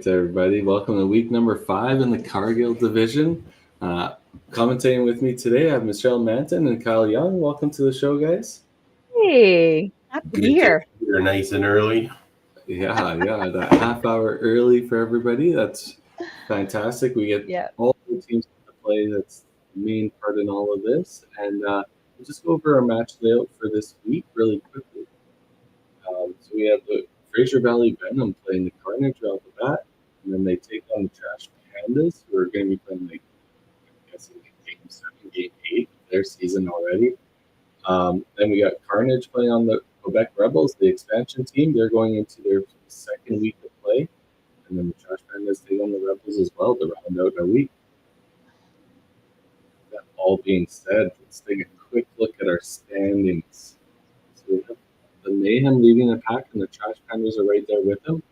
right, everybody. Welcome to week number 5 in the Cargill division. Commentating with me today, I have Michelle Manton and Kyle Young. Welcome to the show, guys. Hey, happy to be here. You're nice and early. Yeah, that half hour early for everybody. That's fantastic. We get all the teams to play. That's the main part in all of this. And we'll just go over our match layout for this week really quickly. So we have the Fraser Valley Venom playing the Carnage right off the bat, and then they take on the Trash Pandas, who are going to be playing, like, I'm guessing, Game 7, Game 8 of their season already. Then we got Carnage playing on the Quebec Rebels, the expansion team. They're going into their second week of play, and then the Trash Pandas take on the Rebels as well to round out our week. That all being said, let's take a quick look at our standings. So we have the Mayhem leading the pack, and the Trash Pandas are right there with them.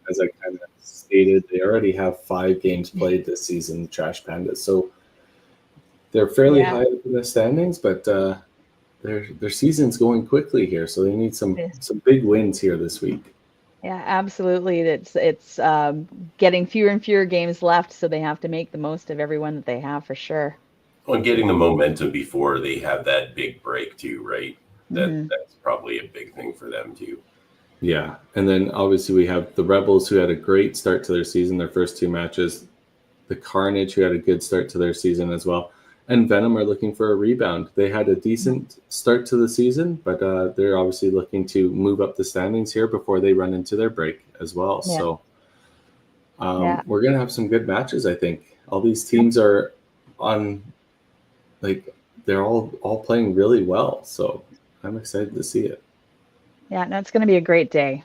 As I kind of stated, they already have 5 games played this season, the Trash Pandas. So they're fairly high up in the standings, but their season's going quickly here, so they need some big wins here this week. Yeah, absolutely. It's getting fewer and fewer games left, so they have to make the most of every one that they have for sure. Well, getting the momentum before they have that big break too, right? That's probably a big thing for them too. Yeah, and then obviously we have the Rebels, who had a great start to their season, their first 2 matches. The Carnage, who had a good start to their season as well. And Venom are looking for a rebound. They had a decent start to the season, but they're obviously looking to move up the standings here before they run into their break as well. Yeah. So we're going to have some good matches, I think. All these teams are on, like, they're all playing really well. So I'm excited to see it. Yeah, no, it's going to be a great day.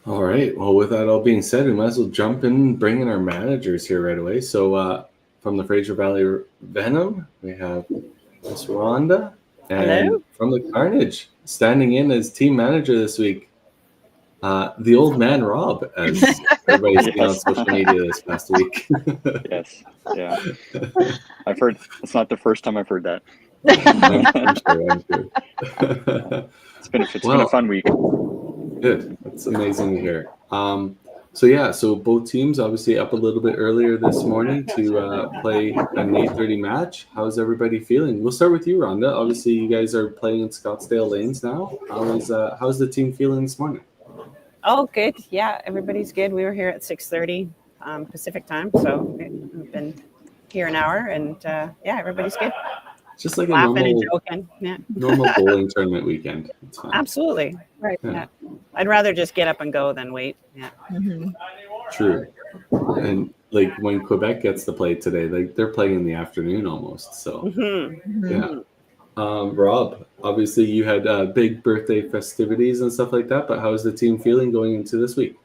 All right. Well, with that all being said, we might as well jump in and bring in our managers here right away. So from the Fraser Valley Venom, we have Miss Rhonda. And hello. From the Carnage, standing in as team manager this week, the old man Rob, as everybody's seen on social media this past week. Yes. Yeah. I've heard, it's not the first time I've heard that. I'm sure. It's been a fun week. Good. That's amazing to hear. So both teams obviously up a little bit earlier this morning to play an 8:30 match. How's everybody feeling? We'll start with you, Rhonda. Obviously, you guys are playing in Scottsdale Lanes now. How's the team feeling this morning? Oh, good. Yeah, everybody's good. We were here at 6:30 Pacific time, so we've been here an hour, and everybody's good. Just like laughing and joking. Yeah. Normal bowling tournament weekend. Absolutely. Right. Yeah. I'd rather just get up and go than wait. Yeah. Mm-hmm. True. And like when Quebec gets to play today, they're playing in the afternoon almost. So yeah. Rob, obviously you had big birthday festivities and stuff like that, but how's the team feeling going into this week?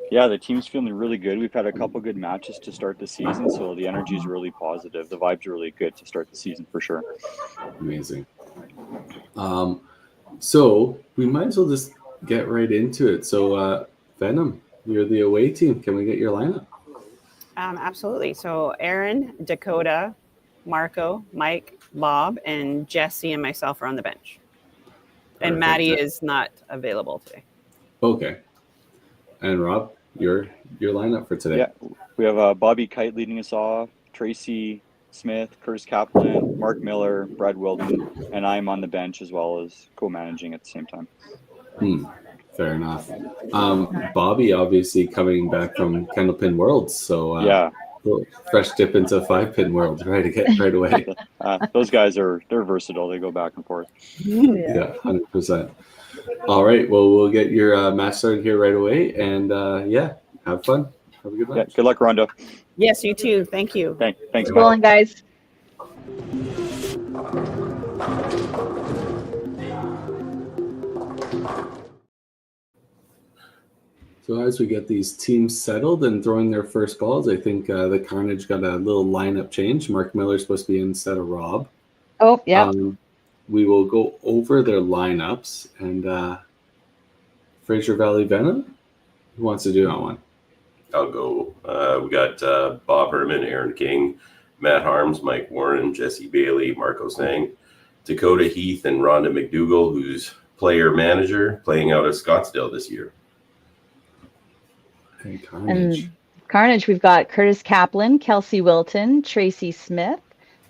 Yeah, the team's feeling really good. We've had a couple good matches to start the season, so the energy is really positive. The vibes are really good to start the season for sure. Amazing. So we might as well just get right into it. So Venom, you're the away team. Can we get your lineup? Absolutely. So Aaron, Dakota, Marco, Mike, Bob, and Jesse and myself are on the bench. And Maddie is not available today. Okay. And Rob, your lineup for today. Yeah, we have Bobby Kite leading us off, Tracy Smith, Curtis Kaplan, Mark Miller, Brad Wilton, and I'm on the bench as well as co-managing at the same time. Fair enough. Bobby obviously coming back from Candlepin Worlds, so fresh dip into 5-pin world right away. Those guys they're versatile. They go back and forth. Yeah, 100%. All right. Well, we'll get your match started here right away, and have fun. Have a good match. Yeah, good luck, Rhonda. Yes, you too. Thank you. Thanks, bowling, guys. So as we get these teams settled and throwing their first balls, I think the Carnage got a little lineup change. Mark Miller's supposed to be in instead of Rob. Oh, yeah. We will go over their lineups, and Fraser Valley Venom, who wants to do that one? I'll go. We got Bob Herman, Aaron King, Matt Harms, Mike Warren, Jesse Bailey, Marco Sang, Dakota Heath, and Rhonda McDougall, who's player manager, playing out of Scottsdale this year. And Carnage. And Carnage, we've got Curtis Kaplan, Kelsey Wilton, Tracy Smith,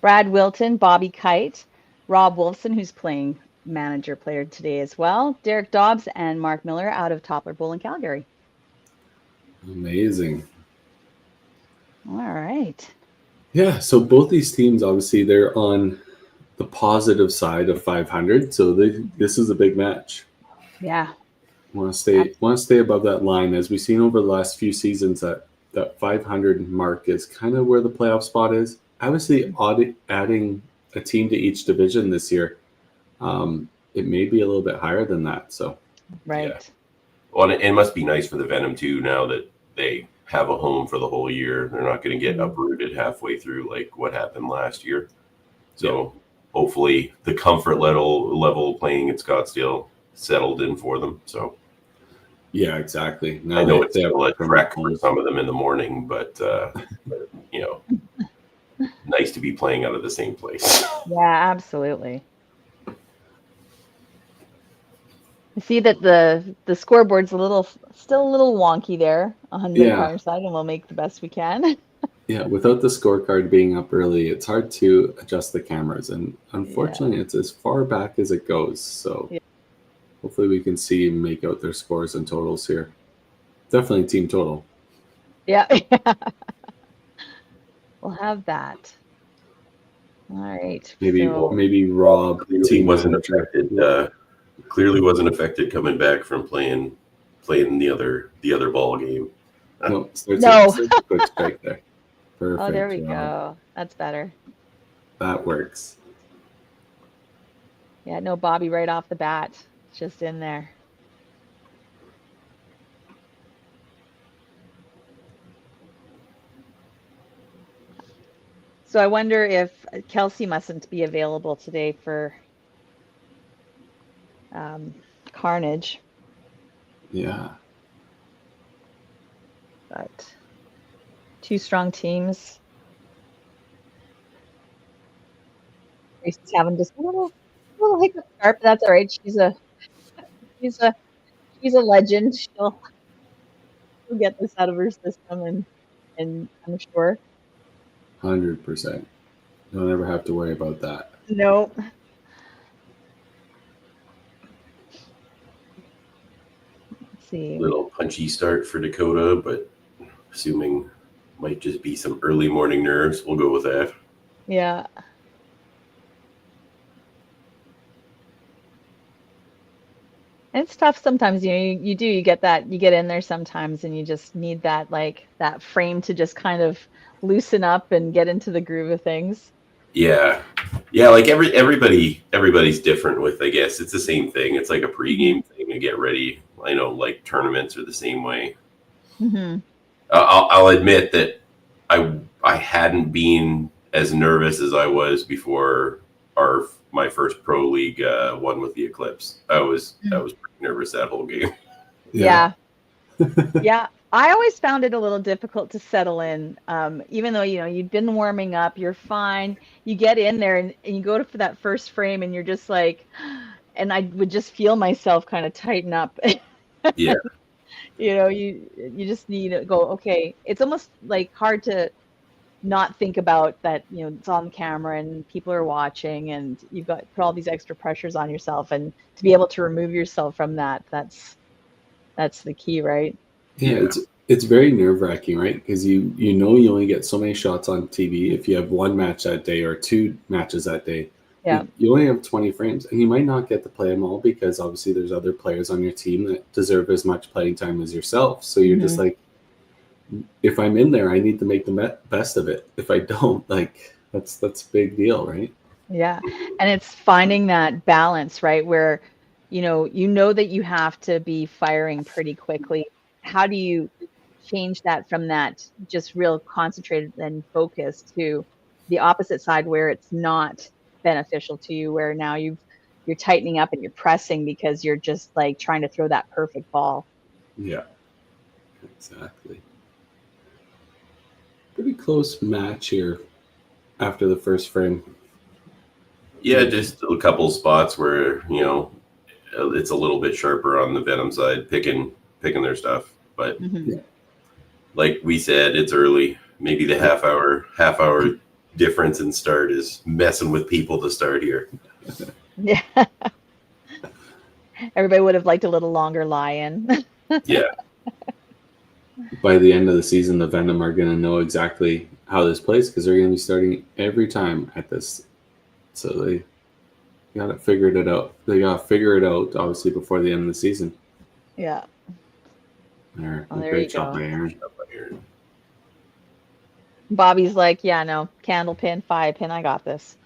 Brad Wilton, Bobby Kite, Rob Wolfson, who's playing manager player today as well, Derek Dobbs, and Mark Miller out of Toppler Bowl in Calgary. Amazing. All right. Yeah, so both these teams, obviously, they're on the positive side of 500, so this is a big match. Yeah. Want to stay above that line. As we've seen over the last few seasons, that 500 mark is kind of where the playoff spot is. Obviously, adding a team to each division this year, it may be a little bit higher than that. So, right. Yeah. Well, and it must be nice for the Venom too. Now that they have a home for the whole year, they're not going to get uprooted halfway through like what happened last year. So hopefully, the comfort level playing at Scottsdale settled in for them. So. Yeah, exactly. I know it's still a trek for some of them in the morning, but nice to be playing out of the same place. Yeah, absolutely. I see that the scoreboard's still a little wonky there on the car side, and we'll make the best we can. Yeah, without the scorecard being up early, it's hard to adjust the cameras, and unfortunately, it's as far back as it goes. So. Yeah. Hopefully we can see and make out their scores and totals here. Definitely team total. Yeah. We'll have that. All right. Maybe Rob wasn't affected. Clearly wasn't affected coming back from playing the other ball game. No. A quick strike there. Perfect. Oh, there we go. That's better. That works. Yeah, no Bobby right off the bat. Just in there. So I wonder if Kelsey mustn't be available today for Carnage. Yeah. But two strong teams. Grace's having just a little hiccup start, but that's all right. She's a legend. She'll get this out of her system, and I'm sure. 100%. You'll never have to worry about that. Nope. Let's see. Little punchy start for Dakota, but assuming might just be some early morning nerves, we'll go with that. Yeah. It's tough sometimes, you get in there sometimes and you just need that frame to just kind of loosen up and get into the groove of things. Yeah, like everybody's different with, I guess it's the same thing. It's like a pregame thing to get ready. I know like tournaments are the same way. Mm-hmm. I'll admit that I hadn't been as nervous as I was before my first pro league one with the Eclipse. I was pretty nervous that whole game. Yeah. Yeah. I always found it a little difficult to settle in. Even though, you've been warming up, you're fine. You get in there and you go for that first frame and you're just like, and I would just feel myself kind of tighten up. Yeah. You just need to go, okay. It's almost like hard to not think about that, it's on camera and people are watching and you've got put all these extra pressures on yourself, and to be able to remove yourself from that's the key, right? Yeah, it's very nerve-wracking, right? Because you only get so many shots on TV if you have one match that day or two matches that day. Yeah. You only have 20 frames, and you might not get to play them all because obviously there's other players on your team that deserve as much playing time as yourself. So you're just like, if I'm in there, I need to make the best of it. If I don't, that's a big deal, right? Yeah, and it's finding that balance, right? Where, you know that you have to be firing pretty quickly. How do you change that from that just real concentrated and focused to the opposite side where it's not beneficial to you, where now you're tightening up and you're pressing because you're just like trying to throw that perfect ball. Yeah, exactly. Pretty close match here after the first frame. Yeah, just a couple spots where, it's a little bit sharper on the Venom side, picking their stuff. But like we said, it's early. Maybe the half hour difference in start is messing with people to start here. Yeah. Everybody would have liked a little longer lie-in. Yeah. By the end of the season, the Venom are going to know exactly how this plays because they're going to be starting every time at this. So they got to figure it out. They got to figure it out, obviously, before the end of the season. Yeah. There you job go. by Aaron. Bobby's like, yeah, no, candle pin, 5-pin, I got this.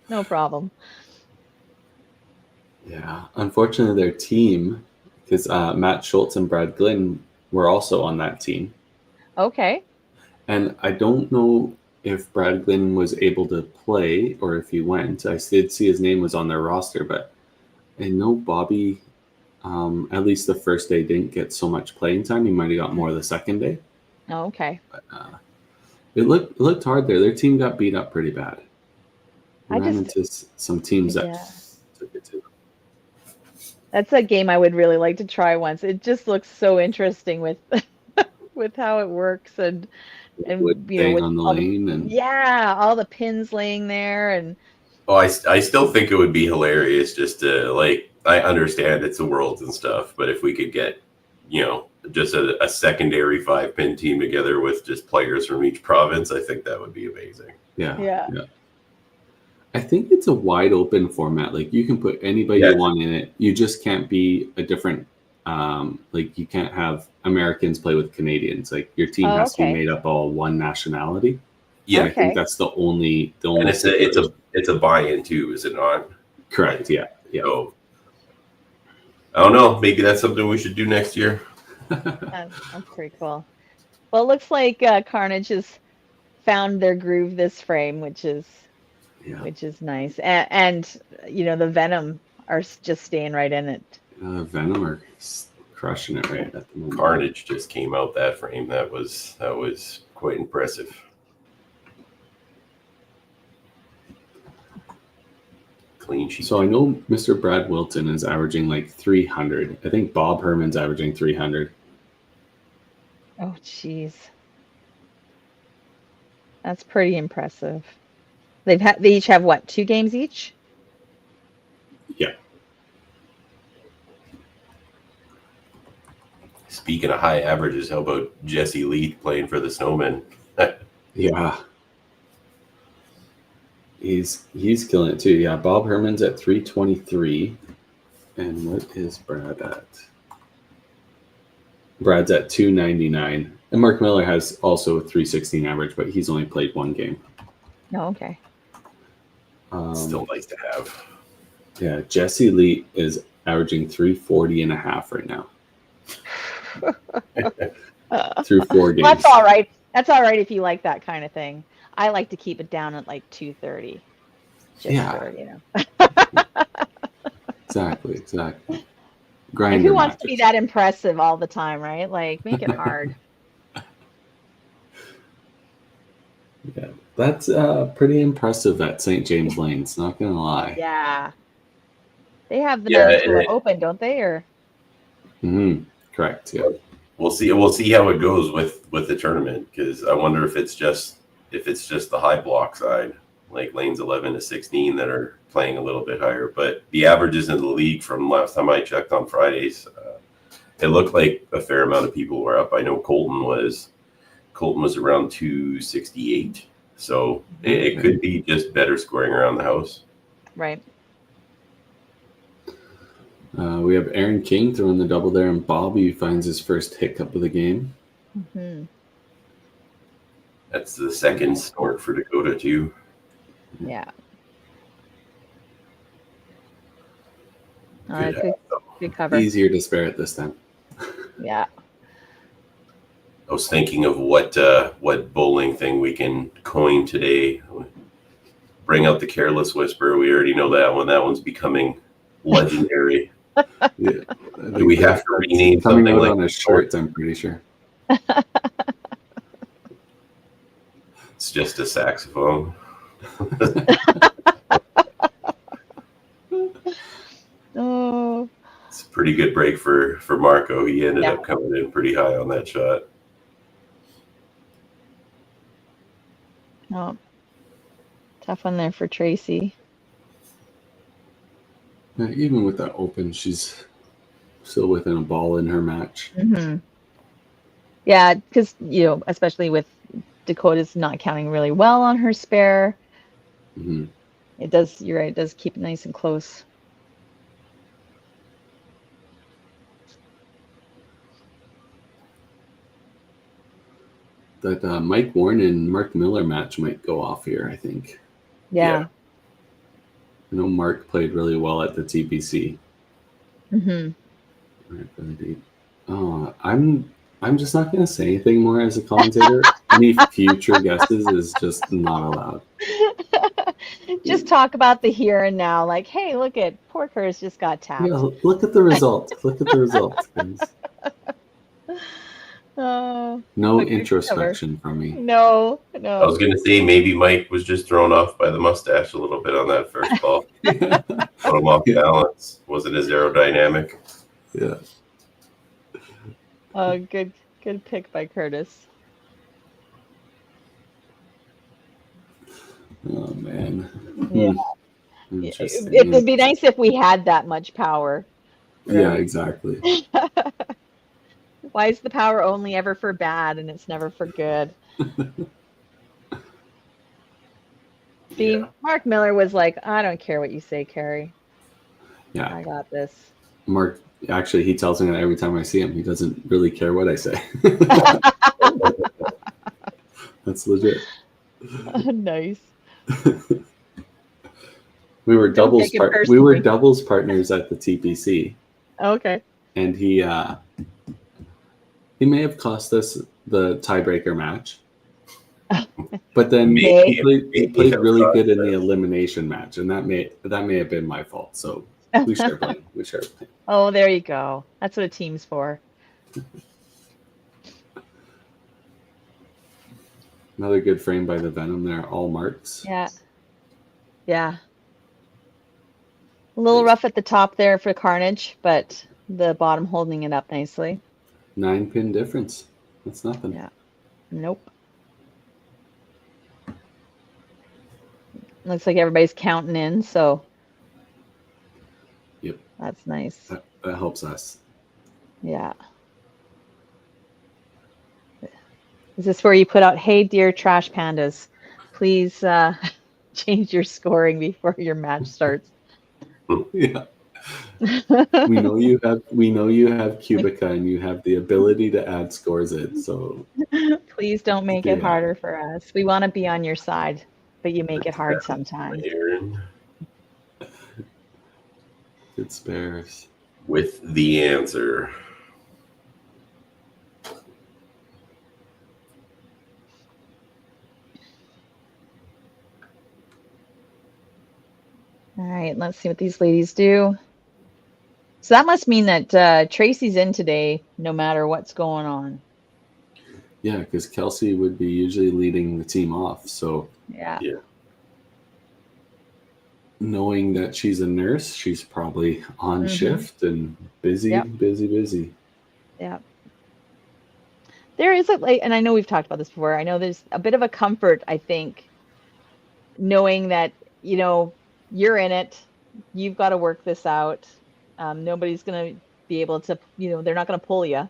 No problem. Yeah. Unfortunately, their team, because Matt Schultz and Brad Glynn were also on that team. Okay. And I don't know if Brad Glynn was able to play or if he went. I did see his name was on their roster, but I know Bobby, at least the first day, didn't get so much playing time. He might have got more the second day. Oh, okay. But it looked hard there. Their team got beat up pretty bad. I Ran just- into some teams that Yeah. took it to them. That's a game I would really like to try once. It just looks so interesting with with how it works and Wood you know staying with on the all lane and yeah, all the pins laying there and Oh, I still think it would be hilarious just to, like, I understand it's the Worlds and stuff, but if we could get, you know, just a secondary 5-pin team together with just players from each province, I think that would be amazing. yeah. I think it's a wide open format. Like you can put anybody you want in it. You just can't be a different. Like you can't have Americans play with Canadians. Like your team has to be made up all one nationality. Yeah, I think that's the only. And it's a buy-in too, is it not? Correct. Yeah. So I don't know. Maybe that's something we should do next year. that's pretty cool. Well, it looks like Carnage has found their groove this frame, which is nice. And you know the Venom are just staying right in it. Venom are crushing it right at the moment. Carnage just came out that frame. That was quite impressive. Clean sheet. So I know Mr. Brad Wilton is averaging like 300. I think Bob Herman's averaging 300. Oh, jeez. That's pretty impressive. They each have what, 2 games each? Yeah. Speaking of high averages, how about Jesse Lee playing for the Snowmen? Yeah. He's killing it too. Yeah, Bob Herman's at 323. And what is Brad at? Brad's at 299. And Mark Miller has also a 316 average, but he's only played 1 game. Oh, okay. Still nice to have. Yeah, Jesse Lee is averaging 340 and a half right now. Through 4 games. Well, that's all right. That's all right if you like that kind of thing. I like to keep it down at like 230. Exactly. And who wants to be that impressive all the time, right? Like, make it hard. Yeah, that's pretty impressive at St. James Lanes, not gonna lie. Yeah. They have the Manitoba Open, don't they? Or correct. Yeah. We'll see how it goes with the tournament, because I wonder if it's just the high block side, like lanes 11 to 16, that are playing a little bit higher. But the averages in the league from last time I checked on Fridays, it looked like a fair amount of people were up. I know Colton was around 268, so it could be just better scoring around the house. Right. We have Aaron King throwing the double there, and Bobby finds his first hiccup of the game. Mm-hmm. That's the second snort for Dakota too. Yeah. Good cover. Easier to spare it this time. Yeah. I was thinking of what bowling thing we can coin today. Bring out the Careless Whisper. We already know that one. That one's becoming legendary. Yeah. Do we have to rename something out like on a shirt? I'm pretty sure. It's just a saxophone. Oh. It's a pretty good break for Marco. He ended Yeah. up coming in pretty high on that shot. Oh, tough one there for Tracy. Yeah, even with that open, she's still within a ball in her match. Mm-hmm. Yeah, because, especially with Dakota's not counting really well on her spare. Mm-hmm. It does, you're right, it does keep it nice and close. That Mike Warren and Mark Miller match might go off here, I think. Yeah. I know Mark played really well at the TPC. Mm-hmm. Oh, I'm just not going to say anything more as a commentator. Any future guesses is just not allowed. Just talk about the here and now. Like, hey, look at Porker's just got tapped. Yeah, look at the results. Look at the results, guys. No introspection from me. No. I was going to say maybe Mike was just thrown off by the mustache a little bit on that first ball. Put him off balance. Wasn't as aerodynamic. Yeah. Good pick by Curtis. Oh man. Yeah. Interesting. It would be nice if we had that much power. Right? Yeah, exactly. Why is the power only ever for bad and it's never for good? See, Mark Miller was like, I don't care what you say, Carrie. Yeah. I got this. Mark, actually, he tells me that every time I see him. He doesn't really care what I say. That's legit. Nice. We were doubles partners at the TPC. Okay. And he may have cost us the tiebreaker match. But then he played really good in the elimination match, and that may have been my fault. So we share blame. Oh, there you go. That's what a team's for. Another good frame by the Venom there, all marks. Yeah. A little rough at the top there for Carnage, but the bottom holding it up nicely. 9-pin difference. That's nothing. Yeah. Nope. Looks like everybody's counting in, so. Yep. That's nice. That helps us. Yeah. Is this where you put out, hey, dear trash pandas, please change your scoring before your match starts? Yeah. we know you have Cubica and you have the ability to add scores in, so please don't make it harder for us. We want to be on your side, but you make it hard sometimes. Good spares. With the answer. All right, let's see what these ladies do. So that must mean that Tracy's in today, no matter what's going on. Yeah, because Kelsey would be usually leading the team off. So yeah. Knowing that she's a nurse, she's probably on shift and busy. Yeah. There is and I know we've talked about this before. I know there's a bit of a comfort, I think, knowing that, you're in it. You've got to work this out. Nobody's going to be able to, they're not going to pull you.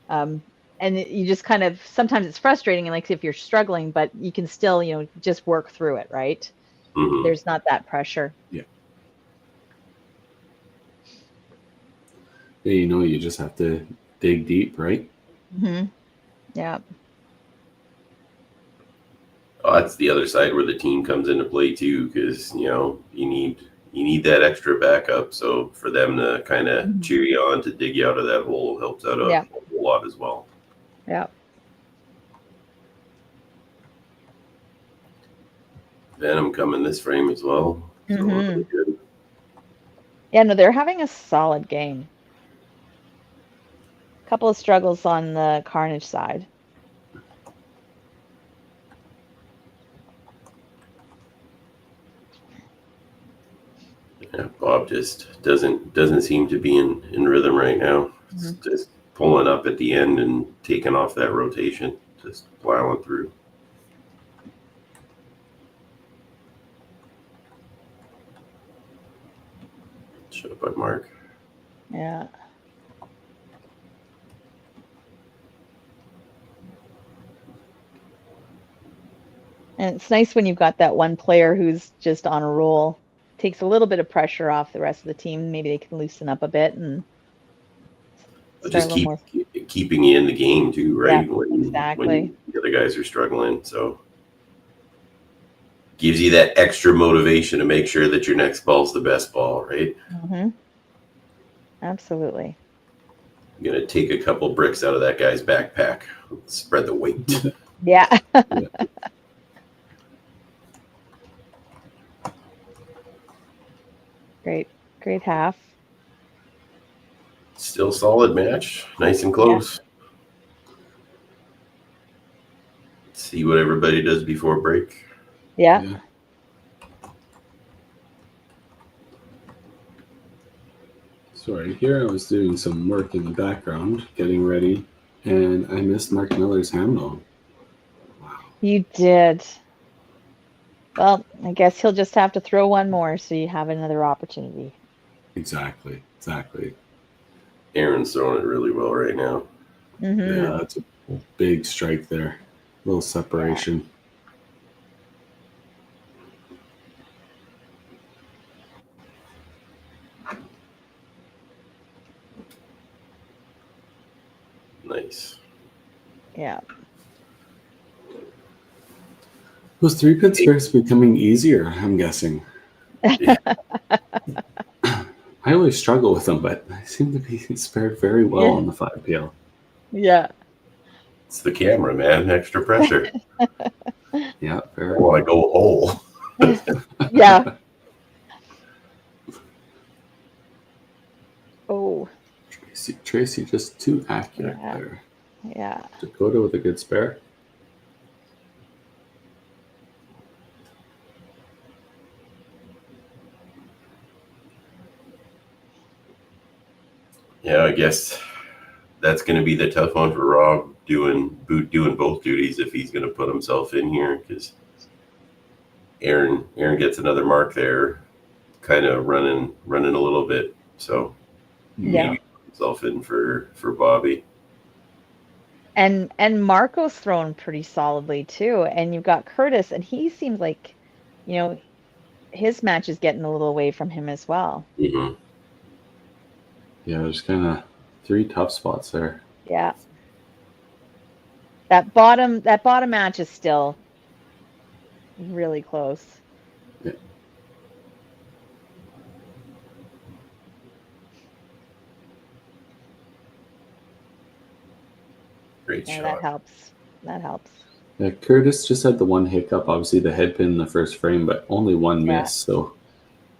And you just kind of, sometimes it's frustrating, and like if you're struggling, but you can still, just work through it, right? Mm-hmm. There's not that pressure. Yeah. You just have to dig deep, right? Mm-hmm. Yeah. Oh, that's the other side where the team comes into play too, because you need that extra backup. So for them to kind of cheer you on to dig you out of that hole helps out a whole lot as well. Yeah. Venom coming this frame as well. So really good. Yeah, no, they're having a solid game. A couple of struggles on the Carnage side. Yeah, Bob just doesn't seem to be in rhythm right now. It's just pulling up at the end and taking off that rotation, just plowing through. Shut up, Mark. Yeah. And it's nice when you've got that one player who's just on a roll. Takes a little bit of pressure off the rest of the team. Maybe they can loosen up a bit and start Just a little more. keeping you in the game too, right? Yeah, when exactly. the other guys are struggling, so gives you that extra motivation to make sure that your next ball's the best ball, right? Mm-hmm. Absolutely. You're gonna take a couple bricks out of that guy's backpack, spread the weight. Yeah. Great half. Still solid match, nice and close. See what everybody does before break. Yeah. Sorry, here I was doing some work in the background, getting ready, and I missed Mark Miller's handle. Wow. You did. Well, I guess he'll just have to throw one more so you have another opportunity. Exactly. Aaron's throwing it really well right now. Mm-hmm. Yeah, that's a big strike there. A little separation. Nice. Yeah. Those 3-pin spares becoming easier, I'm guessing. Yeah. I always struggle with them, but I seem to be spared very well on the 5PL. Yeah. It's the camera, man. Extra pressure. Yeah, very Oh, I go whole. Yeah. Oh. Tracy just too accurate there. Yeah. Dakota with a good spare. Yeah, I guess that's going to be the tough one for Rob doing both duties if he's going to put himself in here, because Aaron gets another mark there, kind of running a little bit, so maybe put himself in for Bobby. And Marco's thrown pretty solidly too, and you've got Curtis, and he seems like, his match is getting a little away from him as well. Mm-hmm. Yeah, there's kind of 3 tough spots there. Yeah. That bottom match is still really close. Yeah. Great shot. That helps. Yeah, Curtis just had the one hiccup, obviously the head pin in the first frame, but only one miss, so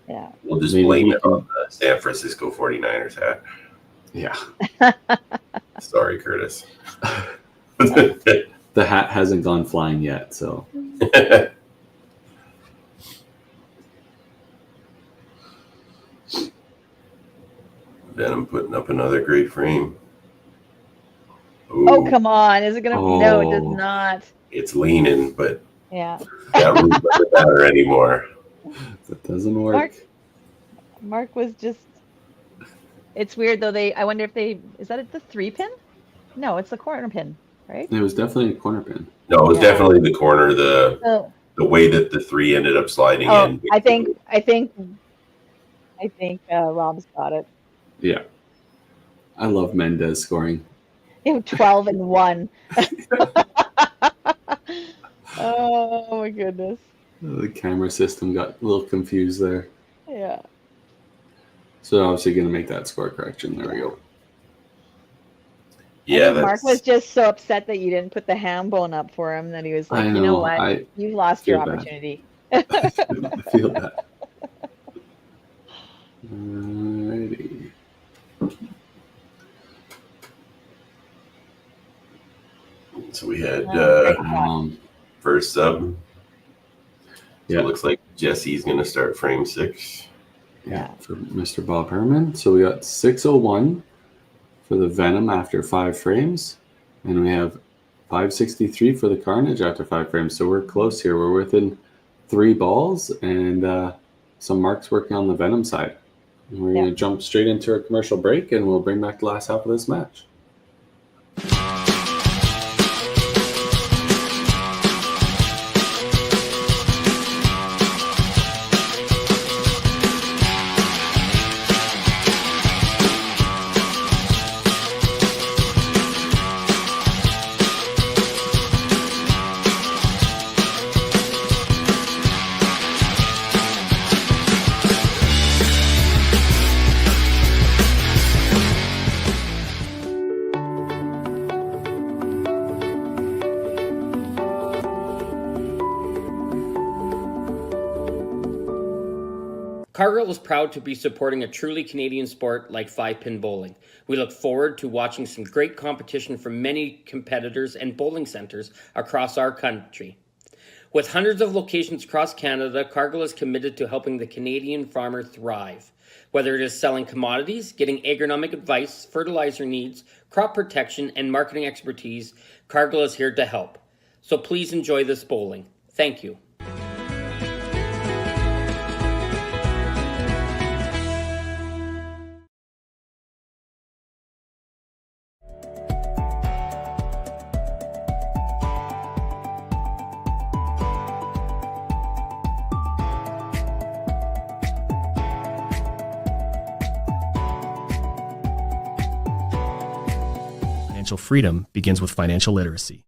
yeah. We'll just blame it on the San Francisco 49ers hat. Yeah. Sorry, Curtis. The hat hasn't gone flying yet, so. Venom putting up another great frame. Ooh. Oh, come on. Is it going to? No, it does not. It's leaning, but that root doesn't matter anymore. That doesn't work. Mark was just. It's weird though. I wonder if is that the 3-pin? No, it's the corner pin, right? It was definitely a corner pin. No, it was definitely the corner. The way that the 3 ended up sliding in. I think Rob's got it. Yeah. I love Mendez scoring. 12 and 1. Oh my goodness. The camera system got a little confused there. Yeah. So obviously going to make that score correction. There we go. Yeah, Mark was just so upset that you didn't put the ham bone up for him that he was like, you know what? You lost your opportunity. I feel that. Alrighty. So we had first sub. So it looks like Jesse's going to start frame 6. For Mr. Bob Herman. So we got 601 for the Venom after 5 frames, and we have 563 for the Carnage after 5 frames. So we're close here. We're within 3 balls, and some marks working on the Venom side. And we're going to jump straight into our commercial break, and we'll bring back the last half of this match. Cargill is proud to be supporting a truly Canadian sport like 5-pin bowling. We look forward to watching some great competition from many competitors and bowling centres across our country. With hundreds of locations across Canada, Cargill is committed to helping the Canadian farmer thrive. Whether it is selling commodities, getting agronomic advice, fertilizer needs, crop protection, and marketing expertise, Cargill is here to help. So please enjoy this bowling. Thank you. Financial freedom begins with financial literacy.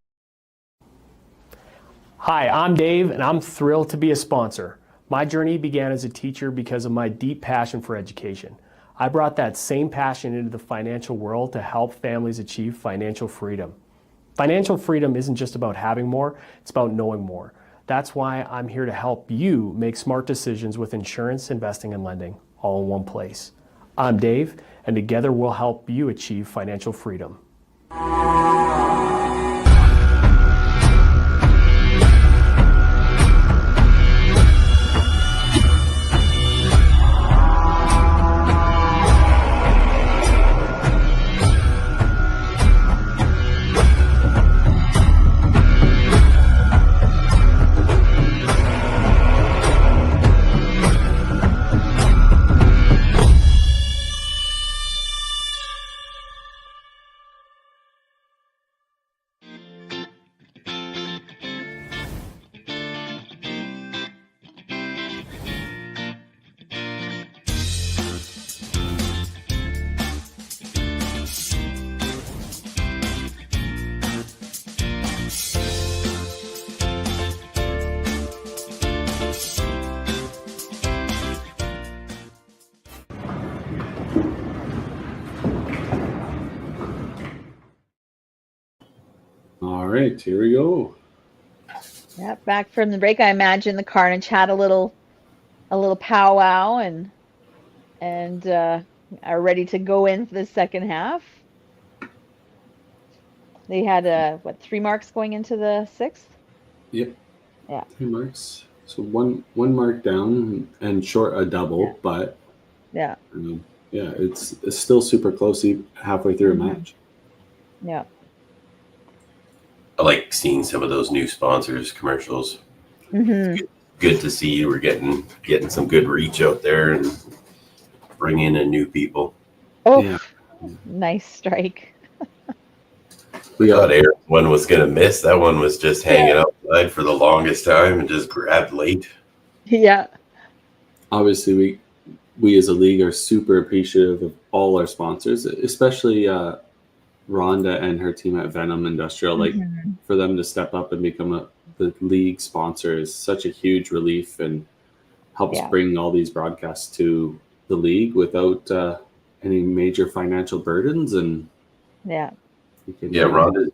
Hi, I'm Dave, and I'm thrilled to be a sponsor. My journey began as a teacher because of my deep passion for education. I brought that same passion into the financial world to help families achieve financial freedom. Financial freedom isn't just about having more, it's about knowing more. That's why I'm here to help you make smart decisions with insurance, investing, and lending, all in one place. I'm Dave, and together we'll help you achieve financial freedom. All right, here we go. Yeah, back from the break, I imagine the Carnage had a little powwow and are ready to go in for the second half. They had 3 marks going into the 6th? Yep. Yeah. 3 marks. So one mark down and short a double, but it's still super close halfway through a match. Yeah. I like seeing some of those new sponsors commercials. Mm-hmm. Good to see we're getting some good reach out there and bringing in new people. Oh, yeah. Nice strike. We thought Aaron's one was going to miss. That one was just hanging outside for the longest time and just grabbed late. Yeah. Obviously, we as a league are super appreciative of all our sponsors, especially Rhonda and her team at Venom Industrial. Like, for them to step up and become the league sponsor is such a huge relief and helps bring all these broadcasts to the league without any major financial burdens. And Rhonda's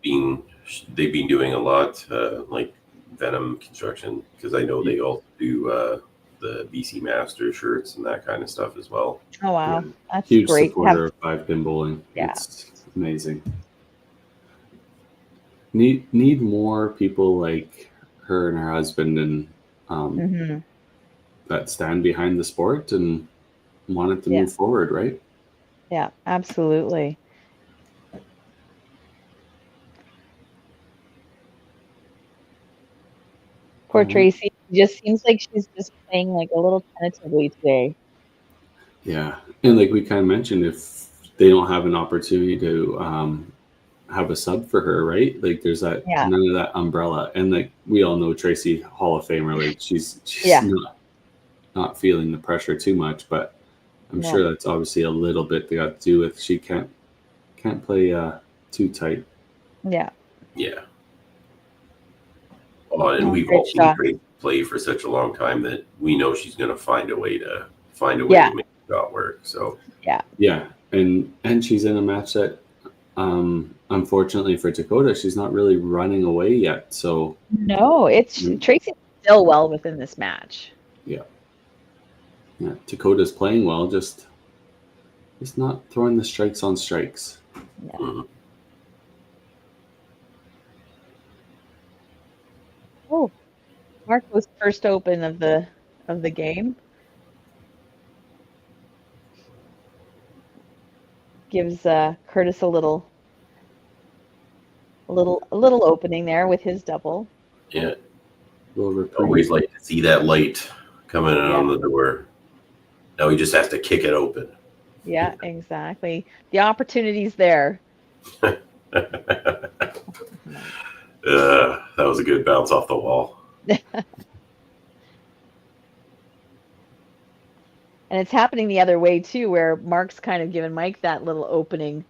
they've been doing a lot, like Venom Construction, because I know they all do the BC Master shirts and that kind of stuff as well. Oh wow, that's huge great. Supporter of 5-pin bowling. Yeah, it's amazing. Need more people like her and her husband and that stand behind the sport and want it to move forward, right? Yeah, absolutely. Poor Tracy. It just seems like she's just playing like a little tentatively today. Yeah. And like we kind of mentioned, if they don't have an opportunity to have a sub for her, right? Like there's that none of that umbrella. And like we all know Tracy, Hall of Famer, like she's not feeling the pressure too much, but I'm sure that's obviously a little bit they got to do with she can't play too tight. Yeah. Yeah. And we've all seen Tracy play for such a long time that we know she's going to find a way to make the shot work. So yeah, and she's in a match that, unfortunately for Dakota, she's not really running away yet. So no, Tracy's still well within this match. Yeah, Dakota's playing well, just not throwing the strikes on strikes. Yeah. Mm-hmm. Oh, Marco's first open of the game. Gives Curtis a little opening there with his double. Yeah. Always like to see that light coming in on the door. Now he just has to kick it open. Yeah, exactly. The opportunity's there. That was a good bounce off the wall. And it's happening the other way too, where Mark's kind of giving Mike that little opening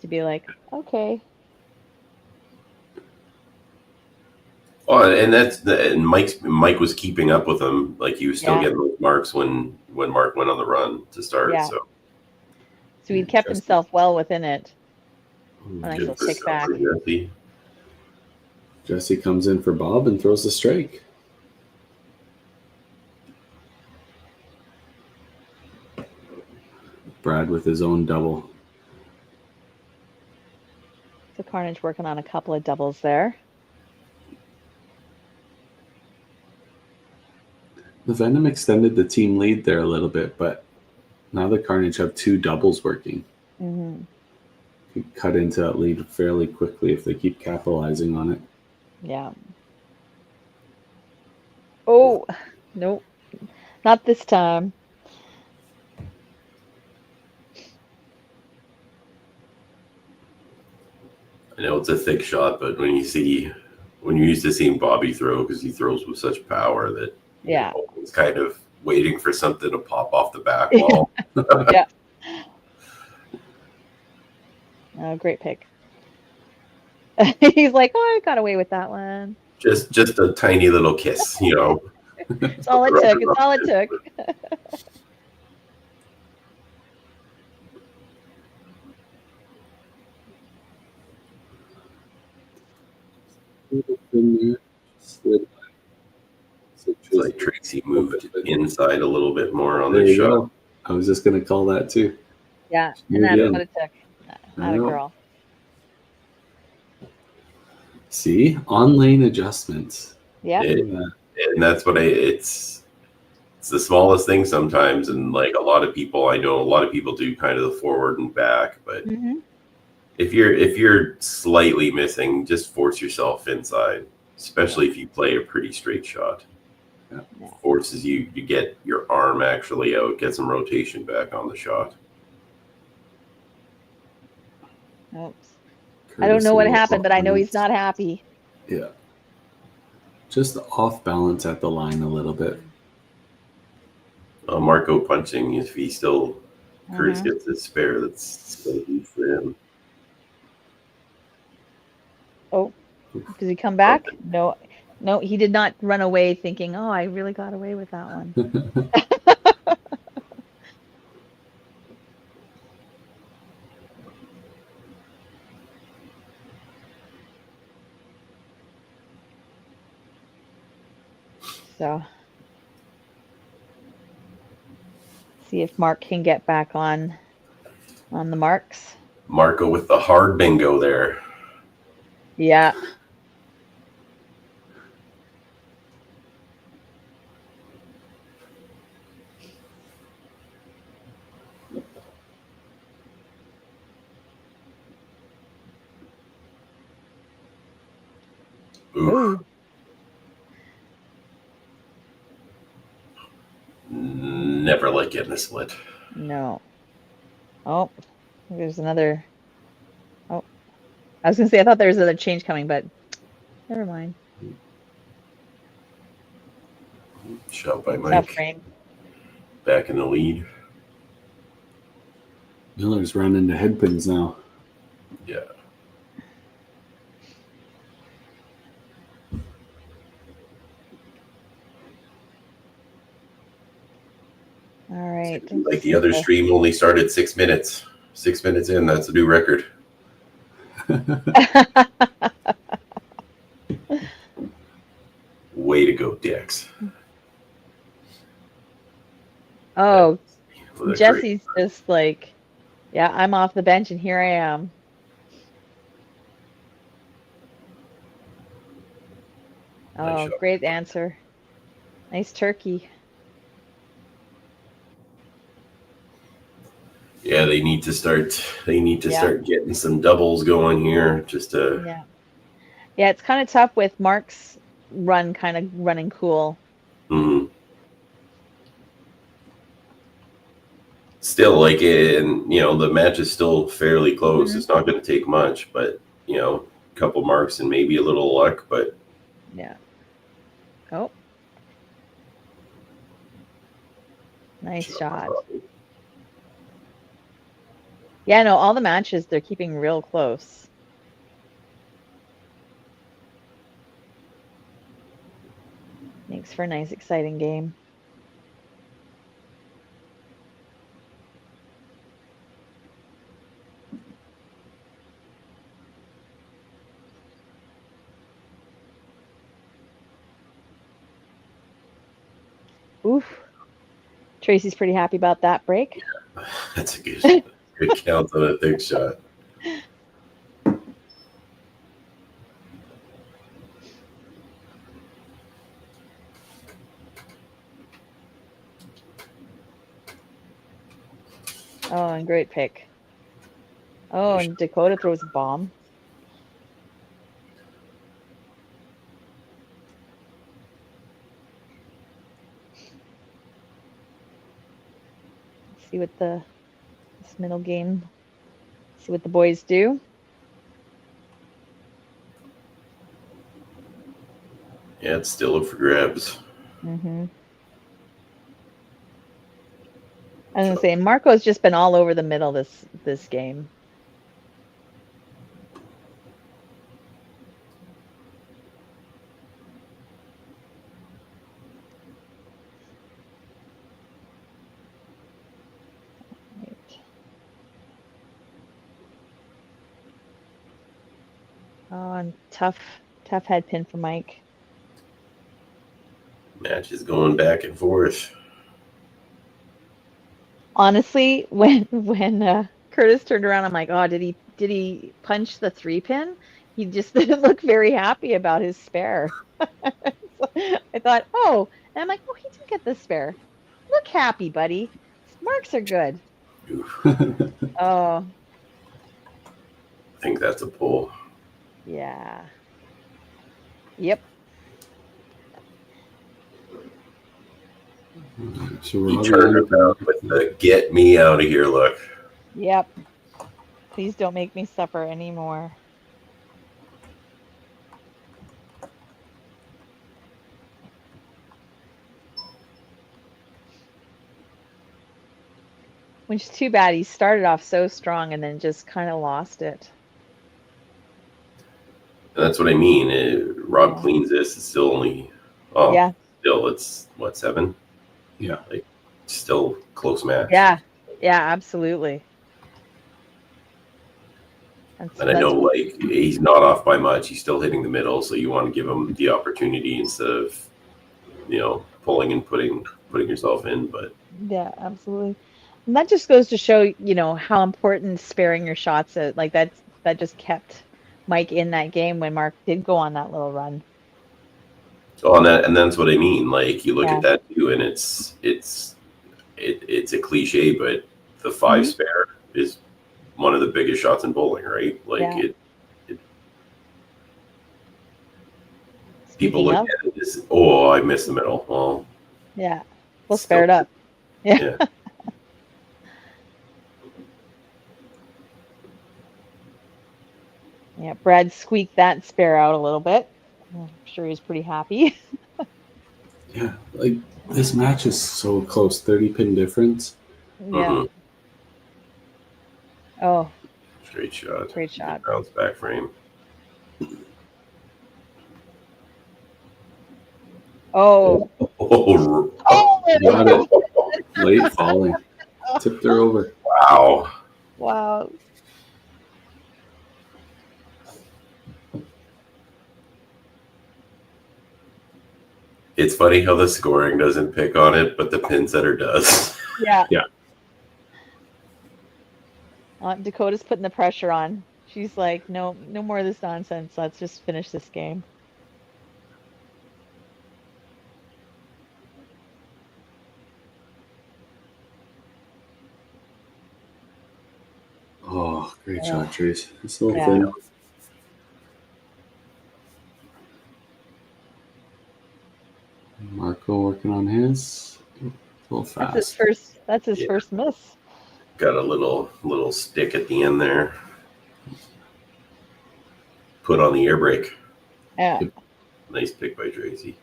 to be like, okay. Oh, and Mike was keeping up with him, like he was still getting those marks when Mark went on the run to start. Yeah. So he kept himself well within it. A nice little kick back. Jesse comes in for Bob and throws the strike. Brad with his own double. So Carnage working on a couple of doubles there. The Venom extended the team lead there a little bit, but now the Carnage have two doubles working. Mm-hmm. Could cut into that lead fairly quickly if they keep capitalizing on it. Yeah. Oh, nope. Not this time. I know it's a thick shot, but when you're used to seeing Bobby throw, because he throws with such power that it's kind of waiting for something to pop off the back wall. Yeah. Oh, great pick. He's like, oh, I got away with that one. Just a tiny little kiss, It's all it took. It's all it took. It's like Tracy moved inside a little bit more on the shot. Go. I was just going to call that too. Yeah, and that's what it took. Not a girl. See, on lane adjustments. Yeah. And that's what it's the smallest thing sometimes. And like I know a lot of people do kind of the forward and back, but if you're slightly missing, just force yourself inside, especially if you play a pretty straight shot. Yeah. Forces you to get your arm actually out, get some rotation back on the shot. Oops. I don't know what happened, but I know he's not happy. Yeah. Just off balance at the line a little bit. Marco punching, if he still Curtis gets his spare, that's going to be for him. Oh, does he come back? No, he did not run away thinking, oh, I really got away with that one. So, see if Mark can get back on the marks. Marco with the hard bingo there. Yeah. Ooh. Never like getting a split. No. Oh, there's another. Oh, I was gonna say I thought there was another change coming, but never mind. Shot by Tough Mike. frame. Back in the lead. Miller's running into headpins now. Yeah. All right. Like the other stream only started 6 minutes. 6 minutes in, that's a new record. Way to go, Dex. Oh, Jesse's just like, yeah, I'm off the bench and here I am. Oh, great answer. Nice turkey. Yeah, they need to start start getting some doubles going here just to Yeah, it's kind of tough with Mark's run kind of running cool. Mm-hmm. Still, like, and the match is still fairly close. It's not going to take much, but a couple marks and maybe a little luck, but yeah. Oh, nice shot. Yeah, no, all the matches they're keeping real close. Makes for a nice, exciting game. Oof. Tracy's pretty happy about that break. Yeah, that's a good count on a thick shot. Oh, and great pick. Oh, and Dakota throws a bomb. See what this middle game, see what the boys do. Yeah, it's still up for grabs. Mm-hmm. I was gonna say Marco's just been all over the middle this game. Right. Oh, and tough head pin for Mike. Match is going back and forth. Honestly, when Curtis turned around, I'm like, oh, did he punch the 3-pin? He just didn't look very happy about his spare. So I thought, oh, and I'm like, oh, he did get the spare. Look happy, buddy. Marks are good. Oh. I think that's a pull. Yeah. Yep. So he turned around with the "get me out of here" look. Yep. Please don't make me suffer anymore. Which is too bad. He started off so strong and then just kind of lost it. And that's what I mean. Rob cleans this. It's still only, still it's what, 7? Yeah, like still close match. Yeah, absolutely. And I know, like, he's not off by much. He's still hitting the middle, so you want to give him the opportunity instead of, pulling and putting yourself in. But yeah, absolutely. And that just goes to show, how important sparing your shots is. Like that just kept Mike in that game when Mark did go on that little run. Oh, and that's what I mean. Like, you look at that too, and it's a cliche, but the 5 spare is one of the biggest shots in bowling, right? Like people look at it as, oh, I missed the middle. Well, yeah, we'll spare it up. Yeah. Yeah, Brad squeaked that spare out a little bit. I'm sure he was pretty happy. Yeah, like this match is so close, 30 pin difference. Yeah. Oh. Straight shot. Great shot. Bounce back frame. Oh. Got it. Late falling. Tipped her over. Wow. Wow. It's funny how the scoring doesn't pick on it, but the pin setter does. Yeah. Yeah. Dakota's putting the pressure on. She's like, no more of this nonsense. Let's just finish this game. Oh, great shot, Trace. This little thing. Marco working on his. A little fast. That's his first miss. Got a little stick at the end there. Put on the air brake. Yeah. Nice pick by Tracy.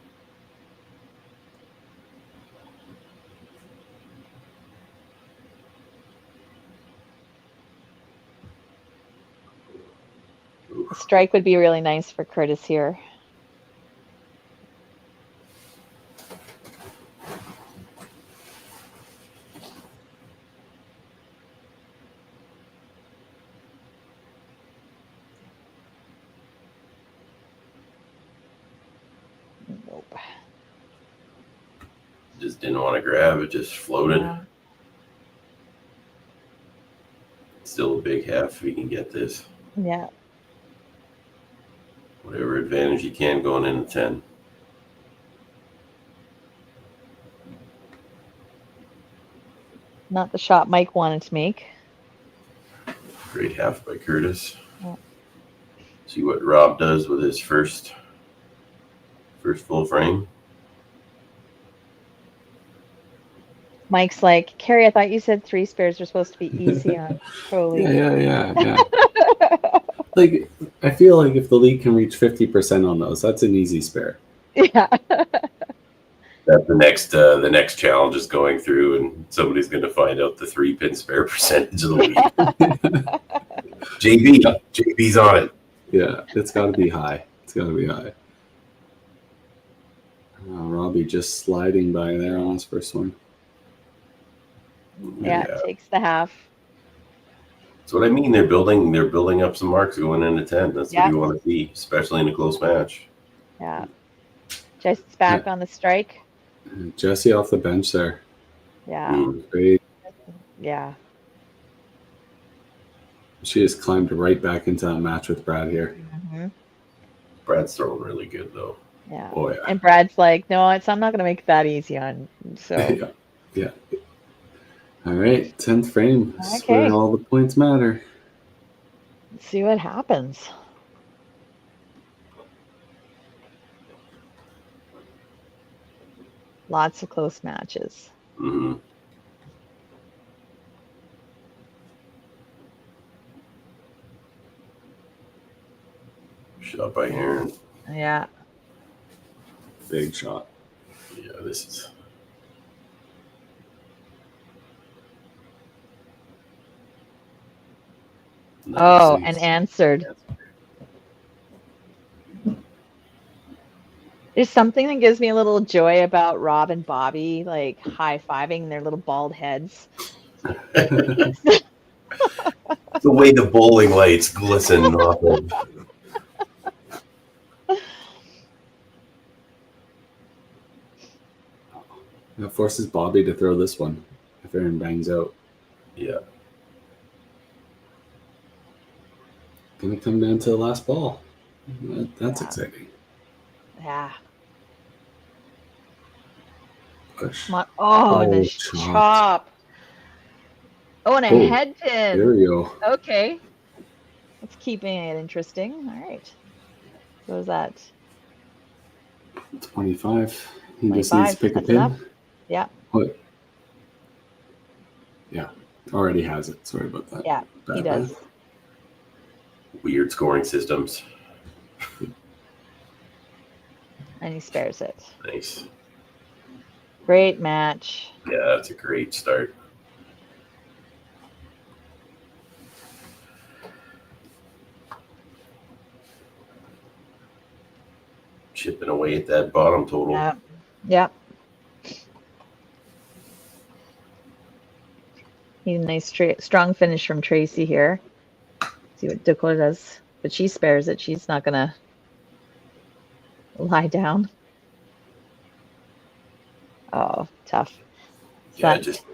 A strike would be really nice for Curtis here. Nope. Just didn't want to grab it, just floated. Yeah. Still a big half if we can get this. Yeah. Whatever advantage you can going into 10. Not the shot Mike wanted to make. Great half by Curtis. Yeah. See what Rob does with his first full frame. Mike's like, Carrie, I thought you said 3 spares are supposed to be easy on Crowley. Yeah. Like, I feel like if the league can reach 50% on those, that's an easy spare. Yeah. That the next challenge is going through, and somebody's going to find out the 3-pin spare percentage of the league. JB's on it. Yeah, it's got to be high. Robbie just sliding by there on his first one. Yeah, takes the half. That's what I mean. They're building up some marks going into 10. That's what you want to see, especially in a close match. Yeah. Jesse's back on the strike. Jesse off the bench there. Yeah. Great. Yeah. She just climbed right back into that match with Brad here. Mm-hmm. Brad's throwing really good though. Yeah. Oh yeah. And Brad's like, no, I'm not going to make it that easy on. So. Yeah. All right, 10th frame. Okay. Where all the points matter. Let's see what happens. Lots of close matches. Mm-hmm. Shot by Aaron. Yeah. Big shot. Yeah, this is. Nice. Oh, and answered. There's something that gives me a little joy about Rob and Bobby, like high-fiving their little bald heads. The way the bowling lights glisten off of. That forces Bobby to throw this one if Aaron bangs out. Yeah. Gonna come down to the last ball. That's exciting. Yeah. Push. Oh, the chop. Oh, and a head pin. There we go. Okay. That's keeping it interesting. All right. What was that? 25. He just needs to pick a pin. Enough. Yeah. Oh, yeah. Already has it. Sorry about that. Yeah, he does. Weird scoring systems. And he spares it. Nice. Great match. Yeah, that's a great start. Chipping away at that bottom total. Yeah. Yep. Need a nice strong finish from Tracy here. See what Dakota does. But she spares it. She's not going to lie down. Oh, tough. Yeah, just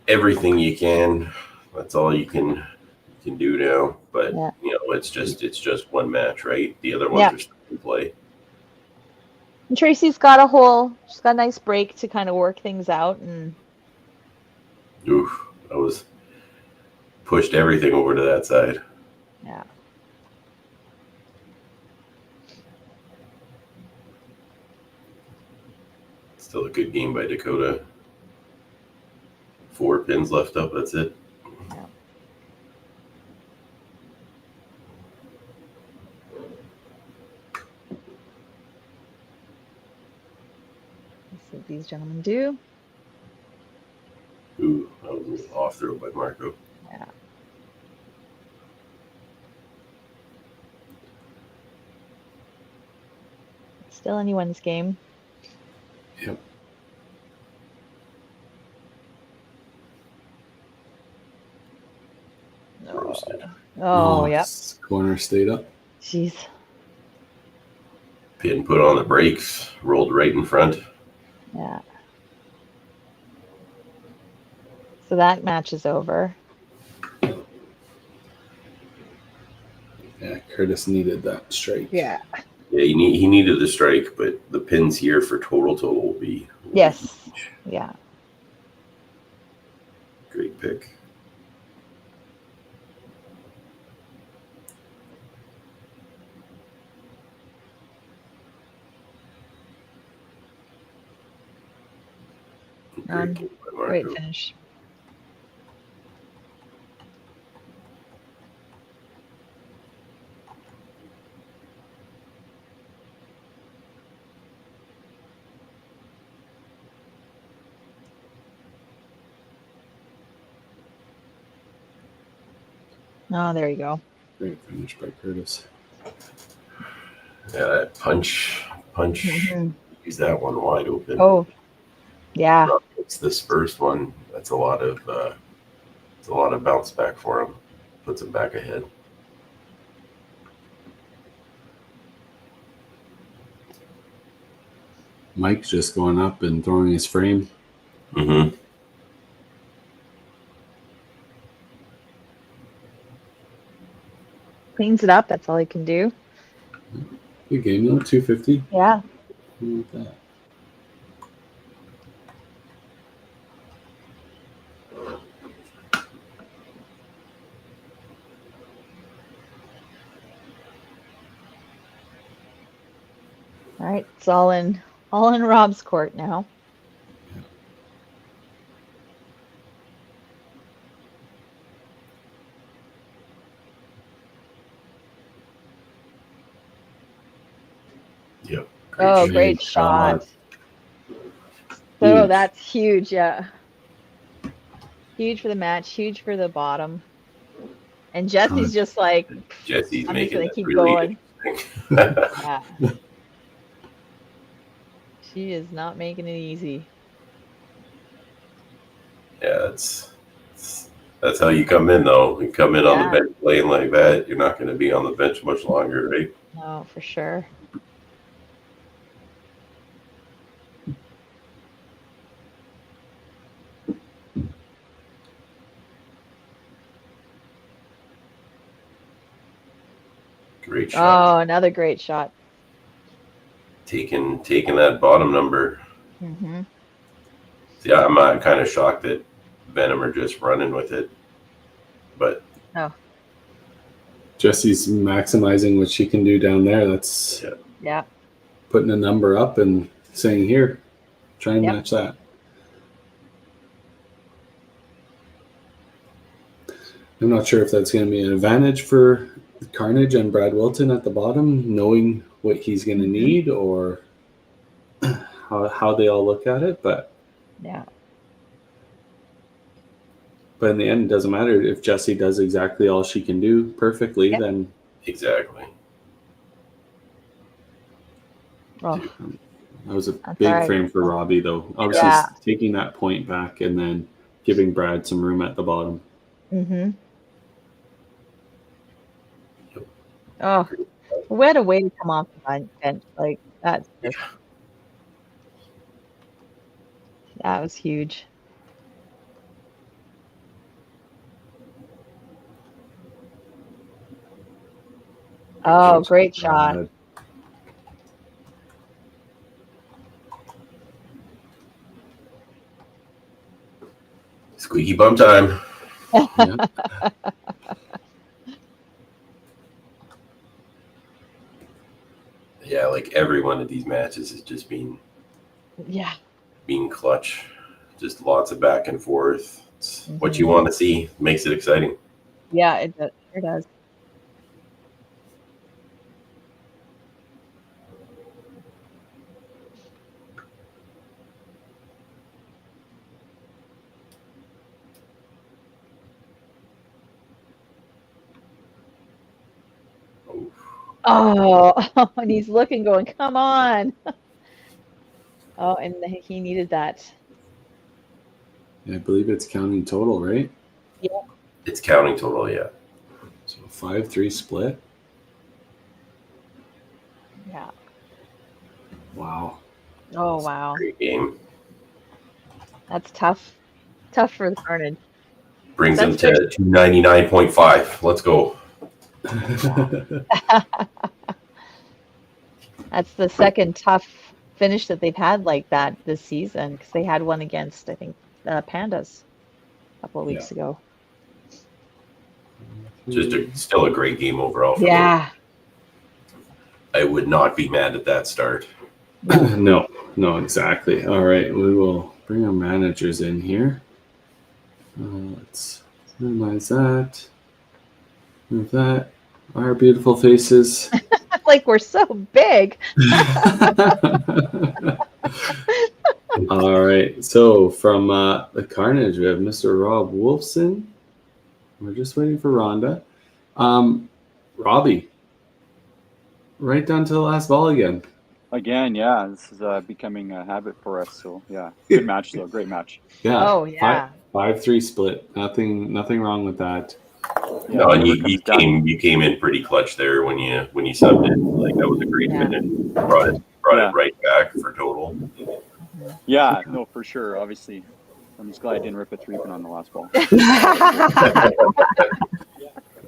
everything you can. That's all you can do now. But you know, it's just one match, right? The other ones are still in play. And Tracy's got she's got a nice break to kind of work things out. And oof, I was pushed everything over to that side. Yeah. Still a good game by Dakota. 4 pins left up. That's it. Yeah. Let's see what these gentlemen do. Ooh, that was an off throw by Marco. Yeah. Still anyone's game. Yep. Oh, yep. Corner stayed up. Jeez. Pin put on the brakes, rolled right in front. Yeah. So that match is over. Yeah, Curtis needed that strike. Yeah. Yeah, he needed the strike, but the pins here for total will be yes. Yeah. Great pick. Great finish. Oh, there you go. Great finish by Curtis. Yeah, that punch. Mm-hmm. Use that one wide open. Oh, yeah. It's this first one. That's a lot of bounce back for him. Puts him back ahead. Mike's just going up and throwing his frame. Mm-hmm. Cleans it up. That's all he can do. Good game, though. 250. Yeah. Look at that. All right. It's all in Rob's court now. Yep. Great shot. So that's huge, yeah. Huge for the match, huge for the bottom. And Jesse's just like, Jesse's I'm just making gonna it keep really going. Yeah. She is not making it easy. Yeah, that's how you come in, though. You come in on the bench playing like that, you're not going to be on the bench much longer, right? No, for sure. Great shot. Oh, another great shot. Taking that bottom number. Mm-hmm. Yeah, I'm kind of shocked that Venom are just running with it. But Jesse's maximizing what she can do down there. That's yeah. putting a number up and saying, here, try and match that. I'm not sure if that's going to be an advantage for Carnage and Brad Wilton at the bottom, knowing what he's going to need, or how they all look at it. But in the end, it doesn't matter if Jessie does exactly all she can do perfectly. Then exactly. Oh, that was a big frame for Robbie, though. Obviously, taking that point back and then giving Brad some room at the bottom. Mm-hmm. Oh, what a way to come off the bench. Like, that was huge. Oh, great shot. Squeaky bum time. Yeah, like every one of these matches has just been clutch. Just lots of back and forth. It's what you want to see. Makes it exciting. Yeah, it does. Oh, and he's looking, going, come on. Oh, and he needed that. I believe it's counting total, right? Yeah. It's counting total, yeah. So 5-3 split. Yeah. Wow. Oh, wow. Great game. That's tough. Tough for the Carnage. Brings them to 299.5. Let's go. That's the second tough finish that they've had like that this season, because they had one against, I think, Pandas a couple of weeks ago. Just still a great game overall. Yeah. I would not be mad at that start. No, exactly. All right, we will bring our managers in here. Let's minimize that. Move that. Our beautiful faces. Like we're so big. All right. So from the Carnage, we have Mr. Rob Wolfson. We're just waiting for Rhonda. Robbie, right down to the last ball again. Again, yeah. This is becoming a habit for us. So yeah, good match though. Great match. Yeah. Oh yeah. 5-3 split. Nothing wrong with that. Yeah, no, and you came in pretty clutch there when you subbed it. Like that was a great finish. Brought it right back for total. Yeah, no, for sure. Obviously, I'm just glad I didn't rip a 3-pin on the last ball.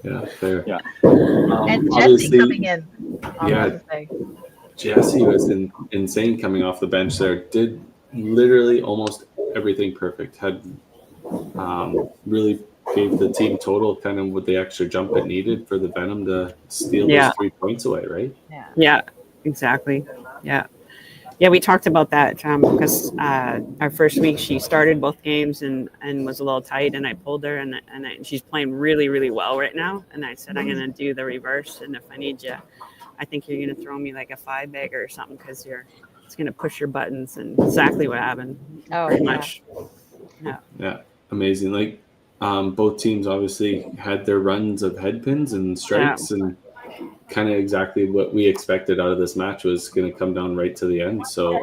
Yeah, fair. Yeah. And Jessie coming in. Jessie was insane coming off the bench there. Did literally almost everything perfect. Had really gave the team total kind of with the extra jump it needed for the Venom to steal those 3 points away, right? Yeah, exactly. Yeah, we talked about that because our first week she started both games and was a little tight, and I pulled her, and she's playing really, really well right now. And I said, I'm going to do the reverse, and if I need you, I think you're going to throw me like a 5-bagger or something, because it's going to push your buttons, and exactly what happened. Pretty much. Yeah, amazing. Like both teams obviously had their runs of head pins and strikes, and kind of exactly what we expected out of this match was going to come down right to the end. So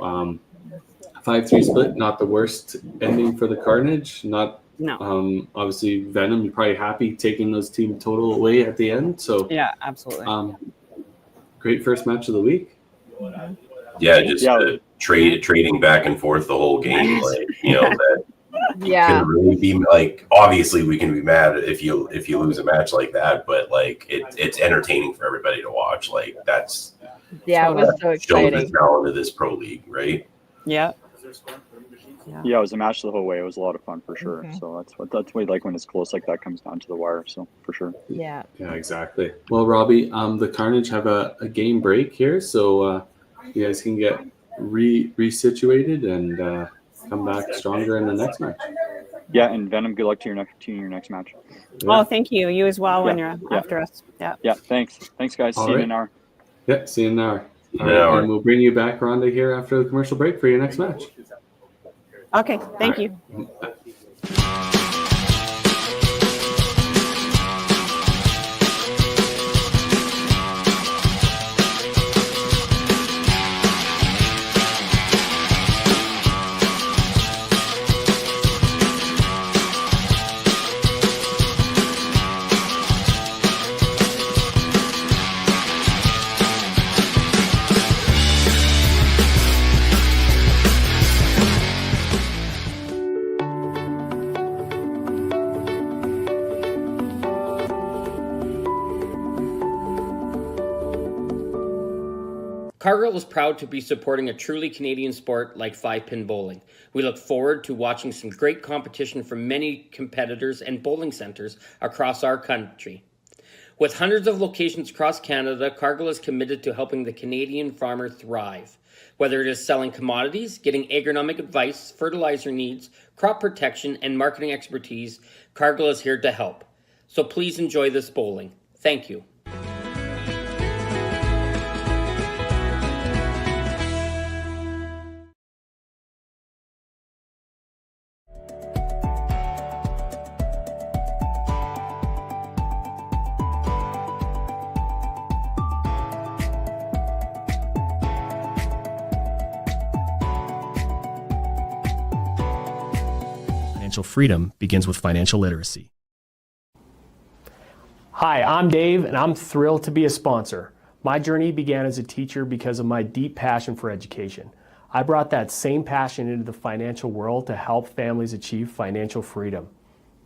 5-3 split, not the worst ending for the Carnage. Not obviously Venom, you're probably happy taking those team total away at the end. So yeah, absolutely. Great first match of the week. Yeah, just trading back and forth the whole game, like that. Yeah, can really be like, obviously we can be mad if you lose a match like that, but like it's entertaining for everybody to watch. Like that's it was so exciting. Shows the talent of this pro league, right? Yeah, it was a match the whole way. It was a lot of fun for sure. So that's what like when it's close like that, comes down to the wire. So for sure. Yeah, exactly. Well, Robbie, the Carnage have a game break here, so you guys can get resituated and come back stronger in the next match. Yeah, and Venom, good luck to your next match. Yeah. Oh, thank you. You as well when you're after us. Yeah. Yeah, thanks. Thanks, guys. See you in an hour. Yeah, see you in an hour. All right, and we'll bring you back, Rhonda, here after the commercial break for your next match. Okay, thank you. Cargill is proud to be supporting a truly Canadian sport like 5-pin bowling. We look forward to watching some great competition from many competitors and bowling centres across our country. With hundreds of locations across Canada, Cargill is committed to helping the Canadian farmer thrive. Whether it is selling commodities, getting agronomic advice, fertilizer needs, crop protection, and marketing expertise, Cargill is here to help. So please enjoy this bowling. Thank you. Financial freedom begins with financial literacy. Hi, I'm Dave, and I'm thrilled to be a sponsor. My journey began as a teacher because of my deep passion for education. I brought that same passion into the financial world to help families achieve financial freedom.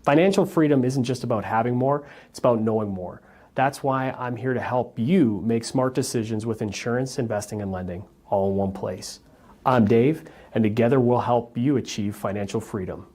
Financial freedom isn't just about having more, it's about knowing more. That's why I'm here to help you make smart decisions with insurance, investing, and lending all in one place. I'm Dave, and together we'll help you achieve financial freedom.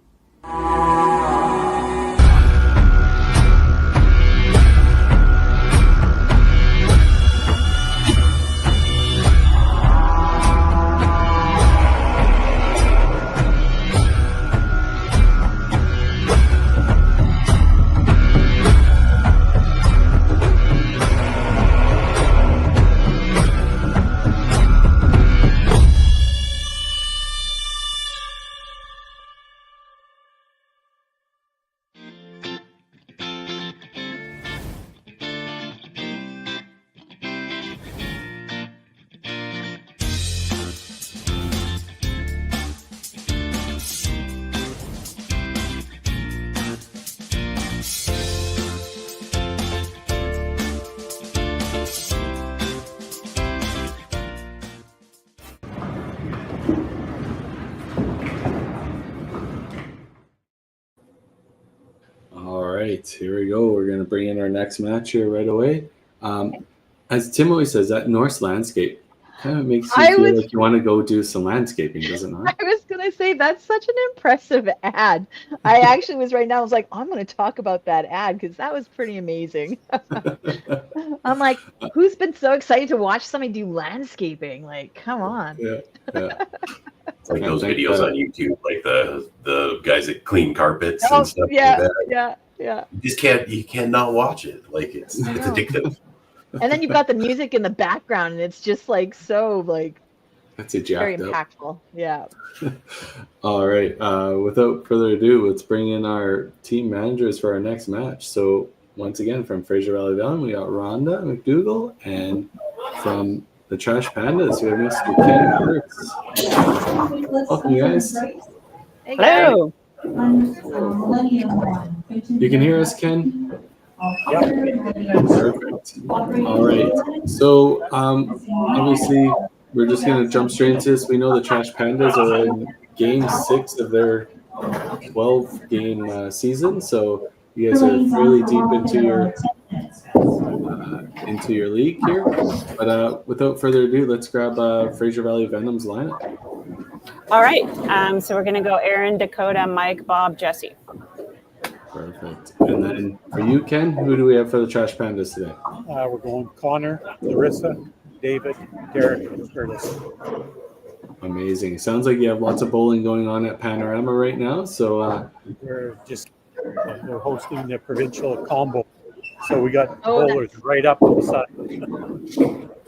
Here we go. We're going to bring in our next match here right away. As Tim always says, that Norse landscape kind of makes you feel like you want to go do some landscaping, does it not? I was going to say, that's such an impressive ad. I actually was right now, I was like, I'm going to talk about that ad because that was pretty amazing. I'm like, who's been so excited to watch somebody do landscaping? Like, come on. Yeah. It's like those videos on YouTube, like the guys that clean carpets and stuff like that. Yeah. You cannot watch it. Like it's addictive. And then you've got the music in the background, and it's just like so like that's very impactful. Yeah. All right. Without further ado, let's bring in our team managers for our next match. So once again, from Fraser Valley Venom, we got Rhonda McDougall, and from the Trash Pandas, we have Mr. Ken Kurtz. Welcome, guys. Hey, guys. Hello. You can hear us, Ken? Perfect. All right. So obviously, we're just going to jump straight into this. We know the Trash Pandas are in game 6 of their 12-game season. So you guys are really deep into your league here. But without further ado, let's grab Fraser Valley Venom's lineup. All right. So we're going to go Aaron, Dakota, Mike, Bob, Jesse. Perfect. And then for you, Ken, who do we have for the Trash Pandas today? We're going Connor, Larissa, David, Derek, and Curtis. Amazing. Sounds like you have lots of bowling going on at Panorama right now. So We're hosting the provincial combo. So we got bowlers right up on the side.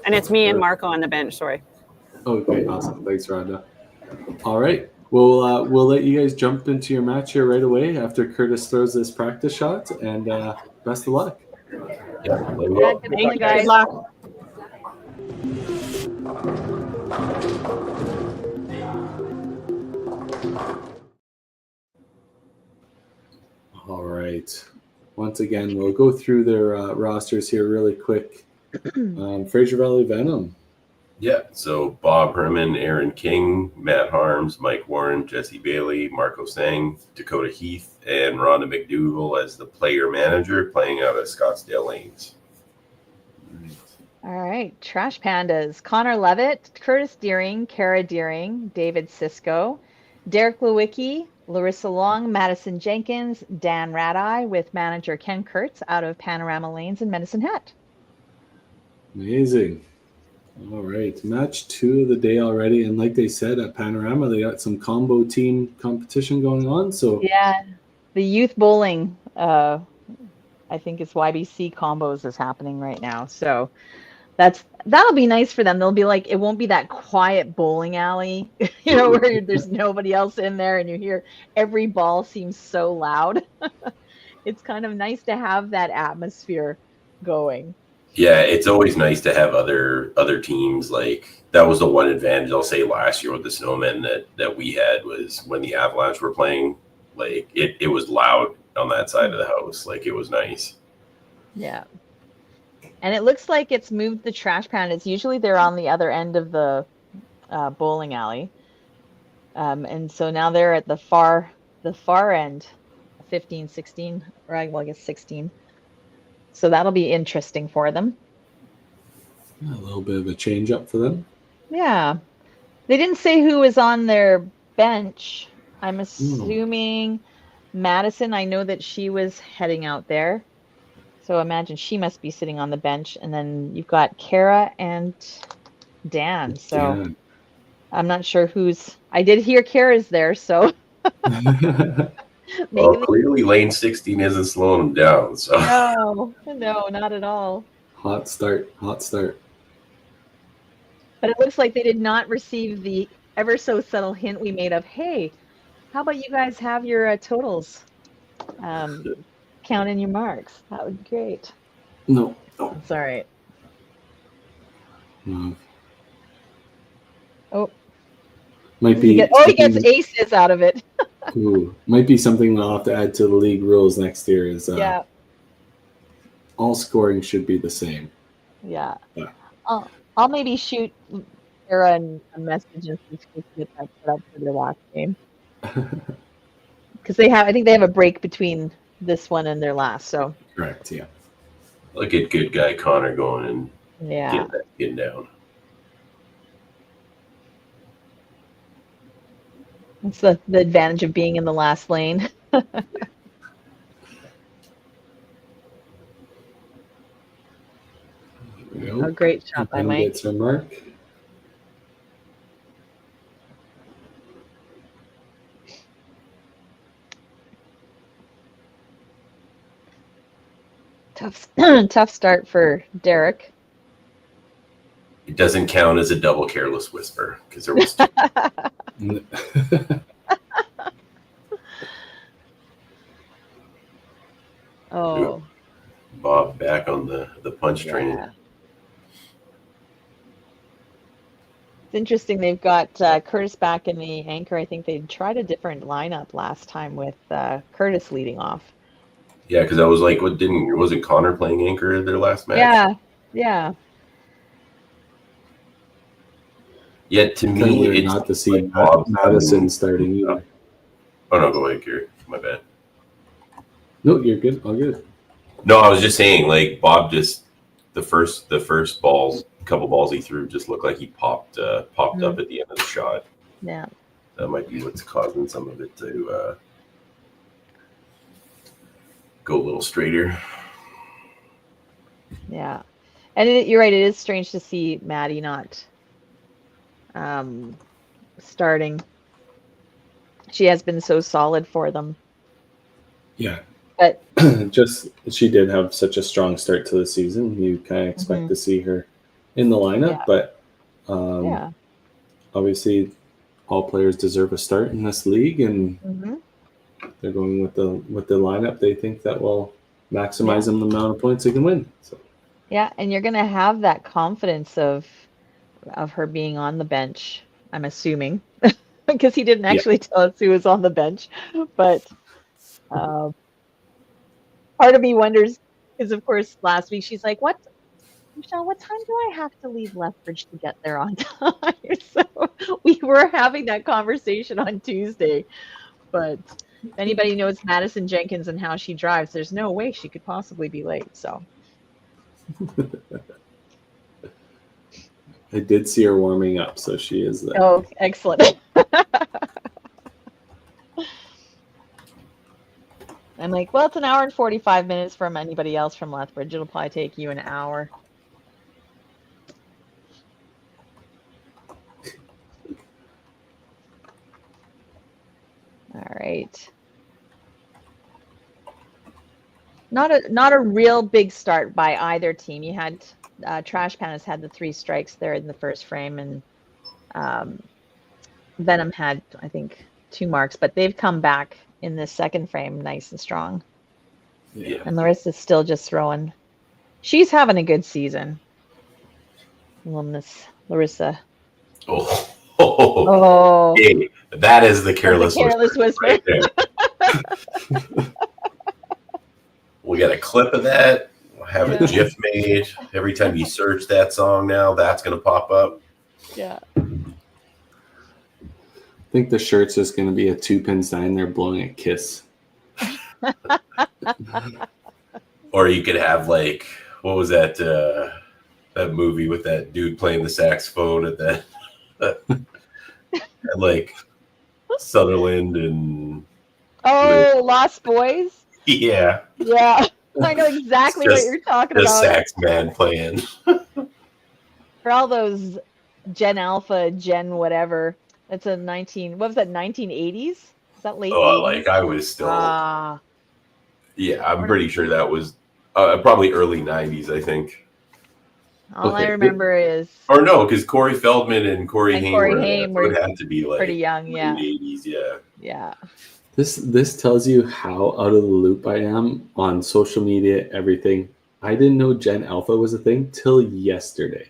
And it's me and Marco on the bench, sorry. Okay, awesome. Thanks, Rhonda. All right. We'll let you guys jump into your match here right away after Curtis throws this practice shot, and best of luck. Yeah, Good guys. Good luck. All right. Once again, we'll go through their rosters here really quick. Fraser Valley Venom. Yeah, so Bob Herman, Aaron King, Matt Harms, Mike Warren, Jesse Bailey, Marco Sang, Dakota Heath, and Rhonda McDougall as the player manager playing out of Scottsdale Lanes. All right. Trash Pandas. Connor Levitt, Curtis Deering, Kara Deering, David Sisko, Derek Lewicki, Larissa Long, Madison Jenkins, Dan Radeye with manager Ken Kurtz out of Panorama Lanes in Medicine Hat. Amazing. All right. Match 2 of the day already. And like they said, at Panorama, they got some combo team competition going on. So yeah, the youth bowling, I think it's YBC combos is happening right now. So that'll be nice for them. They'll be like, it won't be that quiet bowling alley, where there's nobody else in there and you hear every ball seems so loud. It's kind of nice to have that atmosphere going. Yeah, it's always nice to have other teams. Like that was the one advantage I'll say last year with the Snowmen that we had was when the Avalanche were playing, like it was loud on that side of the house. Like it was nice. Yeah. And it looks like it's moved the Trash Pandas. Usually they're on the other end of the bowling alley. And so now they're at the far end, 15, 16, or I guess 16. So that'll be interesting for them. a little bit of a change up for them. Yeah. They didn't say who was on their bench. I'm assuming Madison. I know that she was heading out there. So imagine she must be sitting on the bench. And then you've got Kara and Dan. So I'm not sure I did hear Kara's there. So well, clearly lane 16 isn't slowing them down. So no, not at all. Hot start. But it looks like they did not receive the ever so subtle hint we made of, hey, how about you guys have your totals? Count in your marks. That would be great. No. It's all right. Might be. He gets aces out of it. Might be something we'll have to add to the league rules next year. Is all scoring should be the same. Yeah. I'll maybe shoot Sarah a message and see if we can get that set up for their last game. Because I think they have a break between this one and their last. So correct. Yeah. Look at good guy Connor going and get that kid down. That's the advantage of being in the last lane. Oh, great shot by Mike. Gets her mark. Tough start for Derek. It doesn't count as a double careless whisper because there was Oh. Bob back on the punch train. It's interesting. They've got Curtis back in the anchor. I think they tried a different lineup last time with Curtis leading off. Yeah, because I was like, wasn't Connor playing anchor their last match? Yeah. Yet to me, it's not to see like Madison starting either. Oh no, go ahead, Gary. My bad. No, you're good. All good. No, I was just saying, like Bob just the first couple balls he threw just looked like he popped up at the end of the shot. Yeah. That might be what's causing some of it to go a little straighter. Yeah. And you're right. It is strange to see Maddie not starting. She has been so solid for them. Yeah. But she did have such a strong start to the season. You kind of expect to see her in the lineup, but obviously all players deserve a start in this league, and they're going with the lineup they think that will maximize them the amount of points they can win. So. Yeah, and you're going to have that confidence of her being on the bench, I'm assuming, because he didn't actually tell us who was on the bench. But part of me wonders, because of course last week she's like, Michelle, what time do I have to leave Lethbridge to get there on time? So we were having that conversation on Tuesday. But if anybody knows Madison Jenkins and how she drives, there's no way she could possibly be late. So I did see her warming up, so she is there. Oh, excellent. I'm like, well, it's an hour and 45 minutes from anybody else from Lethbridge. It'll probably take you an hour. All right. Not a real big start by either team. You had Trash Pandas had the 3 strikes there in the first frame, and Venom had, I think, 2 marks, but they've come back in the second frame nice and strong. Yeah. And Larissa's still just throwing. She's having a good season. Little Miss Larissa. Oh. Hey, that is the careless whisper. Right there. We got a clip of that. We'll have a GIF made. Every time you search that song now, that's going to pop up. Yeah. I think the shirt's just going to be a 2-pin sign there blowing a kiss. Or you could have, like, what was that that movie with that dude playing the saxophone at that at like Sutherland and Lost Boys? Yeah. Yeah. I know exactly what you're talking about. The sax man playing. For all those Gen Alpha, Gen whatever. That's a 1980s? Is that late 80s? Like I was still yeah, I'm pretty sure that was probably early 90s, I think. All I remember is or no, because Corey Feldman and Corey Haim were had to be like pretty young, yeah. 80s, yeah. Yeah. This tells you how out of the loop I am on social media, everything. I didn't know Gen Alpha was a thing till yesterday.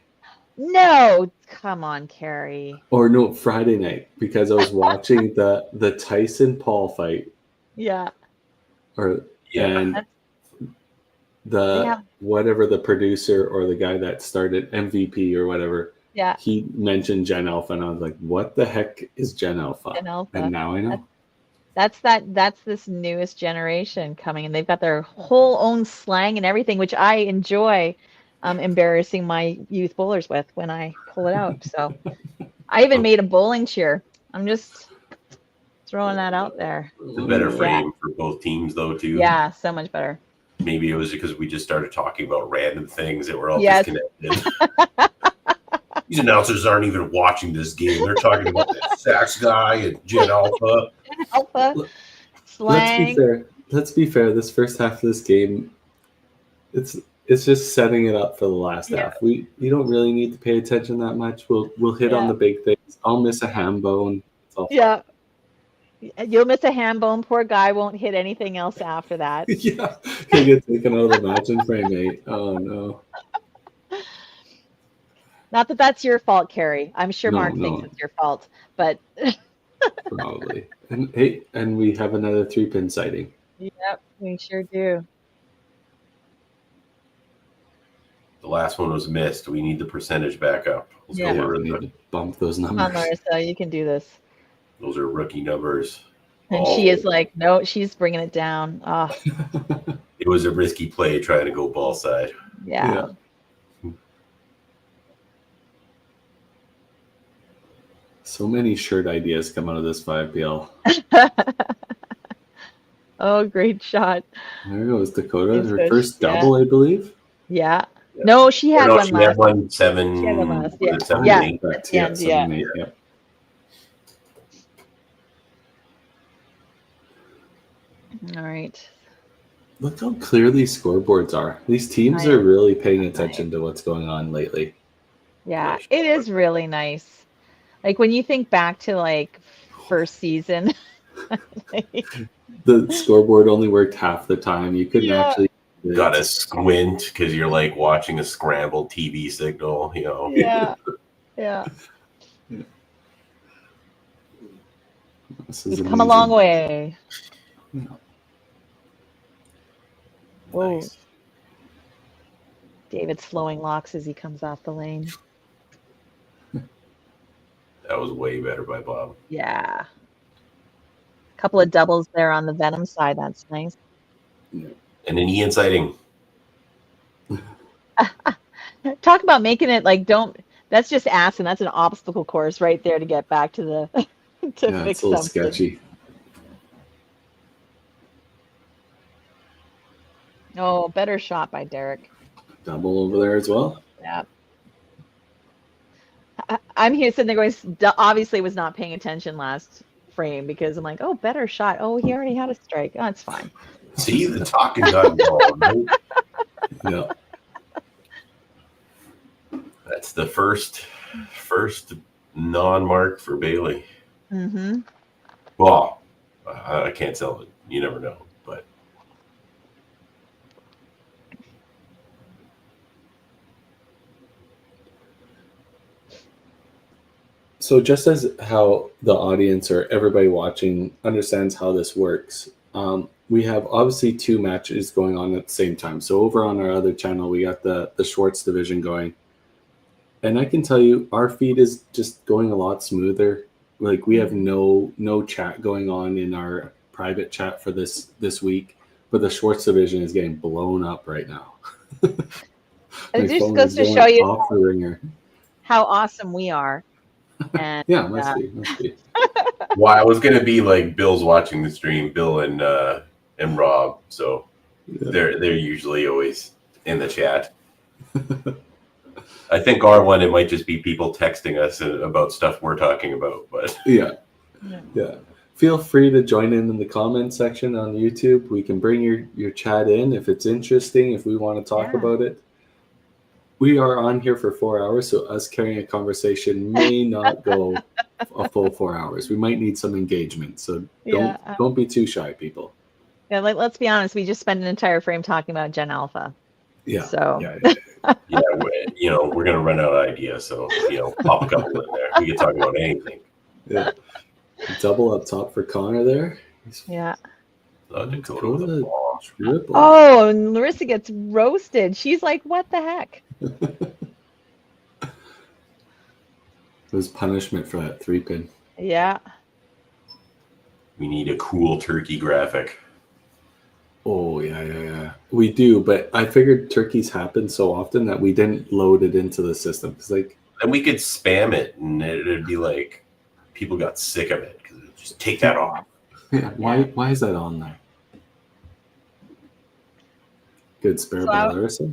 No, come on, Carrie. Or no, Friday night, because I was watching the Tyson Paul fight. Yeah. And whatever the producer or the guy that started MVP or whatever. Yeah. He mentioned Gen Alpha, and I was like, "What the heck is Gen Alpha?" Gen Alpha. And now I know. That's this newest generation coming, and they've got their whole own slang and everything, which I enjoy embarrassing my youth bowlers with when I pull it out. So I even made a bowling cheer. I'm just throwing that out there. It's a better frame for both teams, though, too. Yeah, so much better. Maybe it was because we just started talking about random things that were all disconnected. These announcers aren't even watching this game. They're talking about that sax guy and Gen Alpha. Gen Alpha, slang. Let's be fair. This first half of this game, it's just setting it up for the last half. You don't really need to pay attention that much. We'll hit on the big things. I'll miss a ham bone. Yeah. You'll miss a ham bone. Poor guy won't hit anything else after that. Yeah. He'll get taken out of the match in frame 8. Oh, no. Not that that's your fault, Carrie. I'm sure Mark thinks it's your fault, but probably. And we have another 3-pin sighting. Yep, we sure do. The last one was missed. We need the percentage back up. Let's go. We need to bump those numbers. Come on, Marissa, you can do this. Those are rookie numbers. And she is like, no, she's bringing it down. Oh. It was a risky play trying to go ball side. Yeah. So many shirt ideas come out of this 5PL. Oh, great shot. There goes Dakota. Her first double, I believe. Yeah. No, she had one she last. had one 7. She had one last. Was Yeah, it 7 yeah. and 8? At the end, 7 and 8, yeah. All right. Look how clear these scoreboards are. These teams are really paying attention to what's going on lately. Yeah, it is really nice. Like when you think back to like first season. The scoreboard only worked half the time. You couldn't actually. Gotta squint because you're like watching a scrambled TV signal, you know. Yeah. He's come a long way. Whoa. Nice. David's flowing locks as he comes off the lane. That was way better by Bob. Yeah. A couple of doubles there on the Venom side. That's nice. And an Ian sighting. Talk about making it like that's just asking. That's an obstacle course right there to get back to the to fix it's a little something. sketchy. Oh, better shot by Derek. Double over there as well. Yeah. I'm here sitting there going, obviously was not paying attention last frame because I'm like, oh, better shot. Oh, he already had a strike. Oh, it's fine. See, the talking got involved, right? Yeah. That's the first non-mark for Bailey. Mm-hmm. Well, I can't tell it. You never know, but. So just as how the audience or everybody watching understands how this works, we have obviously 2 matches going on at the same time. So over on our other channel, we got the Schwartz division going. And I can tell you, our feed is just going a lot smoother. Like we have no chat going on in our private chat for this week, but the Schwartz division is getting blown up right now. It just goes to show you off the ringer. how awesome we are. And, yeah, must be. Well, I was gonna be like Bill's watching the stream, Bill and Rob, so they're usually always in the chat. I think our one, it might just be people texting us about stuff we're talking about, but yeah. Feel free to join in the comment section on YouTube. We can bring your chat in if it's interesting, if we want to talk about it. We are on here for 4 hours, so us carrying a conversation may not go a full 4 hours. We might need some engagement, so don't be too shy, people. Yeah, let's be honest. We just spent an entire frame talking about Gen Alpha. Yeah. So. Yeah, we're gonna run out of ideas, so pop a couple in there. We can talk about anything. Yeah. Double up top for Connor there. Yeah. Dakota triple. Oh, and Larissa gets roasted. She's like, "What the heck?" It was punishment for that 3-pin. Yeah. We need a cool turkey graphic. Oh, yeah. We do, but I figured turkeys happen so often that we didn't load it into the system. It's like, and we could spam it, and it'd be like people got sick of it because just take that off. Yeah, why is that on there? Good spare by Larissa.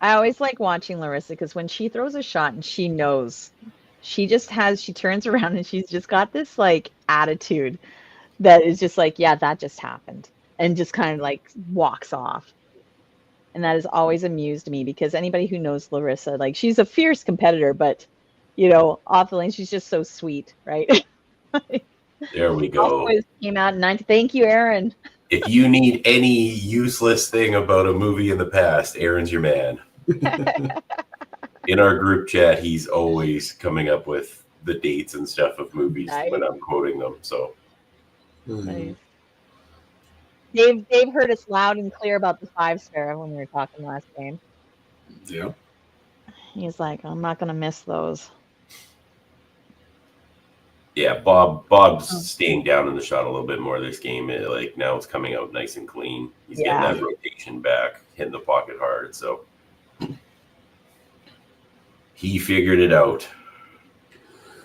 I always like watching Larissa because when she throws a shot and she knows, she turns around and she's just got this like attitude that is just like, yeah, that just happened. And just kind of like walks off. And that has always amused me because anybody who knows Larissa, like she's a fierce competitor, but off the lane, she's just so sweet, right? There we go. Always came out in 90. Thank you, Aaron. If you need any useless thing about a movie in the past, Aaron's your man. In our group chat, he's always coming up with the dates and stuff of movies when I'm quoting them. So. Nice. Dave heard us loud and clear about the 5 spare when we were talking last game. Yeah. He's like, I'm not going to miss those. Yeah, Bob's staying down in the shot a little bit more this game. Now it's coming out nice and clean. He's getting that rotation back, hitting the pocket hard. So he figured it out.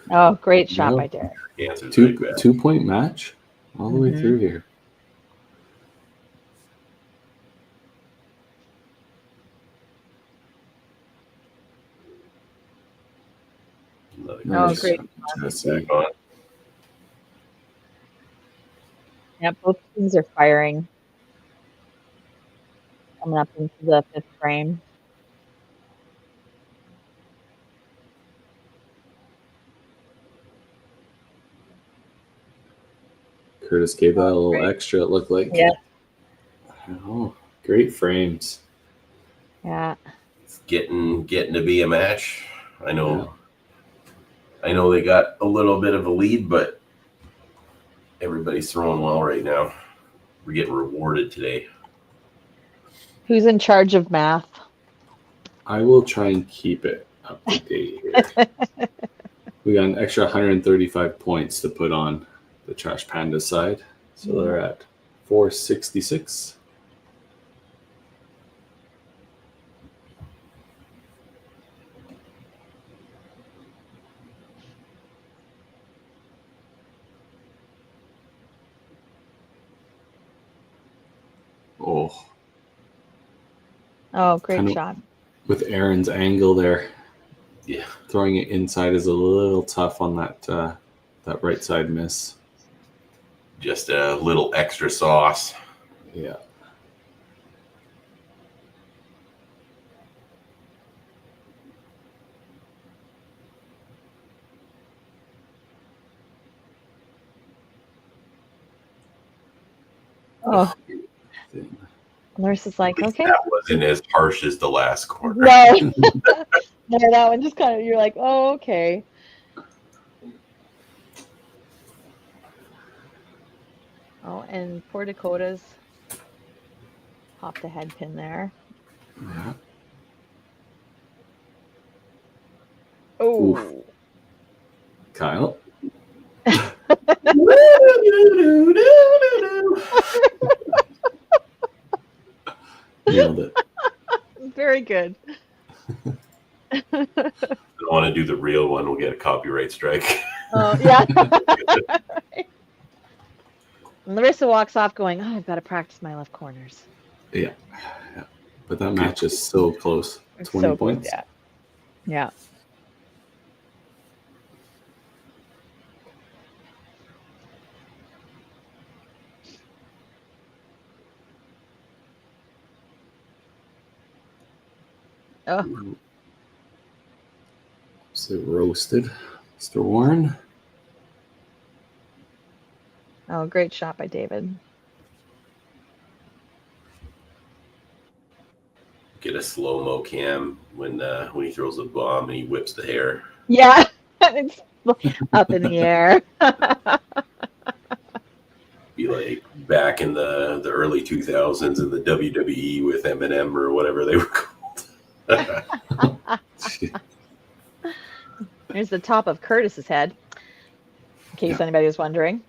Oh, great shot by Derek. 2-point match all the way through here. Oh, great. Just back on. Yeah, both teams are firing. Coming up into the fifth frame. Curtis gave that a little extra, it looked like. Yeah. Oh, great frames. Yeah. It's getting to be a match. I know they got a little bit of a lead, but everybody's throwing well right now. We're getting rewarded today. Who's in charge of math? I will try and keep it up to date here. We got an extra 135 points to put on the Trash Panda side. So they're at 466. Oh, great shot. With Aaron's angle there. Yeah. Throwing it inside is a little tough on that right side miss. Just a little extra sauce. Yeah. Oh. Nurse is like, okay. That wasn't as harsh as the last corner. No. No, that one just kind of, you're like, oh, okay. Oh, and poor Dakota's popped the head pin there. Yeah. Oh. Oof. Kyle. Nailed it. Very good. I don't want to do the real one. We'll get a copyright strike. Oh, yeah. Larissa walks off going, oh, I've got to practice my left corners. Yeah. But that match is so close. 20 so points. Good, yeah. Oh. So roasted, Mr. Warren. Oh, great shot by David. Get a slow-mo cam when he throws a bomb and he whips the hair. Yeah, it's up in the air. Be like back in the early 2000s in the WWE with Eminem or whatever they were called. Here's the top of Curtis's head, in case anybody was wondering.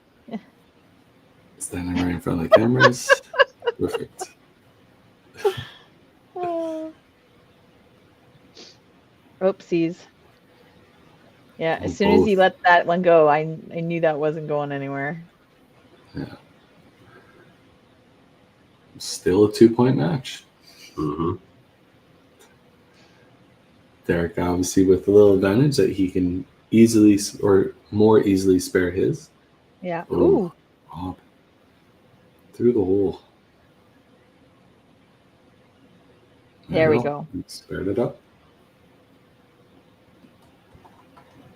Standing right in front of the cameras. Perfect. Oopsies. Yeah, as soon as he let that one go, I knew that wasn't going anywhere. Yeah. Still a 2-point match. Mm-hmm. Derek obviously with a little advantage that he can easily or more easily spare his. Yeah. Ooh. Oh, through the hole. There we go. Spared it up.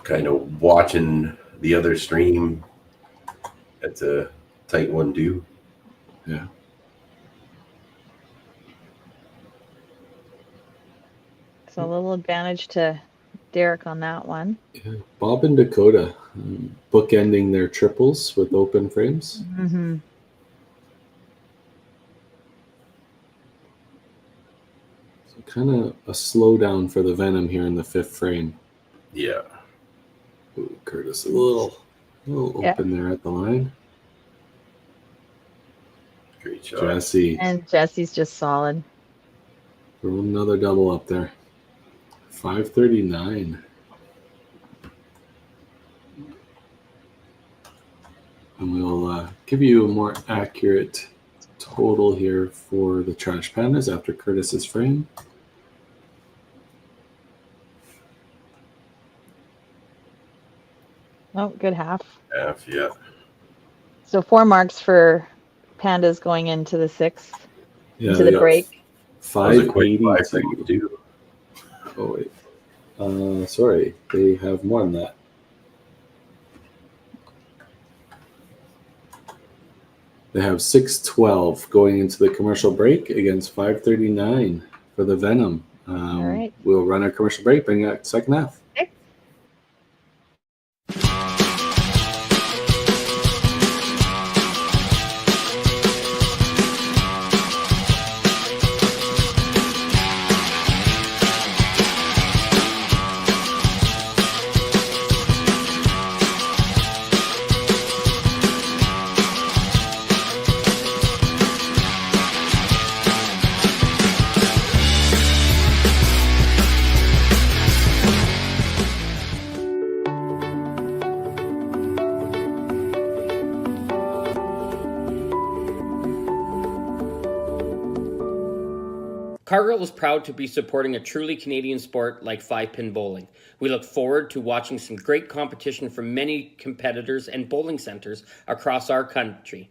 Kind of watching the other stream. That's a tight one too. Yeah. So a little advantage to Derek on that one. Yeah. Bob and Dakota bookending their triples with open frames. Mm-hmm. So kind of a slowdown for the Venom here in the fifth frame. Yeah. Ooh, Curtis a little open there at the line. Great shot. Jesse. And Jesse's just solid. Throw another double up there. 539. And we'll give you a more accurate total here for the Trash Pandas after Curtis's frame. Oh, good half. Half, yeah. So 4 marks for Pandas going into the 6th, into the break. 582. Oh wait, sorry, they have more than that. They have 612 going into the commercial break against 539 for the Venom. All right. We'll run our commercial break, bring out second half. Okay. Cargill is proud to be supporting a truly Canadian sport like 5-pin bowling. We look forward to watching some great competition from many competitors and bowling centres across our country.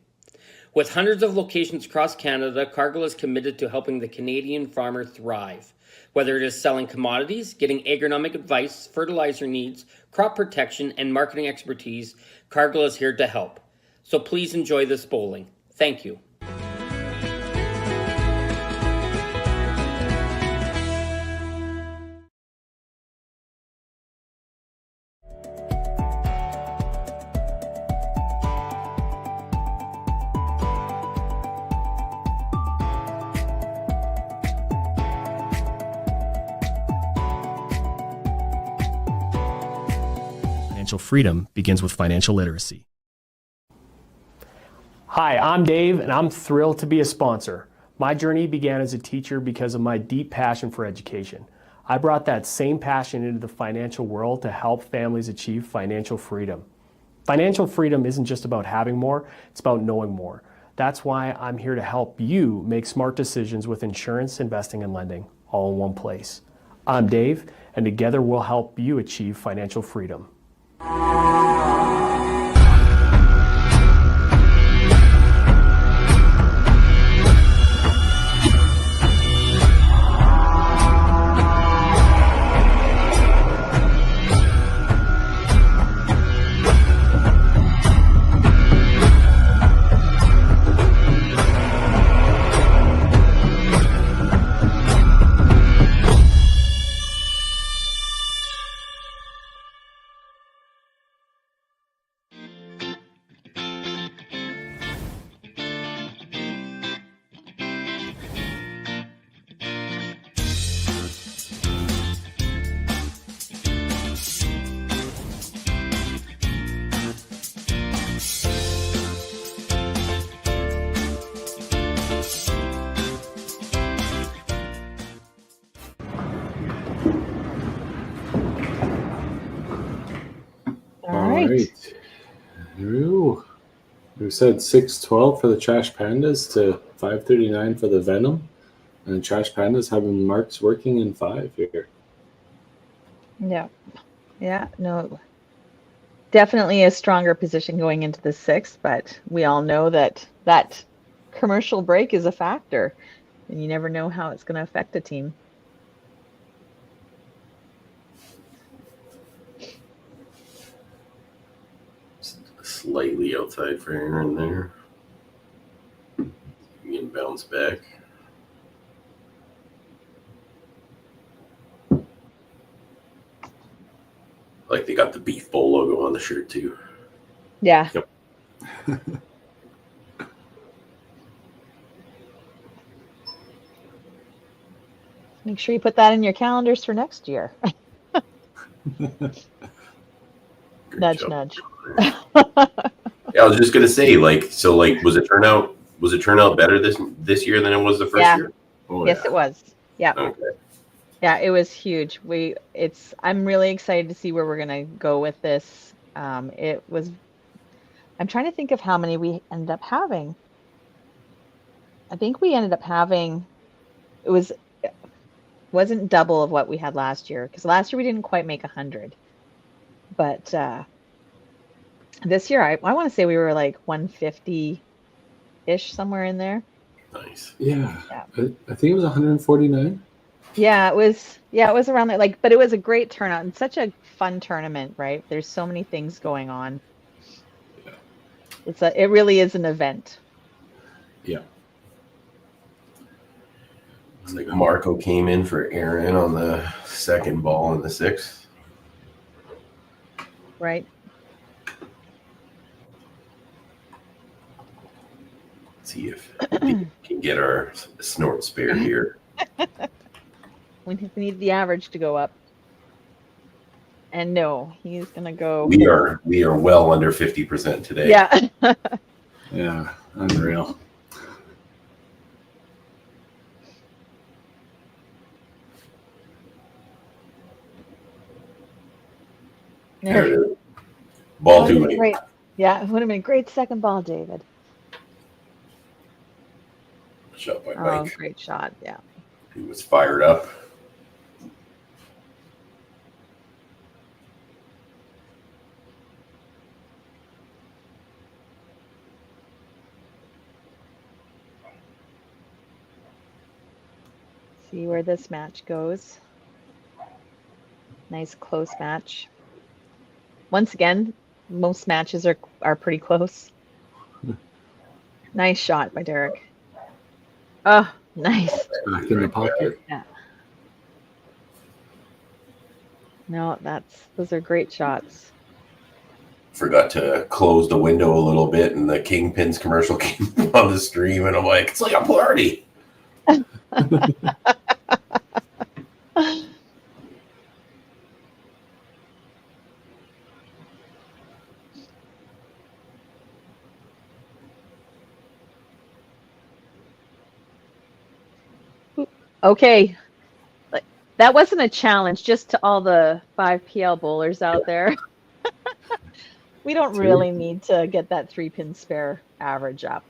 With hundreds of locations across Canada, Cargill is committed to helping the Canadian farmer thrive. Whether it is selling commodities, getting agronomic advice, fertilizer needs, crop protection, and marketing expertise, Cargill is here to help. So please enjoy this bowling. Thank you. Financial freedom begins with financial literacy. Hi, I'm Dave, and I'm thrilled to be a sponsor. My journey began as a teacher because of my deep passion for education. I brought that same passion into the financial world to help families achieve financial freedom. Financial freedom isn't just about having more, it's about knowing more. That's why I'm here to help you make smart decisions with insurance, investing, and lending, all in one place. I'm Dave, and together we'll help you achieve financial freedom. Right. We said 612 for the Trash Pandas to 539 for the Venom. And Trash Pandas having marks working in 5 here. Yeah. Yeah, no. Definitely a stronger position going into the 6th, but we all know that that commercial break is a factor. And you never know how it's going to affect a team. Slightly outside for Aaron there. You can bounce back. Like they got the Beef Bowl logo on the shirt too. Yeah. Yep. Make sure you put that in your calendars for next year. Nudge, job. nudge. Yeah, I was just gonna say, was it turnout better this year than it was the first year? Oh, yes, it was. Yeah. Okay. Yeah, it was huge. I'm really excited to see where we're gonna go with this. I'm trying to think of how many we ended up having. I think we ended up having, wasn't double of what we had last year, because last year we didn't quite make 100. But This year, I want to say we were like 150-ish, somewhere in there. Nice. Yeah. I think it was 149. Yeah, it was around there. Like, but it was a great turnout and such a fun tournament, right? There's so many things going on. Yeah. It really is an event. Yeah. Looks like Marco came in for Aaron on the second ball in the sixth. Right. Let's see if we can get our snort spare here. We need the average to go up. And no, he's gonna go. We are well under 50% today. Yeah. Yeah. Unreal. There it is. Ball two. Great. Yeah, it would have been a great second ball, David. Shot by Mike. Great shot. Yeah. He was fired up. See where this match goes. Nice close match. Once again, most matches are pretty close. Nice shot by Derek. Oh, nice. Back in the pocket. Yeah. No, those are great shots. Forgot to close the window a little bit, and the Kingpins commercial came on the stream, and I'm like, it's like a party. Okay. That wasn't a challenge, just to all the 5PL bowlers out there. We don't really need to get that 3-pin spare average up.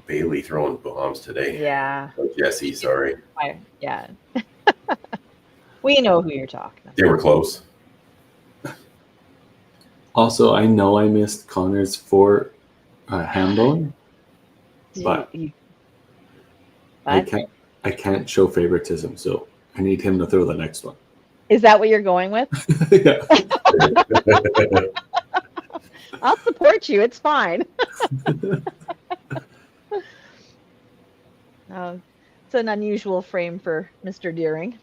Bailey throwing bombs today. Yeah. Oh, Jesse, sorry. Yeah. We know who you're talking about. They were close. Also, I know I missed Connor's 4 hand bowling, but I can't show favoritism, so I need him to throw the next one. Is that what you're going with? Yeah. I'll support you. It's fine. It's an unusual frame for Mr. Deering.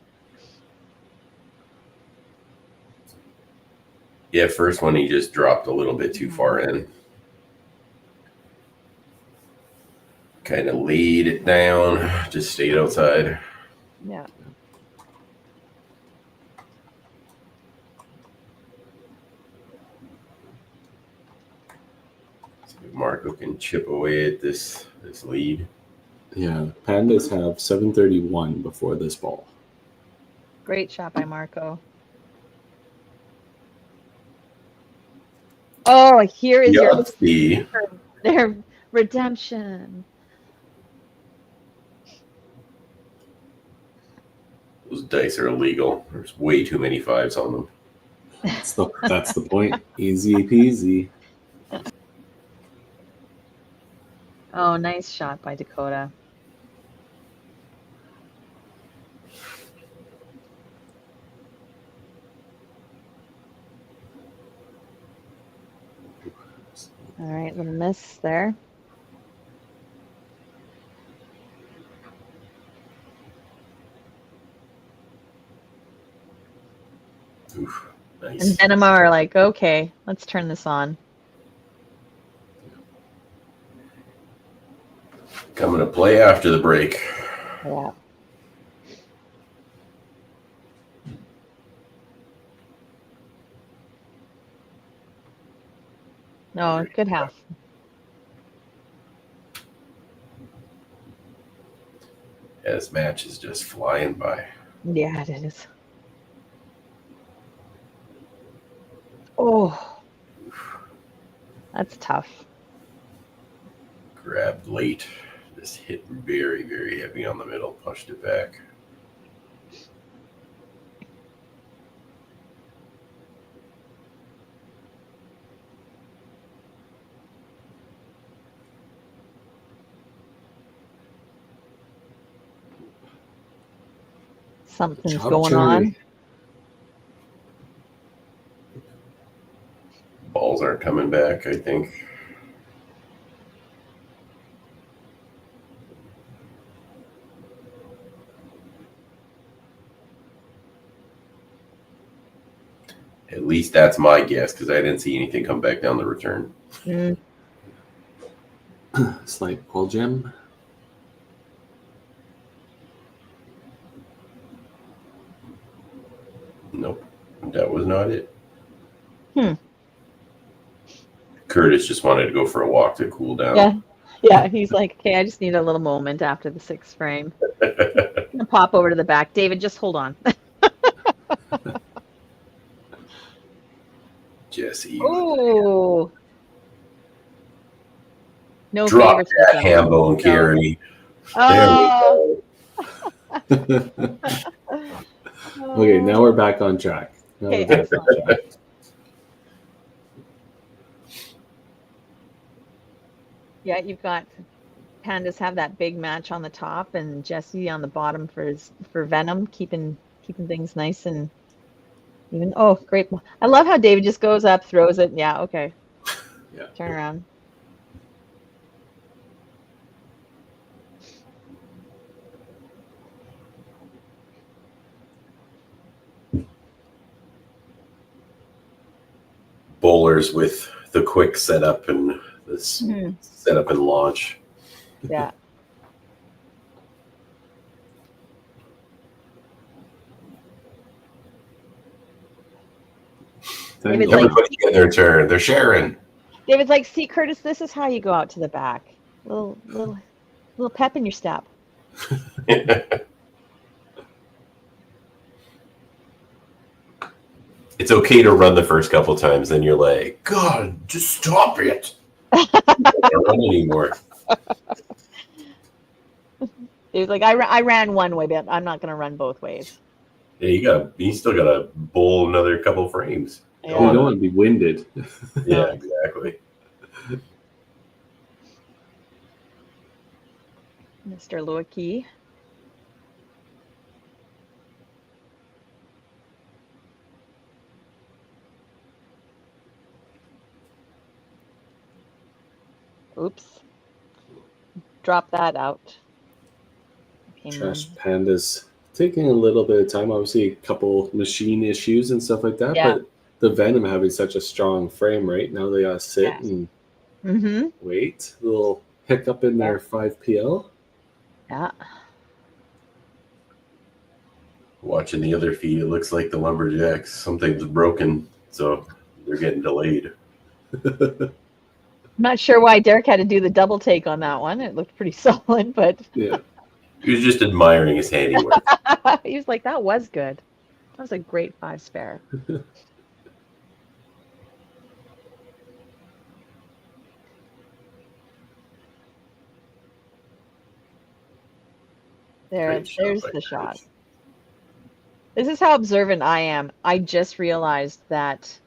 Yeah, first one he just dropped a little bit too far in. Kind of laid it down, just stayed outside. Yeah. So Marco can chip away at this lead. Yeah, Pandas have 731 before this ball. Great shot by Marco. Oh, here is their redemption. Those dice are illegal. There's way too many 5s on them. That's the point. Easy peasy. Oh, nice shot by Dakota. All right, little miss there. Oof, nice. And Venom are like, okay, let's turn this on. Coming to play after the break. Yeah. No, good half. Yeah, this match is just flying by. Yeah, it is. Oh, that's tough. Grabbed late. Just hit very, very heavy on the middle. Pushed it back. Something's going on. Balls aren't coming back, I think. At least that's my guess, because I didn't see anything come back down the return. Slight pull gem. Nope, that was not it. Curtis just wanted to go for a walk to cool down. Yeah. He's like, okay, I just need a little moment after the 6th frame. I'm gonna pop over to the back. David, just hold on. Jesse. Oh. No Drop favorites. that ham bone carry. Oh. Okay, now we're back on track. Okay, excellent. Yeah, you've got Pandas have that big match on the top, and Jesse on the bottom for Venom, keeping things nice and even. Oh, great! I love how David just goes up, throws it. Yeah, okay. Yeah. Turn around. Bowlers with the quick setup and this setup and launch. Yeah. Everybody get their turn. They're sharing. David's like, see, Curtis, this is how you go out to the back. Little pep in your step. It's okay to run the first couple times, then you're like, God, just stop it. I don't run anymore. David's like, I ran one way, but I'm not going to run both ways. Yeah, you still gotta bowl another couple frames. Yeah. You don't want to be winded. Yeah, exactly. Mr. Lewicki. Oops. Drop that out. Trash Pandas taking a little bit of time. Obviously, a couple machine issues and stuff like that. Yeah. But the Venom having such a strong frame right now, they gotta sit and wait. A little hiccup in their 5PL. Yeah. Watching the other feed, it looks like the Lumberjacks, something's broken, so they're getting delayed. I'm not sure why Derek had to do the double take on that one. It looked pretty solid, but yeah. He was just admiring his handiwork. He was like, that was good. That was a great 5 spare. There's the shot. This is how observant I am. I just realized that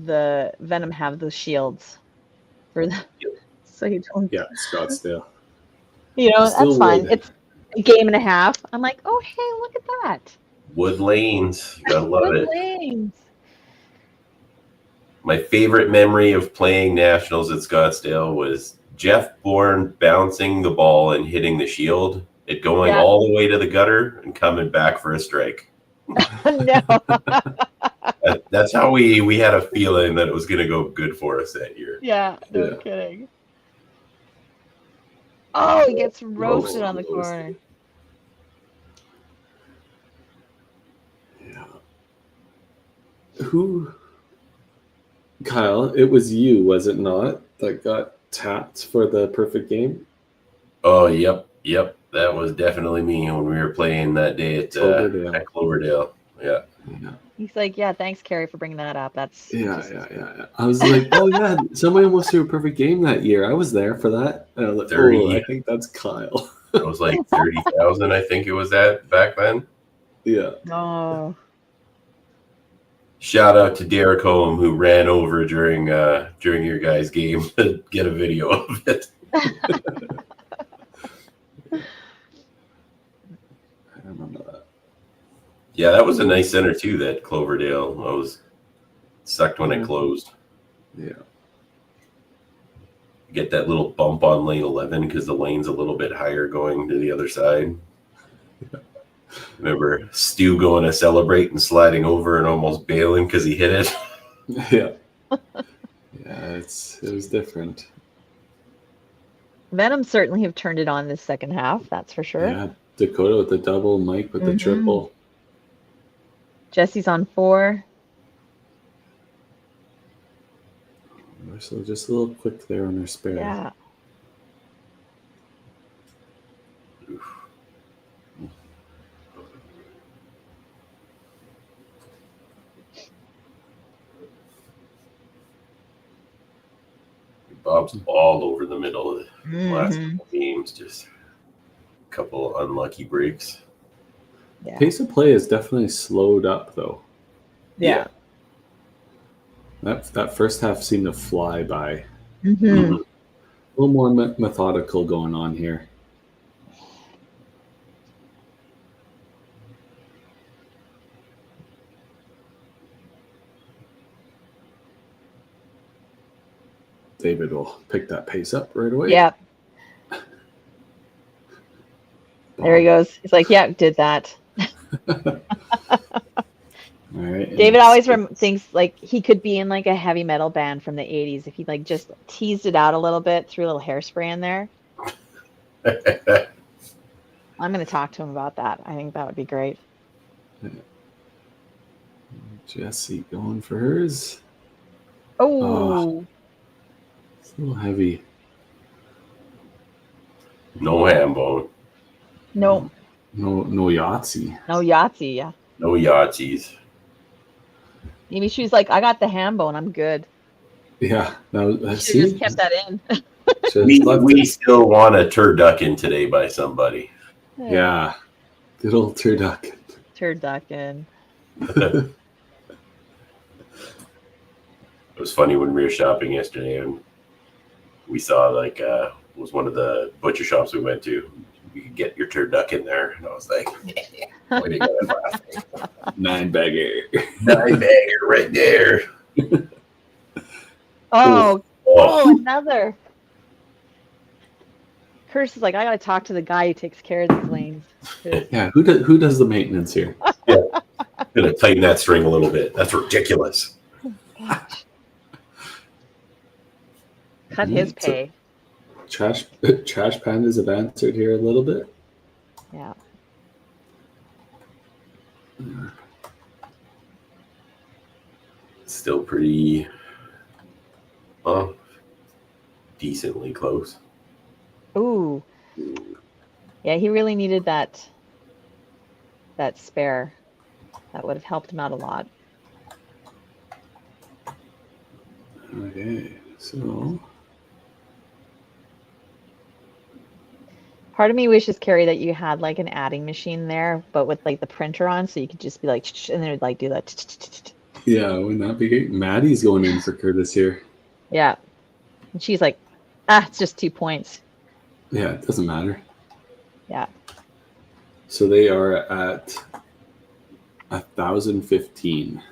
the Venom have the shields for the so you don't. Yeah, Scottsdale. You know, Still that's fine. wood. It's a game and a half. I'm like, oh hey, look at that. Wood lanes, you gotta love Wood it. lanes. My favorite memory of playing Nationals at Scottsdale was Jeff Bourne bouncing the ball and hitting the shield, it going all the way to the gutter and coming back for a strike. No. That's how we had a feeling that it was going to go good for us that year. Yeah, no kidding. Oh, he gets roasted on the corner. Yeah. Who? Kyle, it was you, was it not, that got tapped for the perfect game? Oh, yep. That was definitely me when we were playing that day at Cloverdale. Yeah. He's like, yeah, thanks, Carrie, for bringing that up. That's yeah. I was like, oh yeah, somebody almost threw a perfect game that year. I was there for that. And I was like, 30. I think that's Kyle. It was like 30,000, I think it was at back then. Yeah. Oh. Shout out to Derek Holm, who ran over during your guys' game to get a video of it. I remember that. Yeah, that was a nice center too, that Cloverdale. I was sucked when it closed. Yeah. Get that little bump on lane 11 because the lane's a little bit higher going to the other side. Remember Stu going to celebrate and sliding over and almost bailing because he hit it? Yeah. Yeah, it was different. Venom certainly have turned it on this second half, that's for sure. Yeah, Dakota with the double, Mike with the triple. Jesse's on 4. So just a little quick there on her spare. Yeah. Bob's all over the middle of the last couple games. Just a couple unlucky breaks. Yeah. Pace of play has definitely slowed up, though. Yeah. That first half seemed to fly by. Mm-hmm. A little more methodical going on here. David will pick that pace up right away. Yep. There he goes. He's like, yeah, did that. All right. David always thinks like he could be in like a heavy metal band from the 80s if he like just teased it out a little bit, threw a little hairspray in there. I'm going to talk to him about that. I think that would be great. Jesse going for hers. Oh. It's a little heavy. No ham bone. No. No Yahtzee. No Yahtzee, yeah. No Yahtzees. Maybe she was like, I got the ham bone. I'm good. Yeah. She just kept that in. we still want a turducken today by somebody. Yeah. Good old turducken. Turducken. It was funny when we were shopping yesterday and we saw like was one of the butcher shops we went to. You could get your turducken there, and I was like, "Why do you got it laughing? 9-bagger, 9-bagger right there." Oh, another. Curse is like, I gotta talk to the guy who takes care of these lanes. Yeah, who does the maintenance here? Yeah, gonna tighten that string a little bit. That's ridiculous. Cut his pay. Trash Pandas have answered here a little bit. Yeah. Still pretty, decently close. Ooh. Yeah, he really needed that spare. That would have helped him out a lot. Okay, so part of me wishes, Carrie, that you had like an adding machine there, but with like the printer on, so you could just be like, and then it would like do that. Yeah, wouldn't that be great? Maddie's going in for Curtis here. Yeah. And she's like, it's just 2 points. Yeah, it doesn't matter. Yeah. So they are at 1,015.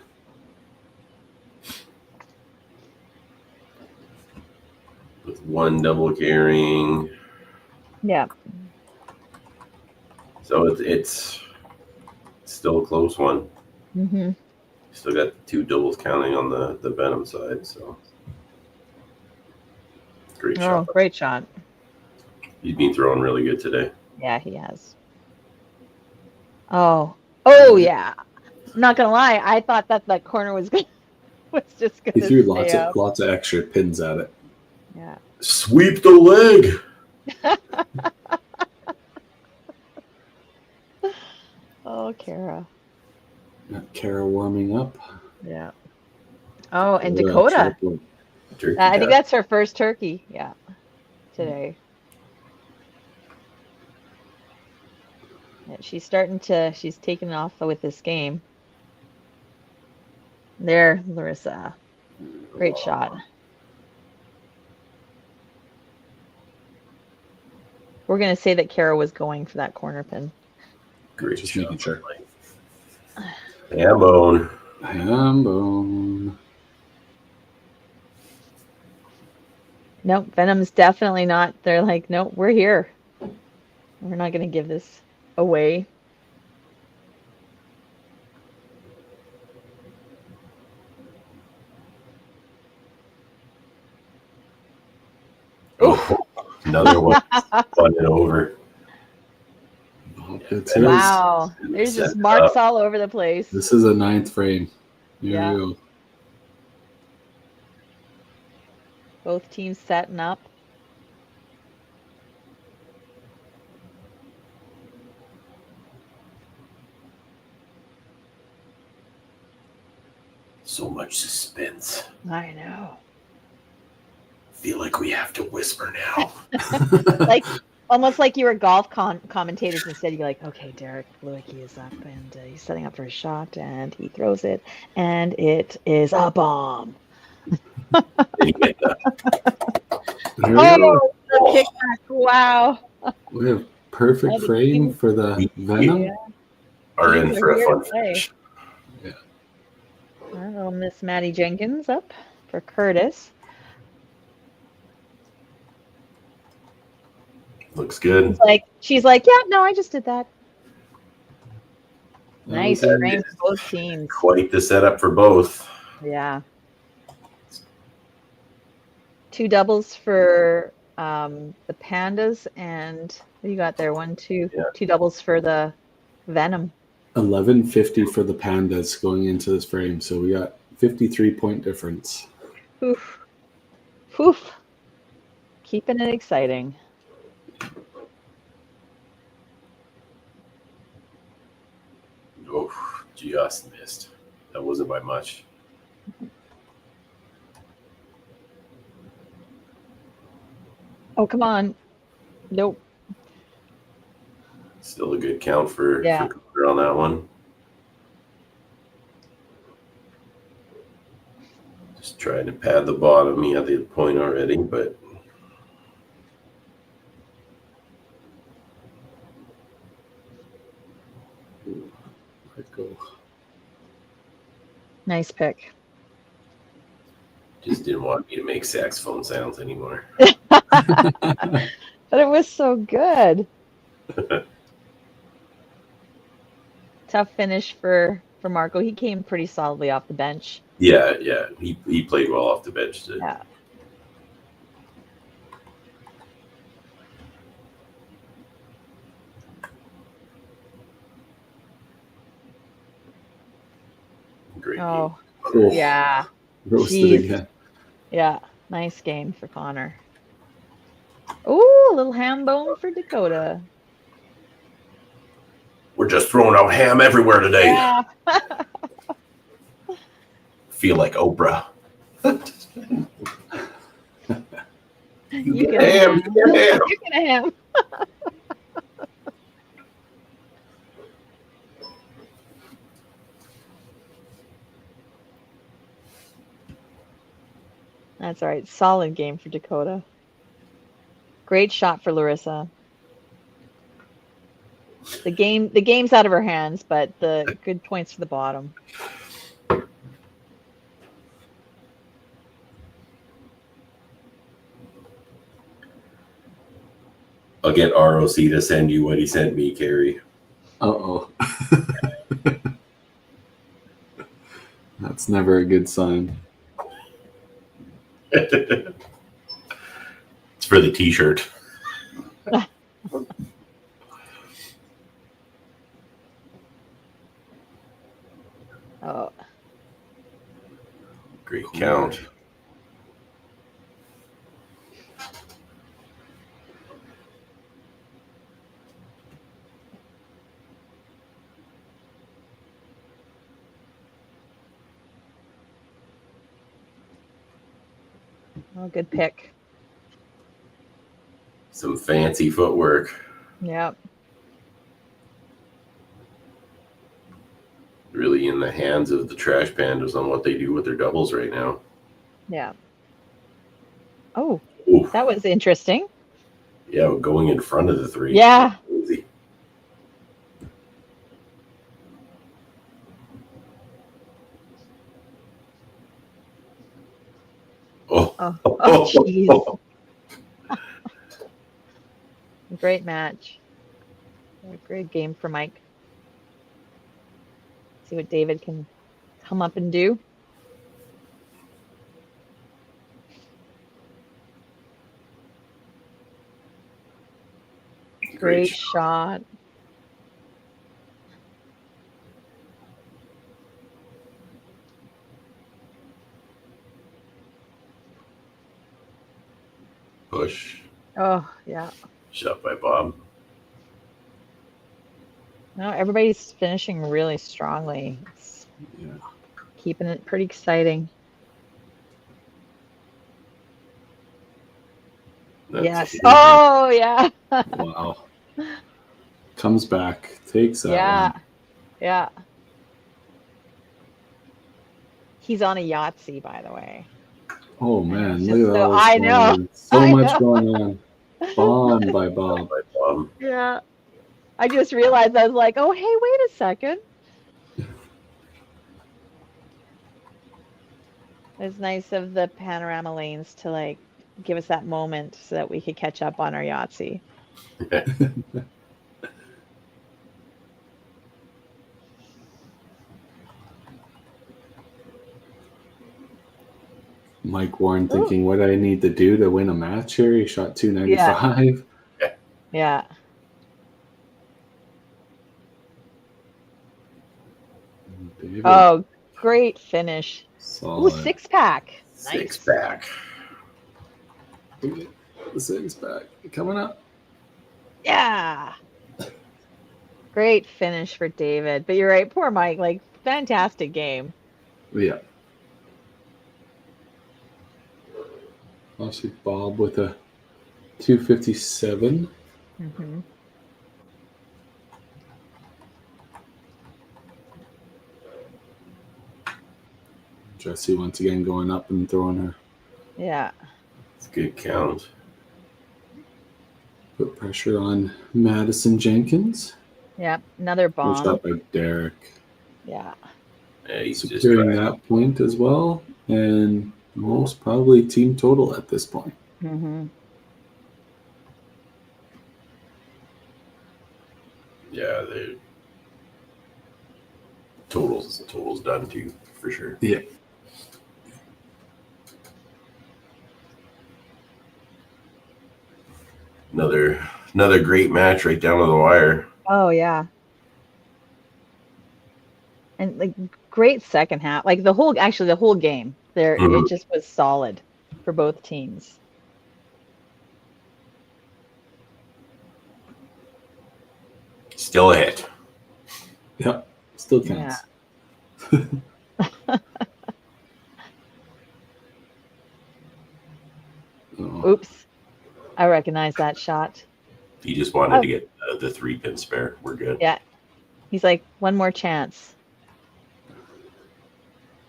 With one double carrying. Yeah. So it's still a close one. Mm-hmm. Still got 2 doubles counting on the Venom side, so great shot. Oh, great shot. He's been throwing really good today. Yeah, he has. Oh yeah. I'm not gonna lie, I thought that corner was just gonna. He threw lots of extra pins at it. Yeah. Sweep the leg. Oh, Kara. Got Kara warming up. Yeah. Oh, and Dakota. I think that's her first turkey. Yeah. Today. Yeah, she's taking off with this game. There, Larissa. Great shot. We're going to say that Kara was going for that corner pin. Great Just shot. making sure. Ham bone. Ham bone. Nope, Venom's definitely not. They're like, nope, we're here. We're not going to give this away. Oh, another one. Fun and over. Wow. There's just marks all over the place. This is a 9th frame. Here we go. Both teams setting up. So much suspense. I know. Feel like we have to whisper now. Like almost like you were golf commentators instead. You're like, okay, Derek Lewicki is up and he's setting up for a shot and he throws it and it is a bomb. Oh, the kickback! Wow. We have perfect frame for the Venom. Yeah. Are in for a fun finish. Yeah. Well, Miss Maddie Jenkins up for Curtis. Looks good. She's like, yeah, no, I just did that. Nice frame for both teams. Quite the setup for both. Yeah. 2 doubles for the Pandas, and what you got there? 2 doubles for the Venom. 1150 for the Pandas going into this frame, so we got 53-point difference. Oof. Oof. Keeping it exciting. Oh, just missed. That wasn't by much. Oh, come on. Nope. Still a good count for Cooper on that one. Just trying to pad the bottom. He had the point already, but Nice pick. just didn't want me to make saxophone sounds anymore. But it was so good. Tough finish for Marco. He came pretty solidly off the bench. Yeah. He played well off the bench today. Yeah. Great game. Cool. Yeah. Roasted again. Yeah. Nice game for Connor. Ooh, a little ham bone for Dakota. We're just throwing out ham everywhere today. Yeah. Feel like Oprah. You get a ham. You get a ham. That's all right. Solid game for Dakota. Great shot for Larissa. The game's out of her hands, but the good points for the bottom. I'll get ROC to send you what he sent me, Carrie. Uh-oh. That's never a good sign. It's for the t-shirt. Oh. Great count. Oh, good pick. Some fancy footwork. Yep. Really in the hands of the trash pandas on what they do with their doubles right now. Yeah. Oh, Oof. that was interesting. Yeah, going in front of the three. Yeah. Easy. Oh, jeez. Great match. A great game for Mike. See what David can come up and do. Great shot. Push. Oh, yeah. Shot by Bob. No, everybody's finishing really strongly. It's keeping it pretty exciting. Yes. Oh, yeah. Wow. Comes back, takes that one. Yeah. He's on a Yahtzee, by the way. Oh man, Just look at so all this I going know. on. So much going on. Bomb by Bob. Yeah. I just realized, I was like, oh, hey, wait a second. It's nice of the panorama lanes to like give us that moment so that we could catch up on our Yahtzee. Mike Warren thinking, what do I need to do to win a match here? He shot 295. Yeah. David. Oh, great finish. Solid. Ooh, 6-pack. Nice. 6-pack. The 6-pack coming up. Yeah. Great finish for David. But you're right, poor Mike. Like, fantastic game. Yeah. Also, Bob with a 257. Mm-hmm. Jesse once again going up and throwing her. Yeah. It's a good count. Put pressure on Madison Jenkins. Yep. Another bomb. Good shot by Derek. Yeah. He's securing that point as well. And most probably team total at this point. Mm-hmm. Yeah, the totals done too, for sure. Yeah. Another great match right down to the wire. Oh yeah. And like great second half. Like the whole game. There it just was solid for both teams. Still a hit. Yep. Still counts. Yeah. Oops. I recognize that shot. He just wanted to get the 3-pin spare. We're good. Yeah. He's like, one more chance.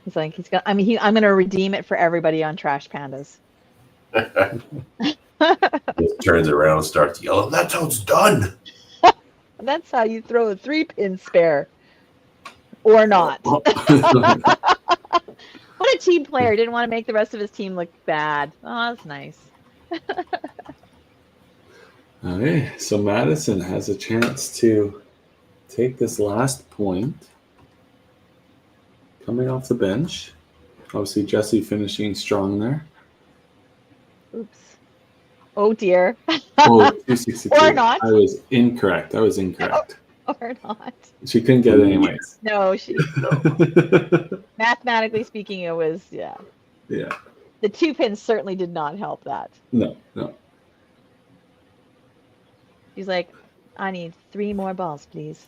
He's like, I'm going to redeem it for everybody on Trash Pandas. Just turns around and starts yelling, "That's how it's done." That's how you throw a 3-pin spare. Or not. What a team player. Didn't want to make the rest of his team look bad. Oh, that's nice. Okay, so Madison has a chance to take this last point. Coming off the bench. Obviously, Jesse finishing strong there. Oops. Oh, dear. Oh, 262. Or not. I was incorrect. Or not. She couldn't get it anyways. No, mathematically speaking, it was, yeah. Yeah. The 2-pins certainly did not help that. No. She's like, I need 3 more balls, please.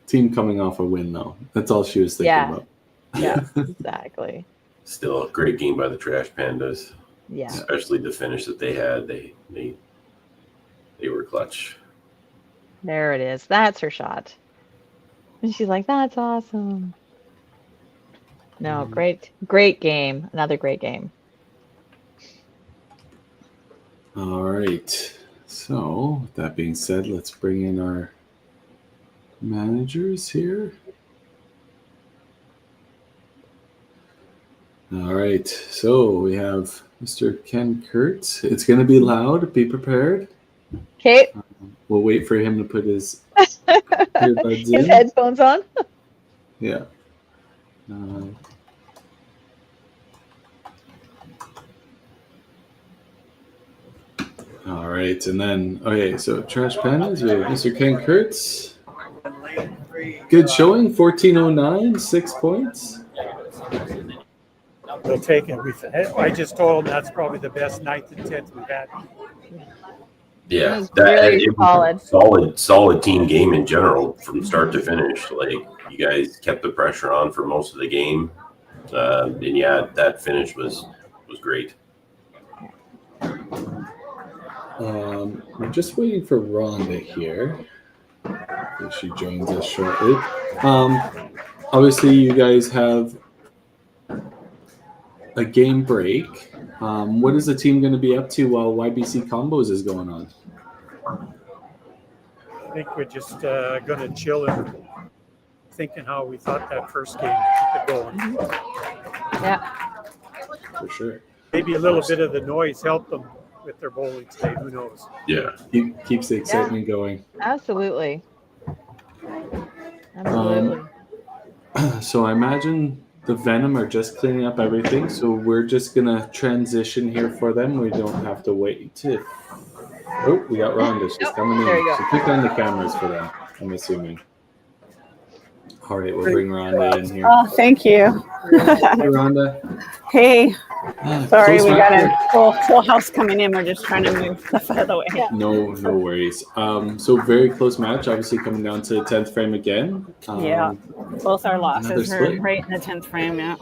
Team coming off a win, though. That's all she was thinking about. Yeah, exactly. Still a great game by the Trash Pandas. Yeah. Especially the finish that they had. They were clutch. There it is. That's her shot. And she's like, that's awesome. No, great game. Another great game. All right. So, with that being said, let's bring in our managers here. All right, so we have Mr. Ken Kurtz. It's going to be loud. Be prepared. Okay. We'll wait for him to put his earbuds His in. headphones on. Yeah. All right, and then, okay, so Trash Pandas, we have Mr. Ken Kurtz. Good showing, 1409, 6 points. We'll take it. I just told him that's probably the best 9th and 10th we've had. Yeah, was really solid team game in general from start to finish. Like, you guys kept the pressure on for most of the game, and yeah, that finish was great. We're just waiting for Rhonda here. If she joins us shortly. Obviously, you guys have a game break. What is the team going to be up to while YBC Combos is going on? I think we're just going to chill and thinking how we thought that first game, keep it going. Yeah. For sure. Maybe a little bit of the noise helped them with their bowling today. Who knows? Yeah. Keeps the excitement going. Absolutely. Absolutely. So I imagine the Venom are just cleaning up everything. So we're just going to transition here for them. We don't have to wait. Oh, we got Rhonda. She's coming in. There you go. So click on the cameras for them, I'm assuming. All right, we'll bring Rhonda in here. Oh, thank you. Hey, Rhonda. Hey. Sorry, close we got back a full house coming in. We're just trying to move stuff out of the way. No worries. So very close match, obviously coming down to the 10th frame again. Yeah, both our losses are split. right in the 10th frame. Yeah.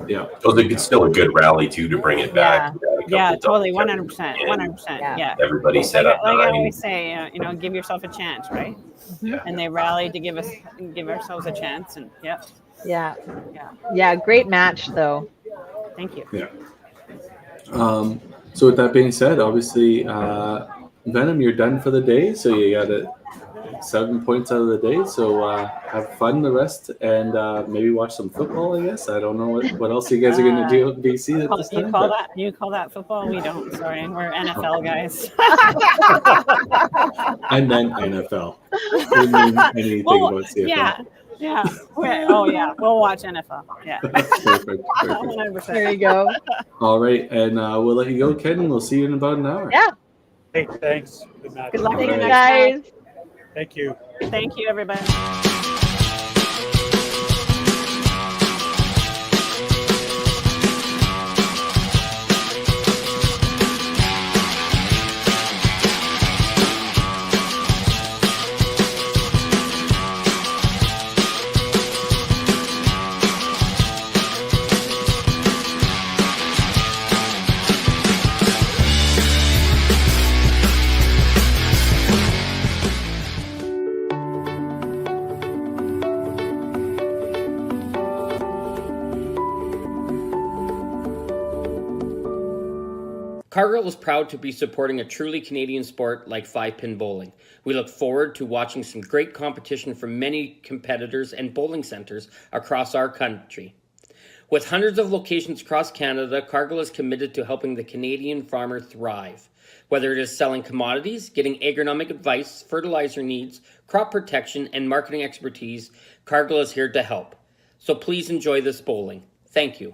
Yeah. So it's still a good rally too to bring it back. Yeah, totally, 100%, 100%. Yeah. Everybody set up. Like I always say, give yourself a chance, right? Yeah. And they rallied to give ourselves a chance, and Yeah. Great match, though. Thank you. Yeah. So with that being said, obviously, Venom, you're done for the day. So you got it 7 points out of the day. So have fun the rest and maybe watch some football, I guess. I don't know what else you guys are going to do at BC at this time. You call that football? We don't. Sorry, we're NFL guys. And then NFL. We mean anything about CFL. Yeah. We'll watch NFL. Yeah. Perfect. 100%. There you go. All right, and we'll let you go, Ken, and we'll see you in about an hour. Yeah. Hey, thanks. Good match. Good luck, Thank you, next guys. Thank you. Thank you, everybody. Cargill is proud to be supporting a truly Canadian sport like 5-pin bowling. We look forward to watching some great competition from many competitors and bowling centres across our country. With hundreds of locations across Canada, Cargill is committed to helping the Canadian farmer thrive. Whether it is selling commodities, getting agronomic advice, fertilizer needs, crop protection, and marketing expertise, Cargill is here to help. So please enjoy this bowling. Thank you.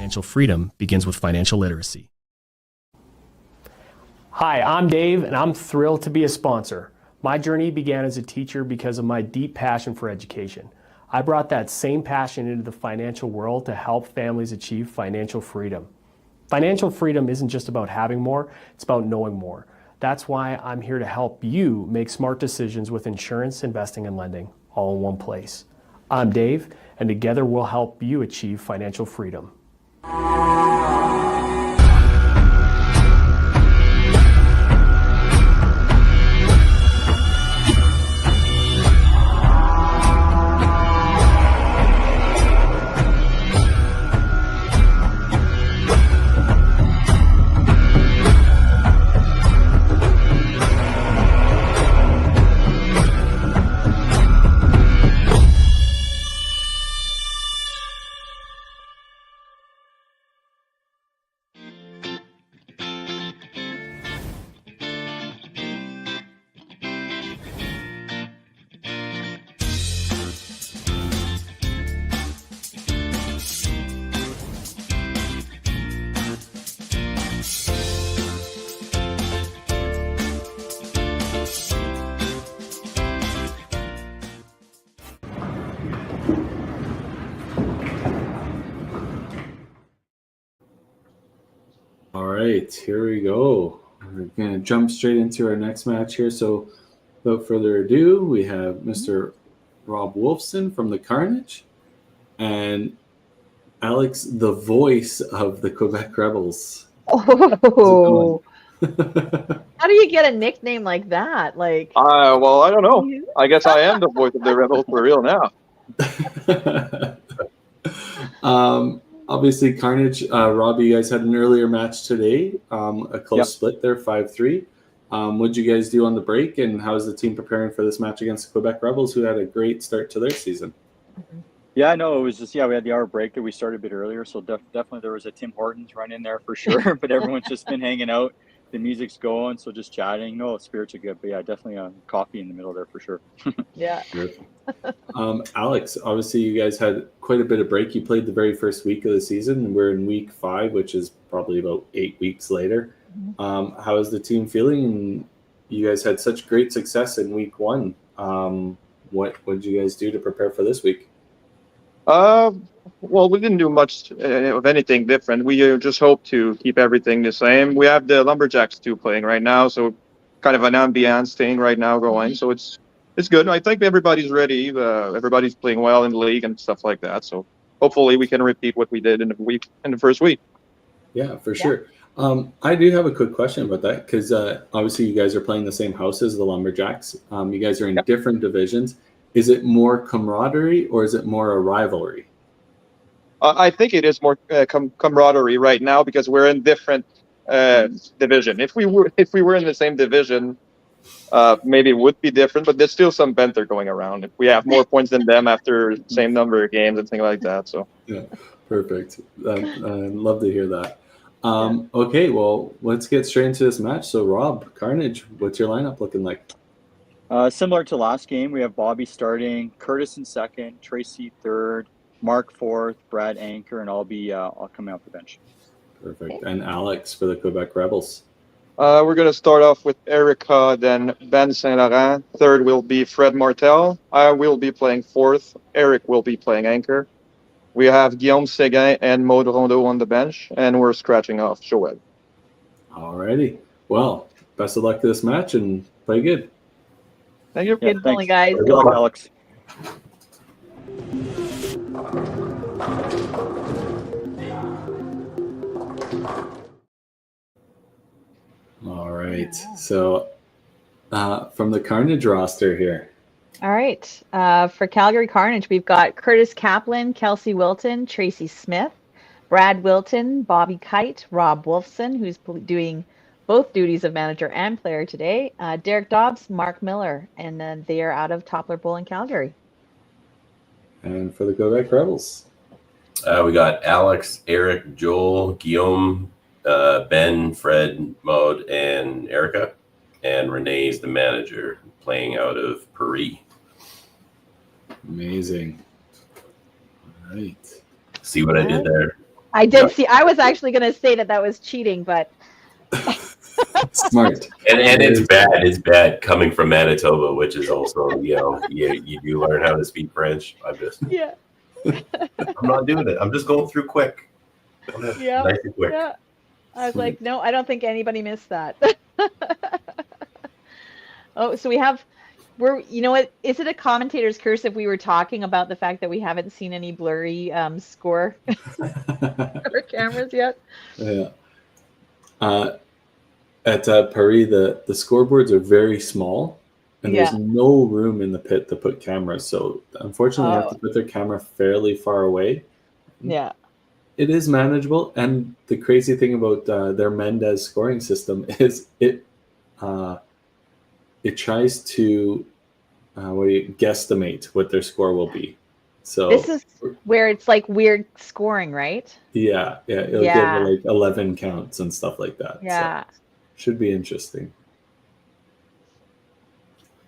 Financial freedom begins with financial literacy. Hi, I'm Dave, and I'm thrilled to be a sponsor. My journey began as a teacher because of my deep passion for education. I brought that same passion into the financial world to help families achieve financial freedom. Financial freedom isn't just about having more, it's about knowing more. That's why I'm here to help you make smart decisions with insurance, investing, and lending, all in one place. I'm Dave, and together we'll help you achieve financial freedom. right, here we go. We're going to jump straight into our next match here. So, without further ado, we have Mr. Rob Wolfson from the Carnage and Alex, the voice of the Quebec Rebels. Oh, how do you get a nickname like that? Like, well, I don't know. I guess I am the voice of the Rebels for real now. Obviously, Carnage, Rob, you guys had an earlier match today, a close split there, 5-3. What did you guys do on the break, and how is the team preparing for this match against the Quebec Rebels, who had a great start to their season? Yeah, no, it was just, we had the hour break that we started a bit earlier, so definitely there was a Tim Hortons run in there for sure, but everyone's just been hanging out. The music's going, so just chatting. No, spirits are good, but yeah, definitely a coffee in the middle there for sure. Yeah. Alex, obviously you guys had quite a bit of break. You played the very first week of the season, and we're in week 5, which is probably about 8 weeks later. How is the team feeling? And you guys had such great success in week 1. What did you guys do to prepare for this week? Well, we didn't do much of anything different. We just hope to keep everything the same. We have the Lumberjacks 2 playing right now, so kind of an ambiance thing right now going. So it's good. I think everybody's ready. Everybody's playing well in the league and stuff like that. So hopefully we can repeat what we did in the first week. Yeah, for sure. I do have a quick question about that because obviously you guys are playing the same house as the Lumberjacks. You guys are in different divisions. Is it more camaraderie or is it more a rivalry? I think it is more camaraderie right now because we're in different division. If we were in the same division, maybe it would be different, but there's still some banter going around. If we have more points than them after the same number of games and things like that. So yeah, perfect. I'd love to hear that. Okay, well, let's get straight into this match. So, Rob, Carnage, what's your lineup looking like? Similar to last game, we have Bobby starting, Curtis in second, Tracy third, Mark fourth, Brad anchor, and I'll come out the bench. Perfect. And Alex for the Quebec Rebels. We're going to start off with Erica, then Ben Saint-Laurent. Third will be Fred Martel. I will be playing fourth. Eric will be playing anchor. We have Guillaume Séguin and Maud Rondeau on the bench, and we're scratching off Joël. Alrighty. Well, best of luck to this match and play good. Thank you. Good bowling, guys. Good luck, Alex. All right. So from the Carnage roster here. All right. For Calgary Carnage, we've got Curtis Kaplan, Kelsey Wilton, Tracy Smith, Brad Wilton, Bobby Kite, Rob Wolfson, who's doing both duties of manager and player today, Derek Dobbs, Mark Miller, and then they are out of Toppler Bowl in Calgary. And for the Quebec Rebels. We got Alex, Eric, Joel, Guillaume, Ben, Fred, Maud, and Erica. And Renee's the manager, playing out of Paris. Amazing. All right. See what I did there? I did see. I was actually going to say that was cheating, but... Smart. And it's bad. It's bad coming from Manitoba, which is also, you do learn how to speak French. I'm not doing it. I'm just going through quick. Yeah. Nice and quick. Yeah. I was like, no, I don't think anybody missed that. Oh, so you know what? Is it a commentator's curse if we were talking about the fact that we haven't seen any blurry score or cameras yet? Yeah. At Paris, the scoreboards are very small, and there's no room in the pit to put cameras. So unfortunately, they have to put their camera fairly far away. Yeah. It is manageable, and the crazy thing about their Mendes scoring system is it tries to guesstimate what their score will be. So this is where it's like weird scoring, right? Yeah, it'll give like 11 counts and stuff like that. Yeah, so, should be interesting.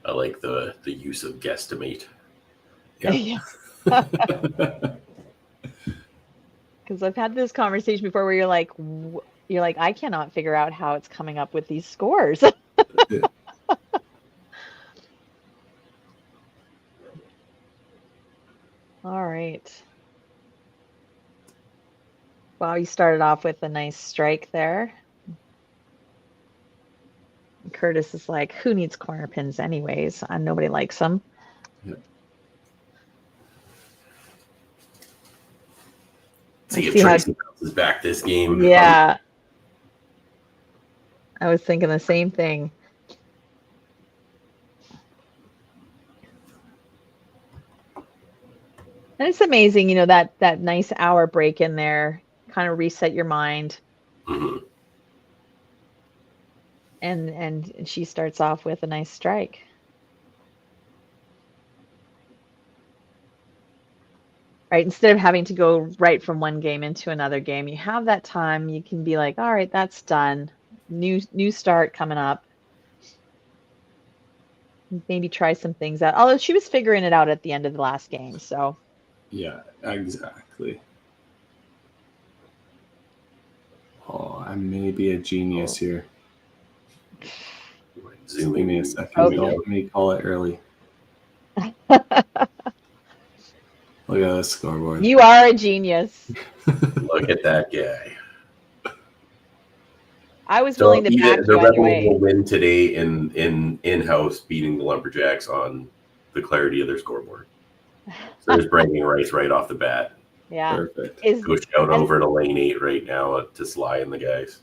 I like the use of guesstimate. Yeah. Because I've had this conversation before where you're like, I cannot figure out how it's coming up with these scores. Yeah. All right. Wow, you started off with a nice strike there. Curtis is like, who needs corner pins anyways? Nobody likes them. Yeah. See if Tracy bounces back this game. Yeah. I was thinking the same thing. And it's amazing, that nice hour break in there, kind of reset your mind. Mm-hmm. And she starts off with a nice strike. Right, instead of having to go right from one game into another game, you have that time. You can be like, all right, that's done. New start coming up. Maybe try some things out. Although she was figuring it out at the end of the last game, so. Yeah, exactly. Oh, I may be a genius here. Give me a second. Okay. Let me call it early. Look at this scoreboard. You are a genius. Look at that guy. I was willing to back the you either Rebels way. will win today in-house, beating the Lumberjacks on the clarity of their scoreboard. So there's bragging rights right off the bat. Yeah. Perfect. Go shout over to lane 8 right now to Sly and the guys.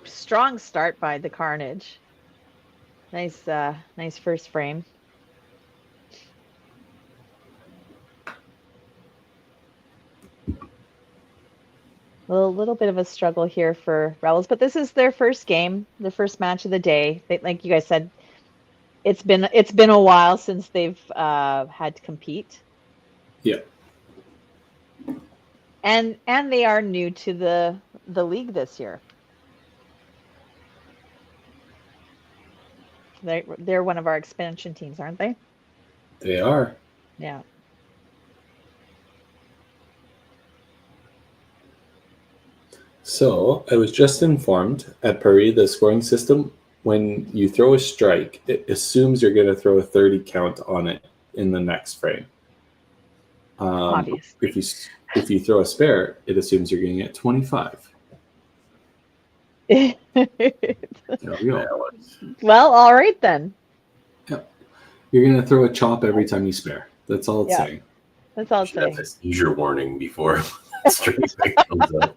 Strong start by the Carnage. Nice first frame. A little bit of a struggle here for Rebels, but this is their first game, the first match of the day. Like you guys said, it's been a while since they've had to compete. Yeah. And they are new to the league this year. They're one of our expansion teams, aren't they? They are. Yeah. So I was just informed at Puri, the scoring system, when you throw a strike, it assumes you're going to throw a 30 count on it in the next frame. Obviously. If you throw a spare, it assumes you're going to get 25. There we go. Well, all right then. Yep. You're going to throw a chop every time you spare. That's all it's saying. That's all it's saying. That's a seizure warning before straight strike comes up.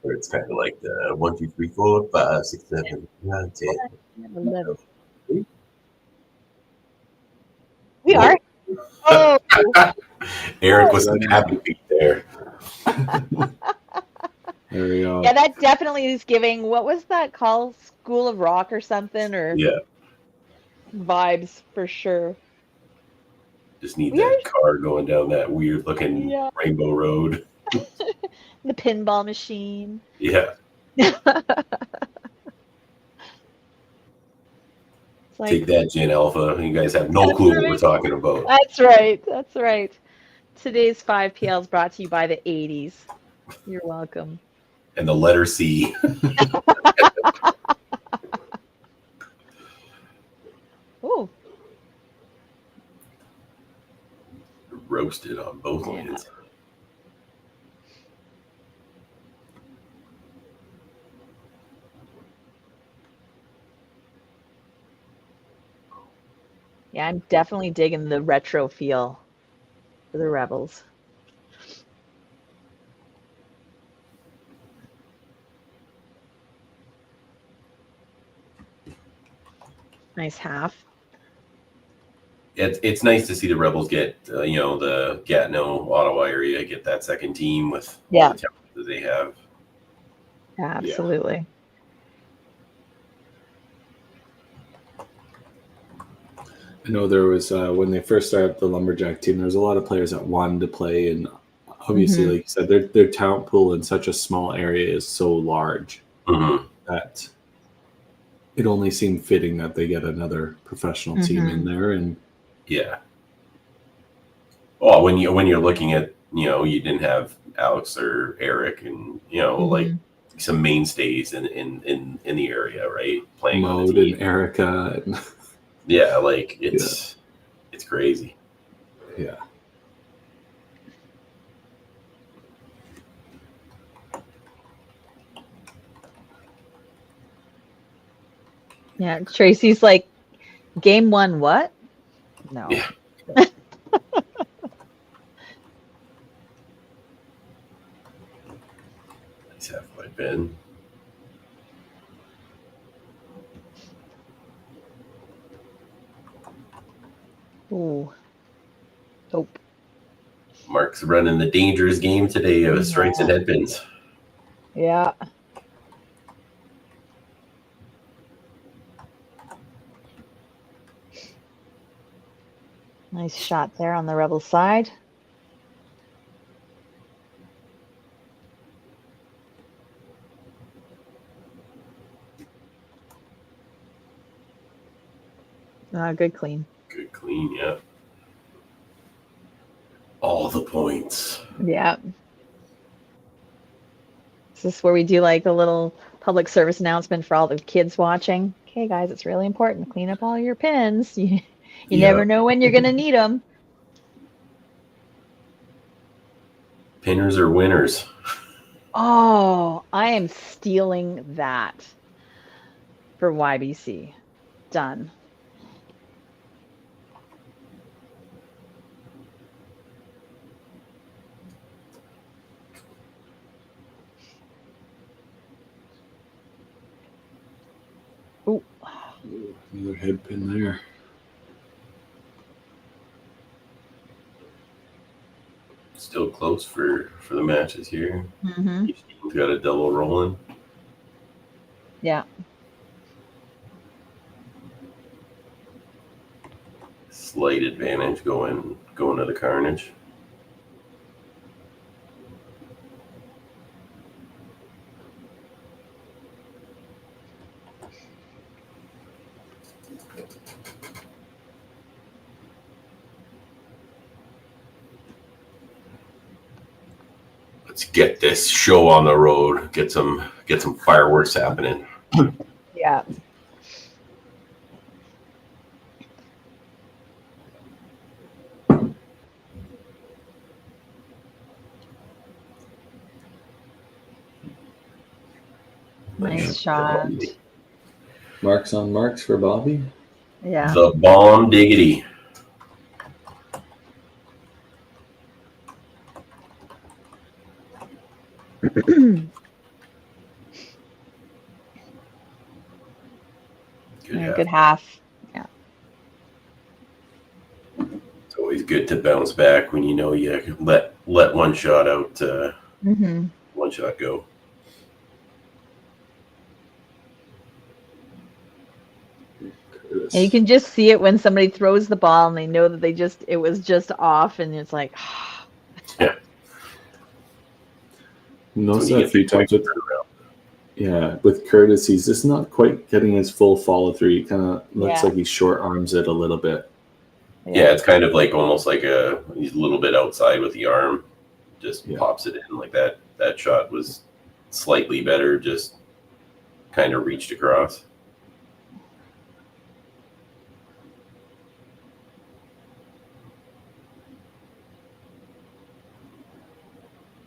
Where it's kind of like the 1, 2, 3, 4, 5, 6, 7, 9, 10. 11. We are. Oh. Eric was a happy beat there. There we go. Yeah, that definitely is giving, what was that called? School of Rock or something? Or yeah. Vibes for sure. Just need that car going down that weird looking rainbow road. The pinball machine. Yeah. Like, take that, Gen Alpha. You guys have no clue what we're talking about. That's right. That's right. Today's 5PL is brought to you by the 80s. You're welcome. And the letter C. Ooh. Roasted on both lanes. Yeah, I'm definitely digging the retro feel for the Rebels. Nice half. It's nice to see the Rebels get, the Gatineau, Ottawa area, get that second team with all the talent that they have. Yeah, absolutely. I know there was, when they first started the Lumberjack team, there was a lot of players that wanted to play. And obviously, like you said, their talent pool in such a small area is so large that it only seemed fitting that they get another professional team in there. And yeah. Oh, when you're looking at, you didn't have Alex or Eric and, like some mainstays in the area, right? Playing Mode on the team. and Erica. And yeah, like it's crazy. Yeah. Yeah, Tracy's like, game one, what? No. Yeah. Nice halfway pin. Ooh. Nope. Mark's running the dangerous game today of strikes and headpins. Yeah. Nice shot there on the Rebel side. Good clean. Good clean, yeah. All the points. Yeah. Is this where we do like a little public service announcement for all the kids watching? Okay, guys, it's really important. Clean up all your pins. You never know when you're going to need them. Pinners are winners. Oh, I am stealing that for YBC. Done. Ooh. Another head pin there. Still close for the matches here. Mm-hmm. Each team's got a double rolling. Yeah. Slight advantage going to the Carnage. Let's get this show on the road. Get some fireworks happening. Yeah. Nice shot. Marks on marks for Bobby. Yeah. The bomb diggity. Good half. Yeah. It's always good to bounce back when you know you let one shot out. One shot go. And you can just see it when somebody throws the ball and they know that it was just off, and it's like, yeah. Notice that a few times with Curtis, he's just not quite getting his full follow through. He kind of looks like he short arms it a little bit. Yeah, it's kind of like almost like he's a little bit outside with the arm, just pops it in like that. That shot was slightly better, just kind of reached across.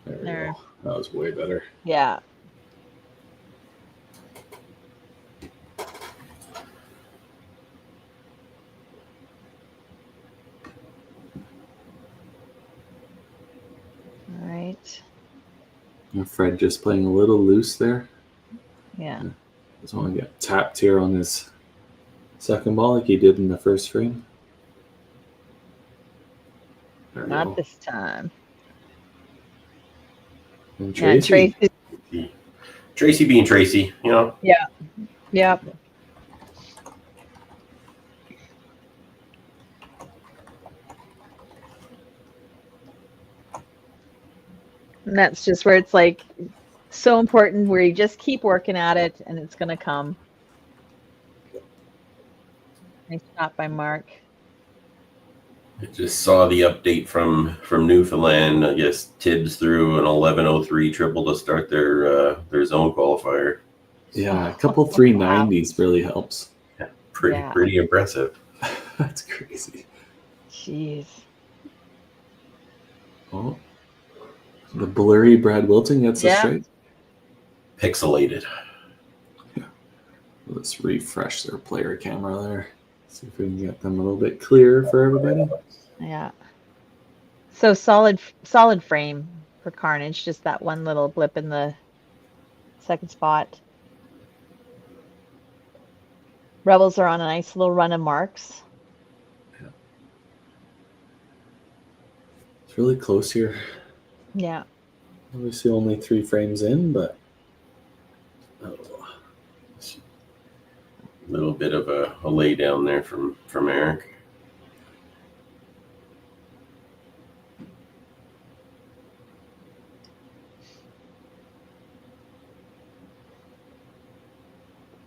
There we go. That was way better. Yeah. All right. Fred just playing a little loose there. Yeah. Doesn't want to get tapped here on his second ball like he did in the first frame. Not this time. And Tracy. Tracy being Tracy, you know? Yeah. Yep. And that's just where it's like so important, where you just keep working at it and it's going to come. Nice shot by Mark. I just saw the update from Newfoundland. I guess Tibbs threw an 11:03 triple to start their zone qualifier. Yeah, a couple 390s really helps. Yeah, pretty impressive. That's crazy. Jeez. Oh, the blurry Brad Wilton gets the straight. Pixelated. Let's refresh their player camera there. See if we can get them a little bit clearer for everybody. Yeah. So solid frame for Carnage, just that one little blip in the second spot. Rebels are on a nice little run of marks. Yeah. It's really close here. Yeah. Obviously only 3 frames in, but A little bit of a lay down there from Eric.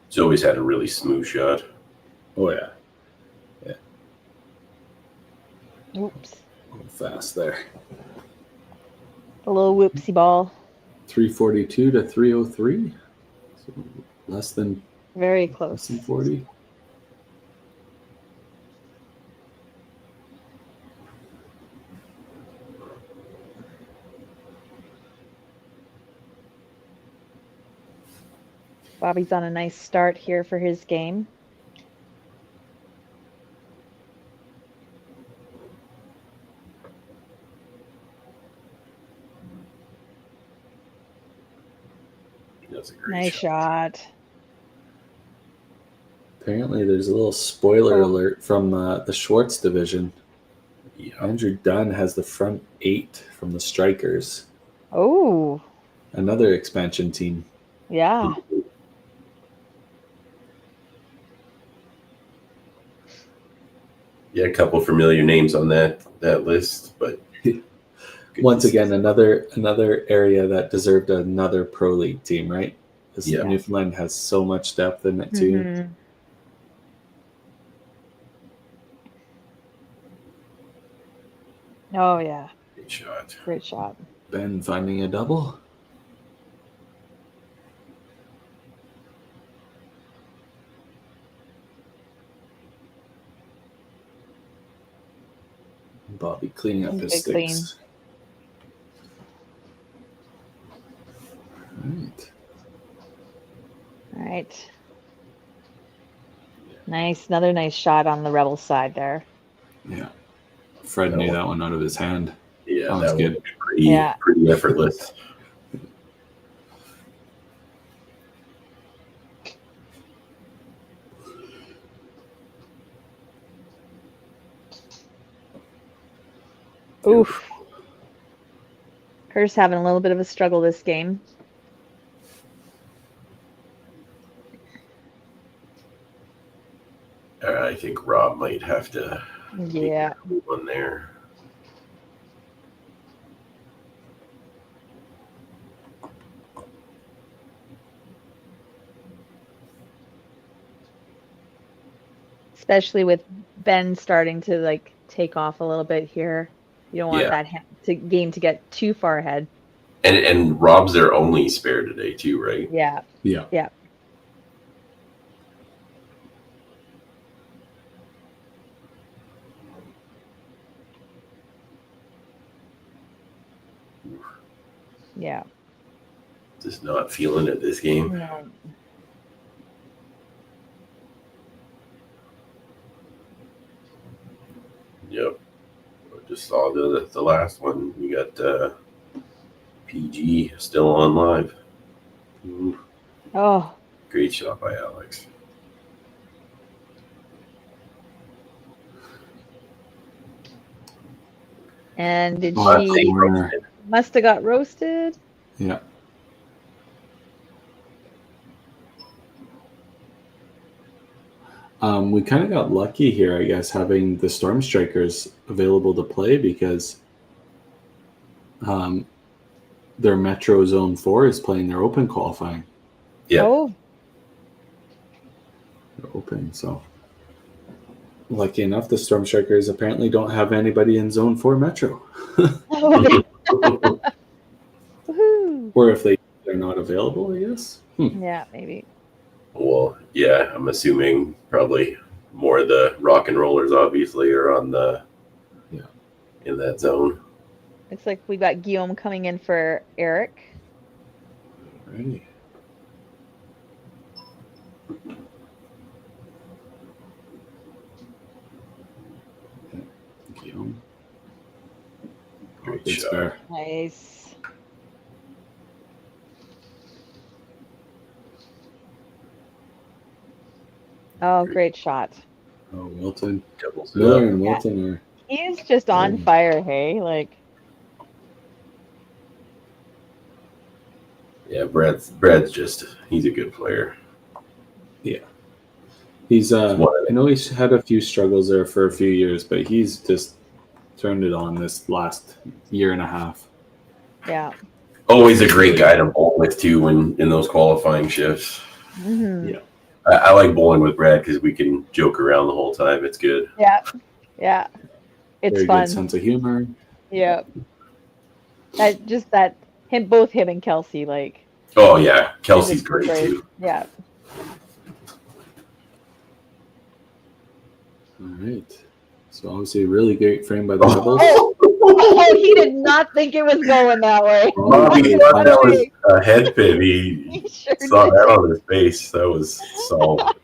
He's always had a really smooth shot. oh yeah. Yeah. Oops. A little fast there. A little whoopsie ball. 342 to 303. So less than Very less close. than 40. Bobby's on a nice start here for his game. That's a great Nice shot. Apparently there's a little spoiler alert from the Schwartz division. Yeah. Andrew Dunn has the front 8 from the Strikers. Oh. Another expansion team. Yeah. Yeah, a couple familiar names on that list, but once again, another area that deserved another pro league team, right? This Newfoundland has so much depth in it too. Mm-hmm. Oh yeah. Great shot. Great shot. Ben finding a double. Bobby cleaning up his sticks. All right. Nice. Another nice shot on the Rebel side there. Yeah. Fred knew that one out of his hand. Yeah, that was good. Pretty effortless. Oof. Kerr's having a little bit of a struggle this game. I think Rob might have to make one there. Especially with Ben starting to like take off a little bit here. You don't want that game to get too far ahead. And Rob's their only spare today too, right? Yeah. Yeah. Yeah. Yeah. Just not feeling it this game. No. Yep. I just saw the last one. We got PG still on live. Ooh. Oh. Great shot by Alex. And did she must have got roasted? Yeah. We kind of got lucky here, I guess, having the Storm Strikers available to play because their Metro Zone 4 is playing their open qualifying. Yeah. Oh. They're open, so lucky enough, the Storm Strikers apparently don't have anybody in Zone 4 Metro. Or if they're not available, I guess. Yeah, maybe. Well, yeah, I'm assuming probably more of the rock and rollers obviously are on the in that zone. Looks like we got Guillaume coming in for Eric. Alrighty. Guillaume. Great Good shot. spare. Nice. Oh, great shot. Oh, Wilton. Doubles it Miller up. and Wilton are. He's just on fire, hey? Like, Yeah, Brad's just, he's a good player. Yeah. He's I know he's had a few struggles there for a few years, but he's just turned it on this last year and a half. yeah. Always a great guy to bowl with too in those qualifying shifts. Mm-hmm. Yeah. I like bowling with Brad because we can joke around the whole time. It's good. Yeah. Yeah. It's Very fun. good sense of humor. Yeah. Both him and Kelsey, like. Oh yeah, Kelsey's great too. Yeah. All right. So obviously a really great frame by the doubles. Oh, he did not think it was going that way. Bobby thought that was a head pin. He sure saw did. that on his face. That was solid.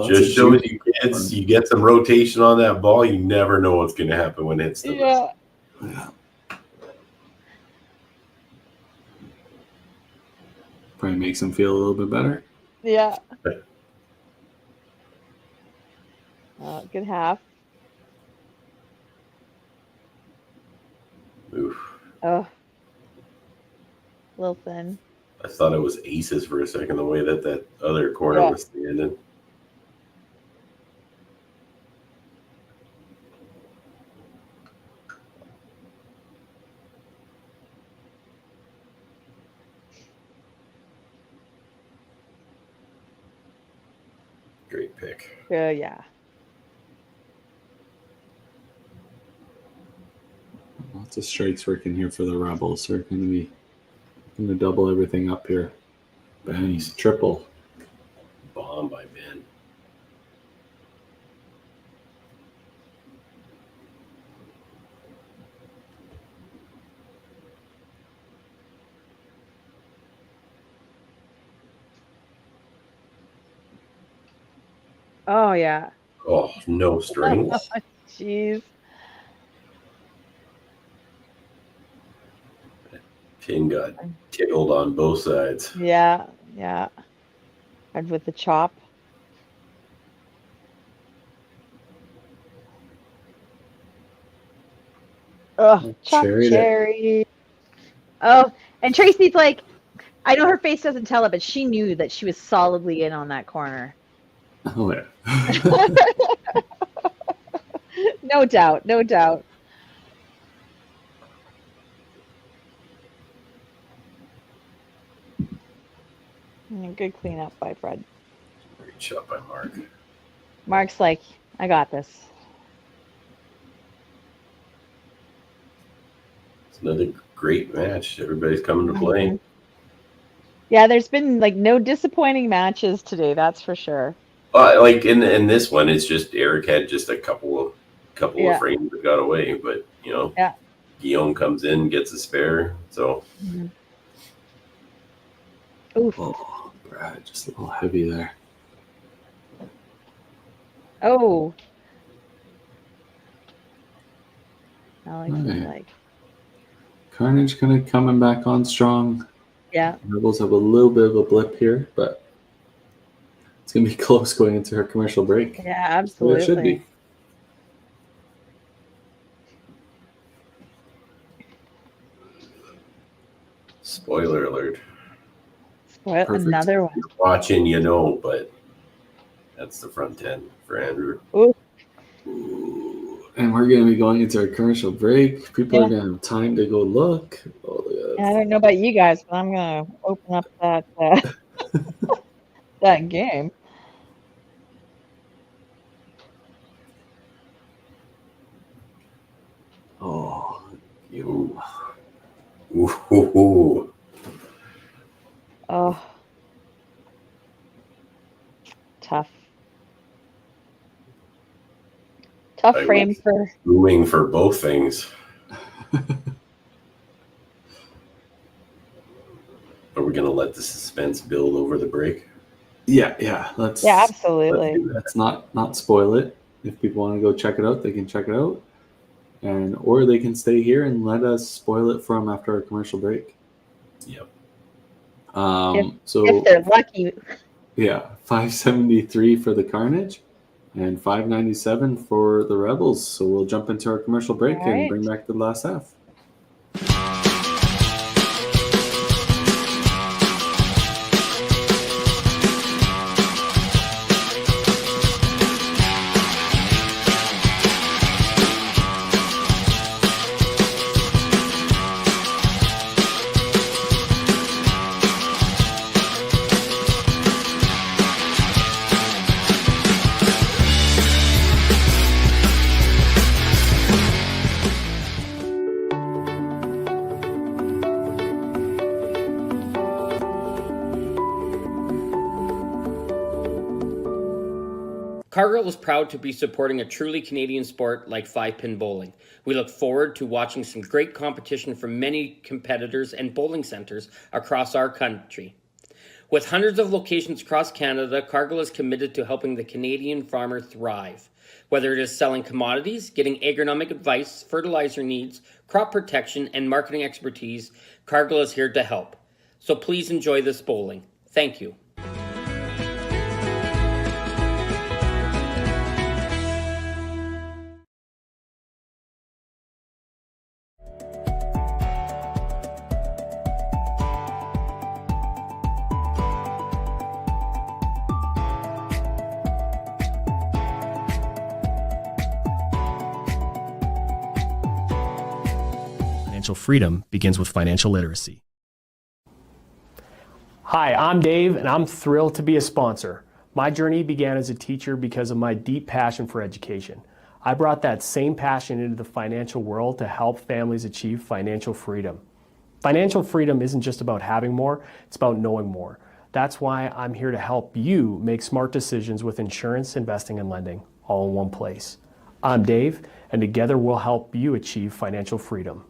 Just shows you kids, you get some rotation on that ball, you never know what's going to happen when it hits the Yeah. Yeah. Probably makes him feel a little bit better. Yeah. Good half. Oof. Oh. A little thin. I thought it was aces for a second, the way that other corner was standing. Great pick. Yeah. Lots of strikes working here for the Rebels. They're going to double everything up here. Ben's triple. Bomb by Ben. Oh, yeah. Oh, no strings. Jeez. Pin got tickled on both sides. Yeah. Yeah. And with the chop. Oh, chop cherry. Oh, and Tracy's like, I know her face doesn't tell it, but she knew that she was solidly in on that corner. Oh, yeah. No doubt. No doubt. Good cleanup by Fred. Great shot by Mark. Mark's like, I got this. It's another great match. Everybody's coming to play. Yeah, there's been like no disappointing matches today, that's for sure. Like in this one, it's just Eric had just a couple of frames that got away, but Guillaume comes in, gets a spare, so. Oof. Oh, Brad, just a little heavy there. Oh. Like Carnage kind of coming back on strong. Yeah. Rebels have a little bit of a blip here, but it's going to be close going into her commercial break. Yeah, absolutely. It should be. Spoiler alert. Perfect. Another one. You're watching, but that's the front 10 for Andrew. Ooh. And we're going to be going into our commercial break. People are going to have time to go look. Oh, look at I don't know about you guys, but I'm going to open up that that game. Oh, you. Ooh. Oh. Tough frame for doing for both things. Are we going to let the suspense build over the break? Yeah. Let's absolutely. Let's not spoil it. if people want to go check it out, they can check it out, or they can stay here and let us spoil it for them after our commercial break. Yep. If they're lucky. Yeah, $5.73 for the Carnage and $5.97 for the Rebels. So we'll jump into our commercial break and bring back the last half. Cargill is proud to be supporting a truly Canadian sport like 5-pin bowling. We look forward to watching some great competition from many competitors and bowling centres across our country. With hundreds of locations across Canada, Cargill is committed to helping the Canadian farmer thrive. Whether it is selling commodities, getting agronomic advice, fertilizer needs, crop protection, and marketing expertise, Cargill is here to help. So please enjoy this bowling. Thank you. Financial freedom begins with financial literacy. Hi, I'm Dave, and I'm thrilled to be a sponsor. My journey began as a teacher because of my deep passion for education. I brought that same passion into the financial world to help families achieve financial freedom. Financial freedom isn't just about having more, it's about knowing more. That's why I'm here to help you make smart decisions with insurance, investing, and lending, all in one place. I'm Dave, and together we'll help you achieve financial freedom.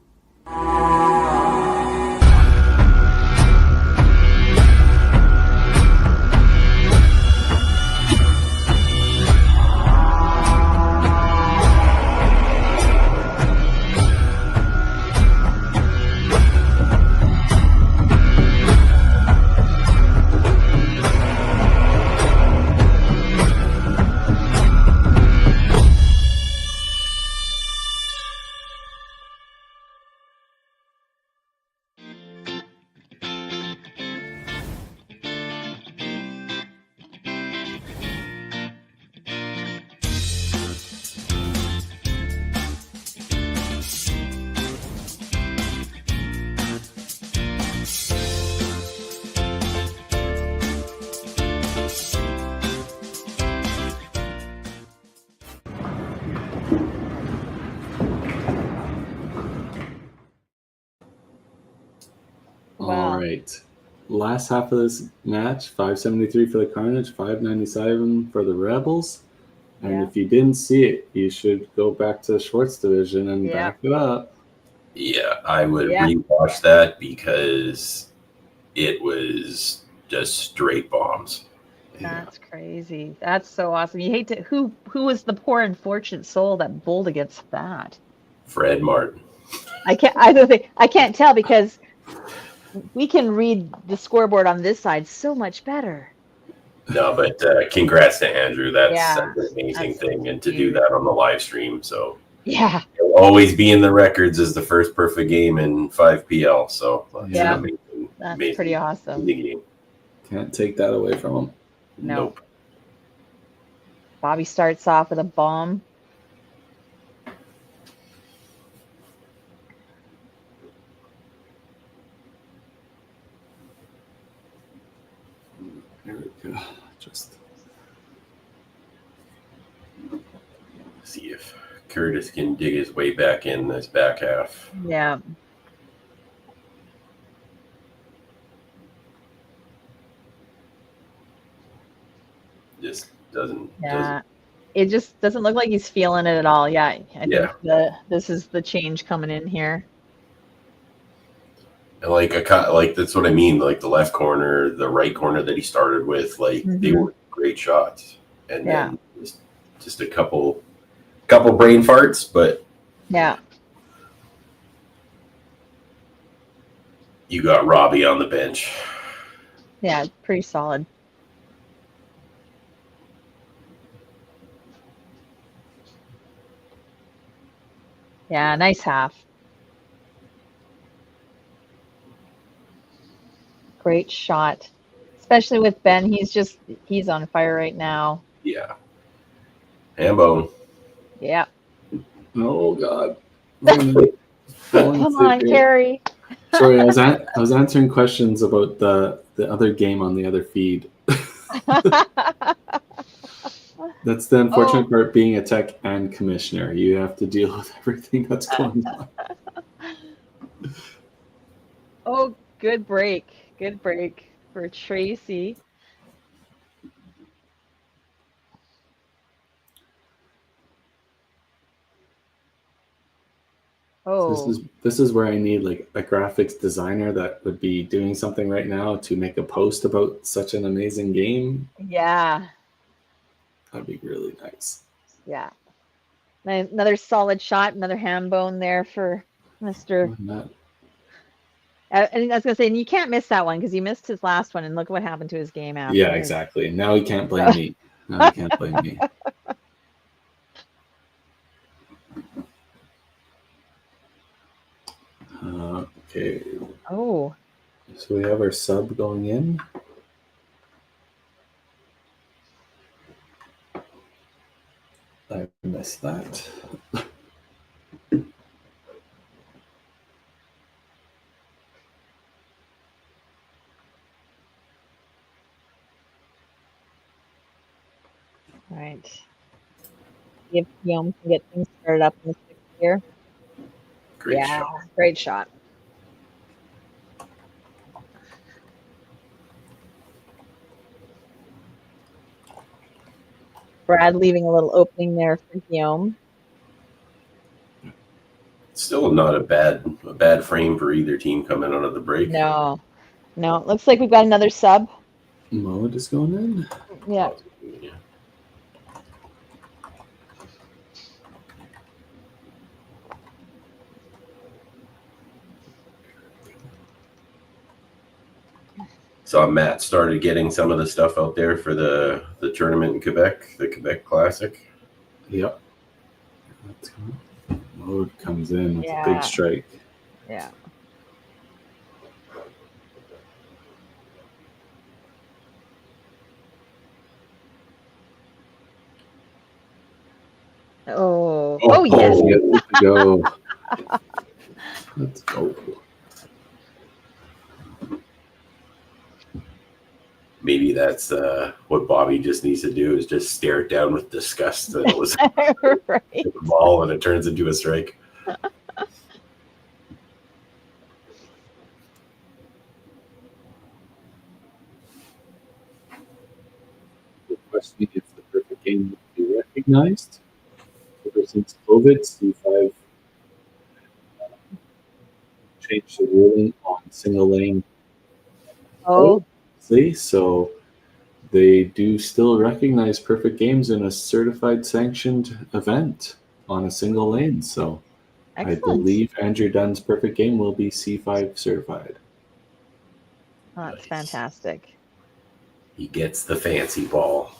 All right. Last half of this match, $5.73 for the Carnage, $5.97 for the Rebels. And if you didn't see it, you should go back to the Schwartz division and back it up. Yeah, I would rewatch that because it was just straight bombs. That's crazy. That's so awesome. You hate to who was the poor unfortunate soul that bowled against that? Fred Martin. I can't tell because we can read the scoreboard on this side so much better. No, but congrats to Andrew. That's an amazing thing, and to do that on the live stream. So it'll always be in the records as the first perfect game in 5PL. So that's pretty awesome. Game. Can't take that away from him. Nope. Bobby starts off with a bomb. There we go. Just see if Curtis can dig his way back in this back half. Yeah. Just doesn't. It just doesn't look like he's feeling it at all. I think this is the change coming in here. Like that's what I mean. Like the left corner, the right corner that he started with, they were great shots, and then just just a couple brain farts, but yeah. You got Robbie on the bench. Yeah, pretty solid. Yeah, nice half. Great shot. Especially with Ben, he's on fire right now. Yeah. Hambone. Yeah. Oh God. Come on, Carrie. Sorry, I was answering questions about the other game on the other feed. That's the unfortunate part, being a tech and commissioner. You have to deal with everything that's going on. Oh, good break. Good break for Tracy. Oh. This is where I need like a graphics designer that would be doing something right now to make a post about such an amazing game. Yeah. That'd be really nice. Yeah. Another solid shot, another ham bone there for Mr. And I was gonna say, and you can't miss that one because he missed his last one, and look what happened to his game after. Yeah, exactly. Now he can't blame me. Now he can't blame me. Okay. Oh. So we have our sub going in. I missed that. All right. See if Guillaume can get things started up in the sixth here. Great shot. Great shot. Brad leaving a little opening there for Guillaume. Still not a bad frame for either team coming out of the break. No. It looks like we've got another sub. Mode is going in. Yeah. Saw Matt started getting some of the stuff out there for the tournament in Quebec, the Quebec Classic. Yep. Mode comes in with a big strike. Yeah. Oh yes. Let's go. Let's go. Maybe that's what Bobby just needs to do, is just stare it down with disgust that it was right. the ball and it turns into a strike. The question if the perfect game would be recognized. Ever since COVID, C5 changed the ruling on single lane. So they do still recognize perfect games in a certified sanctioned event on a single lane. So excellent. I believe Andrew Dunn's perfect game will be C5 certified. Oh, that's fantastic. He gets the fancy ball.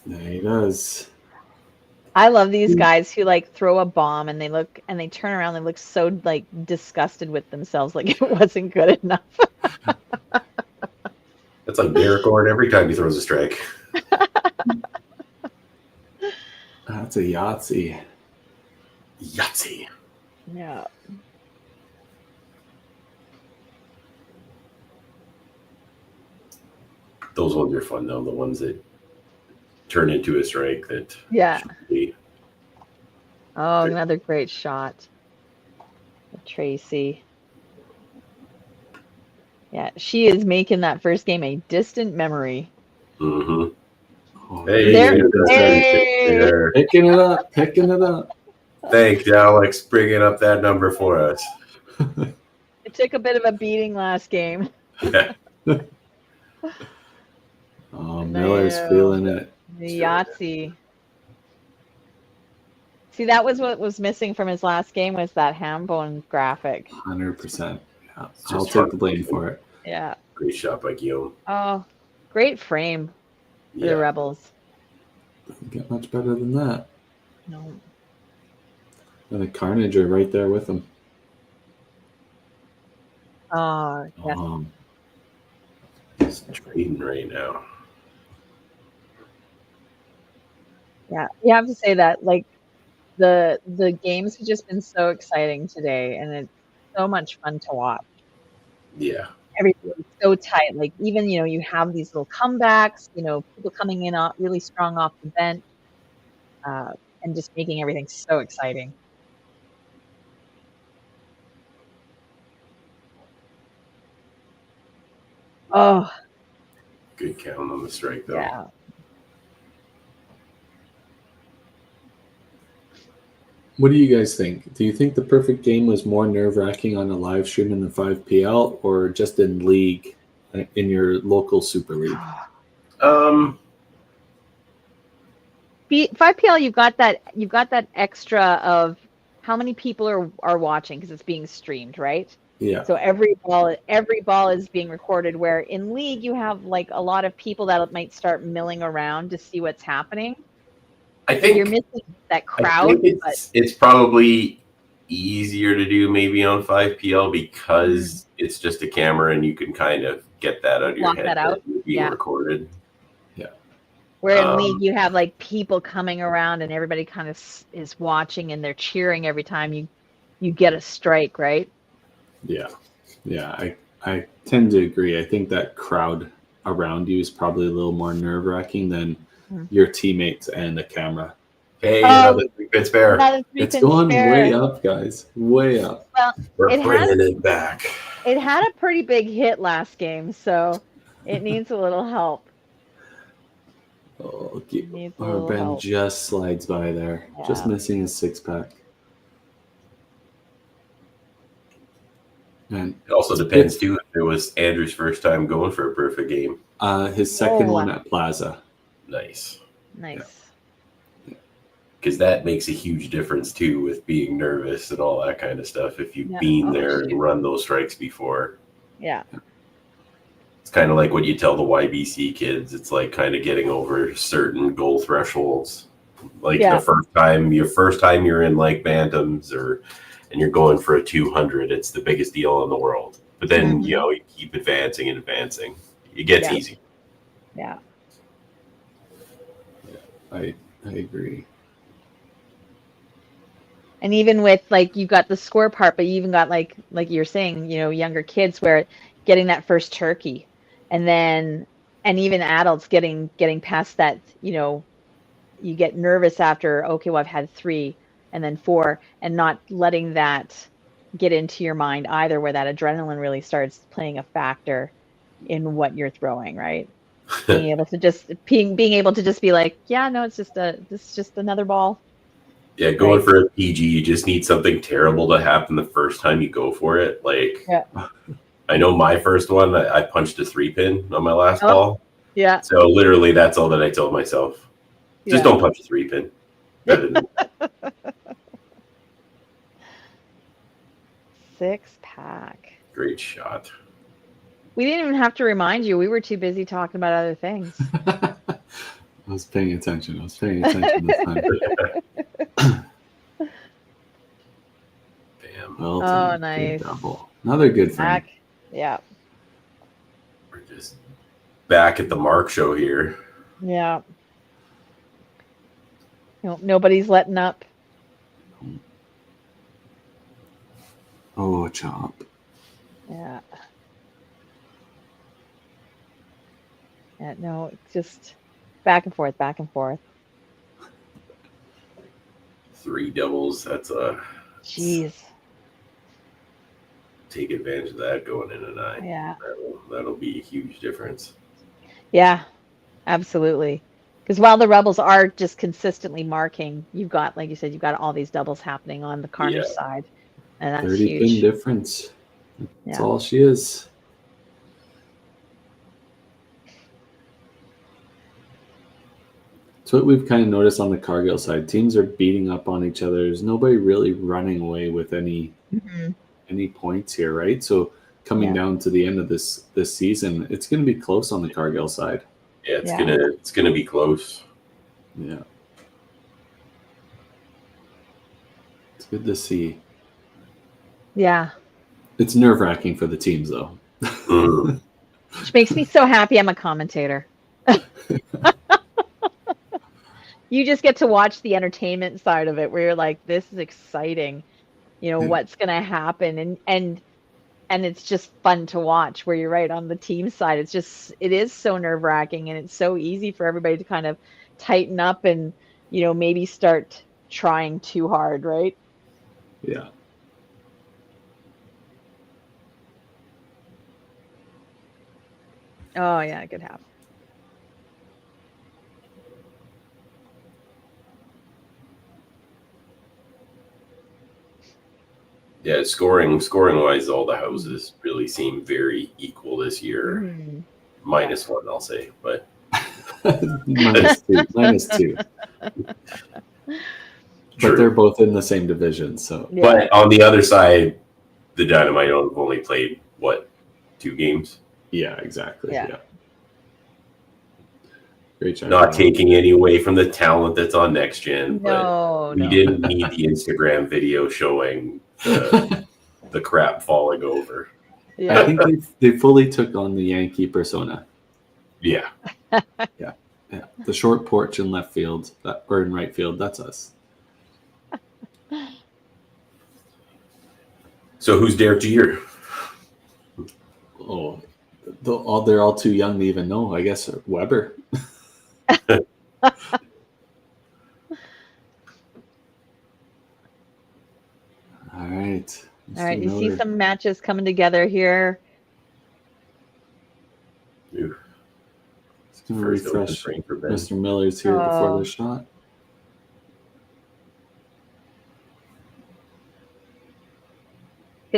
Yeah, he does. I love these guys who like throw a bomb and they turn around and look so like disgusted with themselves, like it wasn't good enough. That's like Derek Orr every time he throws a strike. That's a Yahtzee. Yahtzee. Yeah. Those ones are fun though. The ones that turn into a strike that. Yeah. Oh, another great shot. Tracy. Yeah, she is making that first game a distant memory. Mm-hmm. Oh, hey. Picking it up. Thanks, Alex, bringing up that number for us. It took a bit of a beating last game. Yeah. Oh, Miller's feeling it. The Yahtzee. See, that was what was missing from his last game, was that ham bone graphic. 100%. Yeah. I'll take the blame for it. Yeah. Great shot by Guillaume. Oh, great frame for the Rebels. Doesn't get much better than that. No. And the Carnage are right there with them. Oh, yes. It's trading right now. Yeah, you have to say that, like, the games have just been so exciting today, and it's so much fun to watch. Yeah. Everything's so tight. Like, even, you have these little comebacks, people coming in really strong off the bench, and just making everything so exciting. Oh, Good count on the strike, though. yeah. What do you guys think? Do you think the perfect game was more nerve-wracking on a live stream in the 5PL or just in league, in your local Super League? 5PL, you've got that extra of how many people are watching because it's being streamed, right? Yeah. So every ball is being recorded, where in league you have like a lot of people that might start milling around to see what's happening. I think you're missing that crowd. It's probably easier to do maybe on 5PL because it's just a camera and you can kind of get that out of your head that it's being recorded. Yeah. Where in league you have like people coming around and everybody kind of is watching and they're cheering every time you get a strike, right? Yeah. Yeah, I tend to agree. I think that crowd around you is probably a little more nerve-wracking than your teammates and the camera. Hey, another 3-pin spare. It's going way up, guys. Way up. Well, we're bringing it back. It had a pretty big hit last game, so it needs a little help. Oh, Ben just slides by there. Yeah. Just missing his 6-pack. And it also depends, too, if it was Andrew's first time going for a perfect game. His second one at Plaza. Nice. Because that makes a huge difference, too, with being nervous and all that kind of stuff. If you've been there and run those strikes before. Yeah. It's kind of like what you tell the YBC kids. It's like kind of getting over certain goal thresholds. Like your first time you're in like Bantams and you're going for a 200, it's the biggest deal in the world. But then, you keep advancing and advancing. It gets easy. Yeah. I agree. And even with like you've got the score part, but you even got like you're saying, younger kids where getting that first turkey, and even adults getting past that, you get nervous after, okay, well, I've had 3 and then 4, and not letting that get into your mind either, where that adrenaline really starts playing a factor in what you're throwing, right? being able to just be like, yeah, no, this is just another ball. Yeah, going for a PG, you just need something terrible to happen the first time you go for it. Like, I know my first one, I punched a 3-pin on my last ball. Yeah. So literally, that's all that I told myself. Just don't punch a 3-pin. 6-pack. Great shot. We didn't even have to remind you. We were too busy talking about other things. I was paying attention. this time. Bam. Well, nice. Double. Another good frame. Yeah. We're just back at the Mark show here. Yeah. Nobody's letting up. Oh, chomp. Yeah. Yeah, no, it's just back and forth. 3 doubles. That's a... Jeez. Take advantage of that going in an eye. Yeah. That'll be a huge difference. Yeah, absolutely. Because while the Rebels are just consistently marking, you've got, like you said, you've got all these doubles happening on the Carnage side. And that's 30 huge. pin difference. That's all she is. It's what we've kind of noticed on the Cargill side. Teams are beating up on each other. There's nobody really running away with any points here, right? So coming down to the end of this season, it's going to be close on the Cargill side. Yeah, it's gonna be close. Yeah, it's good to see. Yeah, it's nerve-wracking for the teams, though. Which makes me so happy I'm a commentator. You just get to watch the entertainment side of it, where you're like, this is exciting. You know, what's going to happen. And it's just fun to watch, where you're right on the team side. It is so nerve-wracking, and it's so easy for everybody to kind of tighten up and, you know, maybe start trying too hard, right? Yeah. Oh, yeah, it could happen. Yeah, scoring wise, all the houses really seem very equal this year. Minus one, I'll say, but minus two. But they're both in the same division, so. Yeah. But on the other side, the Dynamite have only played what, 2 games? Yeah, exactly. Yeah. Great job. Not taking any away from the talent that's on Next Gen, but we didn't need the Instagram video showing the crap falling over. Yeah. I think they fully took on the Yankee persona. Yeah. Yeah. The short porch in left field, or in right field, that's us. So who's Derek Jeter? Oh, they're all too young to even know. I guess Weber. All right. All right. You see some matches coming together here. Just gonna refresh. Mr. Miller's here before the shot.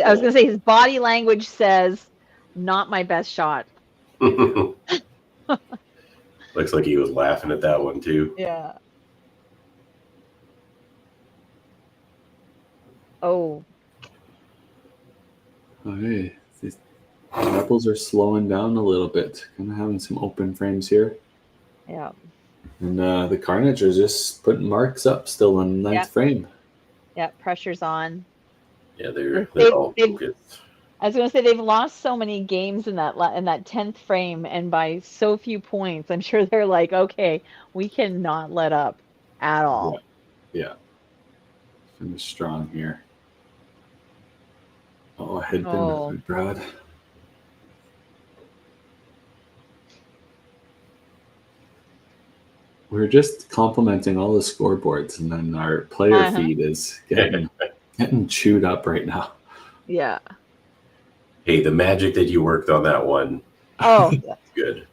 I was going to say his body language says, "Not my best shot." Looks like he was laughing at that one too. Yeah. Oh. Okay. These Rebels are slowing down a little bit. Kind of having some open frames here. Yeah. And the Carnage are just putting marks up still in the 9th frame. Yeah, pressure's on. Yeah, they're all focused. I was going to say they've lost so many games in that 10th frame, and by so few points. I'm sure they're like, okay, we cannot let up at all. Yeah. Kind of strong here. Oh, head been Brad. We're just complimenting all the scoreboards, and then our player feed is getting chewed up right now. Yeah. Hey, the magic that you worked on that one. Oh, good.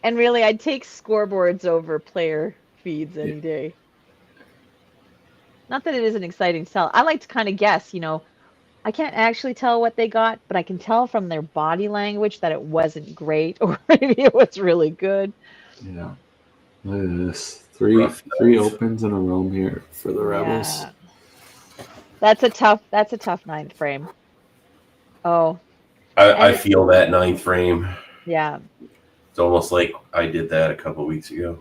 And really, I'd take scoreboards over player feeds any day. Not that it isn't exciting to tell. I like to kind of guess, you know, I can't actually tell what they got, but I can tell from their body language that it wasn't great, or maybe it was really good. Yeah. Look at this. Three opens in a row here for the Rebels. Yeah. That's a tough 9th frame. Oh. I feel that 9th frame. Yeah. It's almost like I did that a couple weeks ago.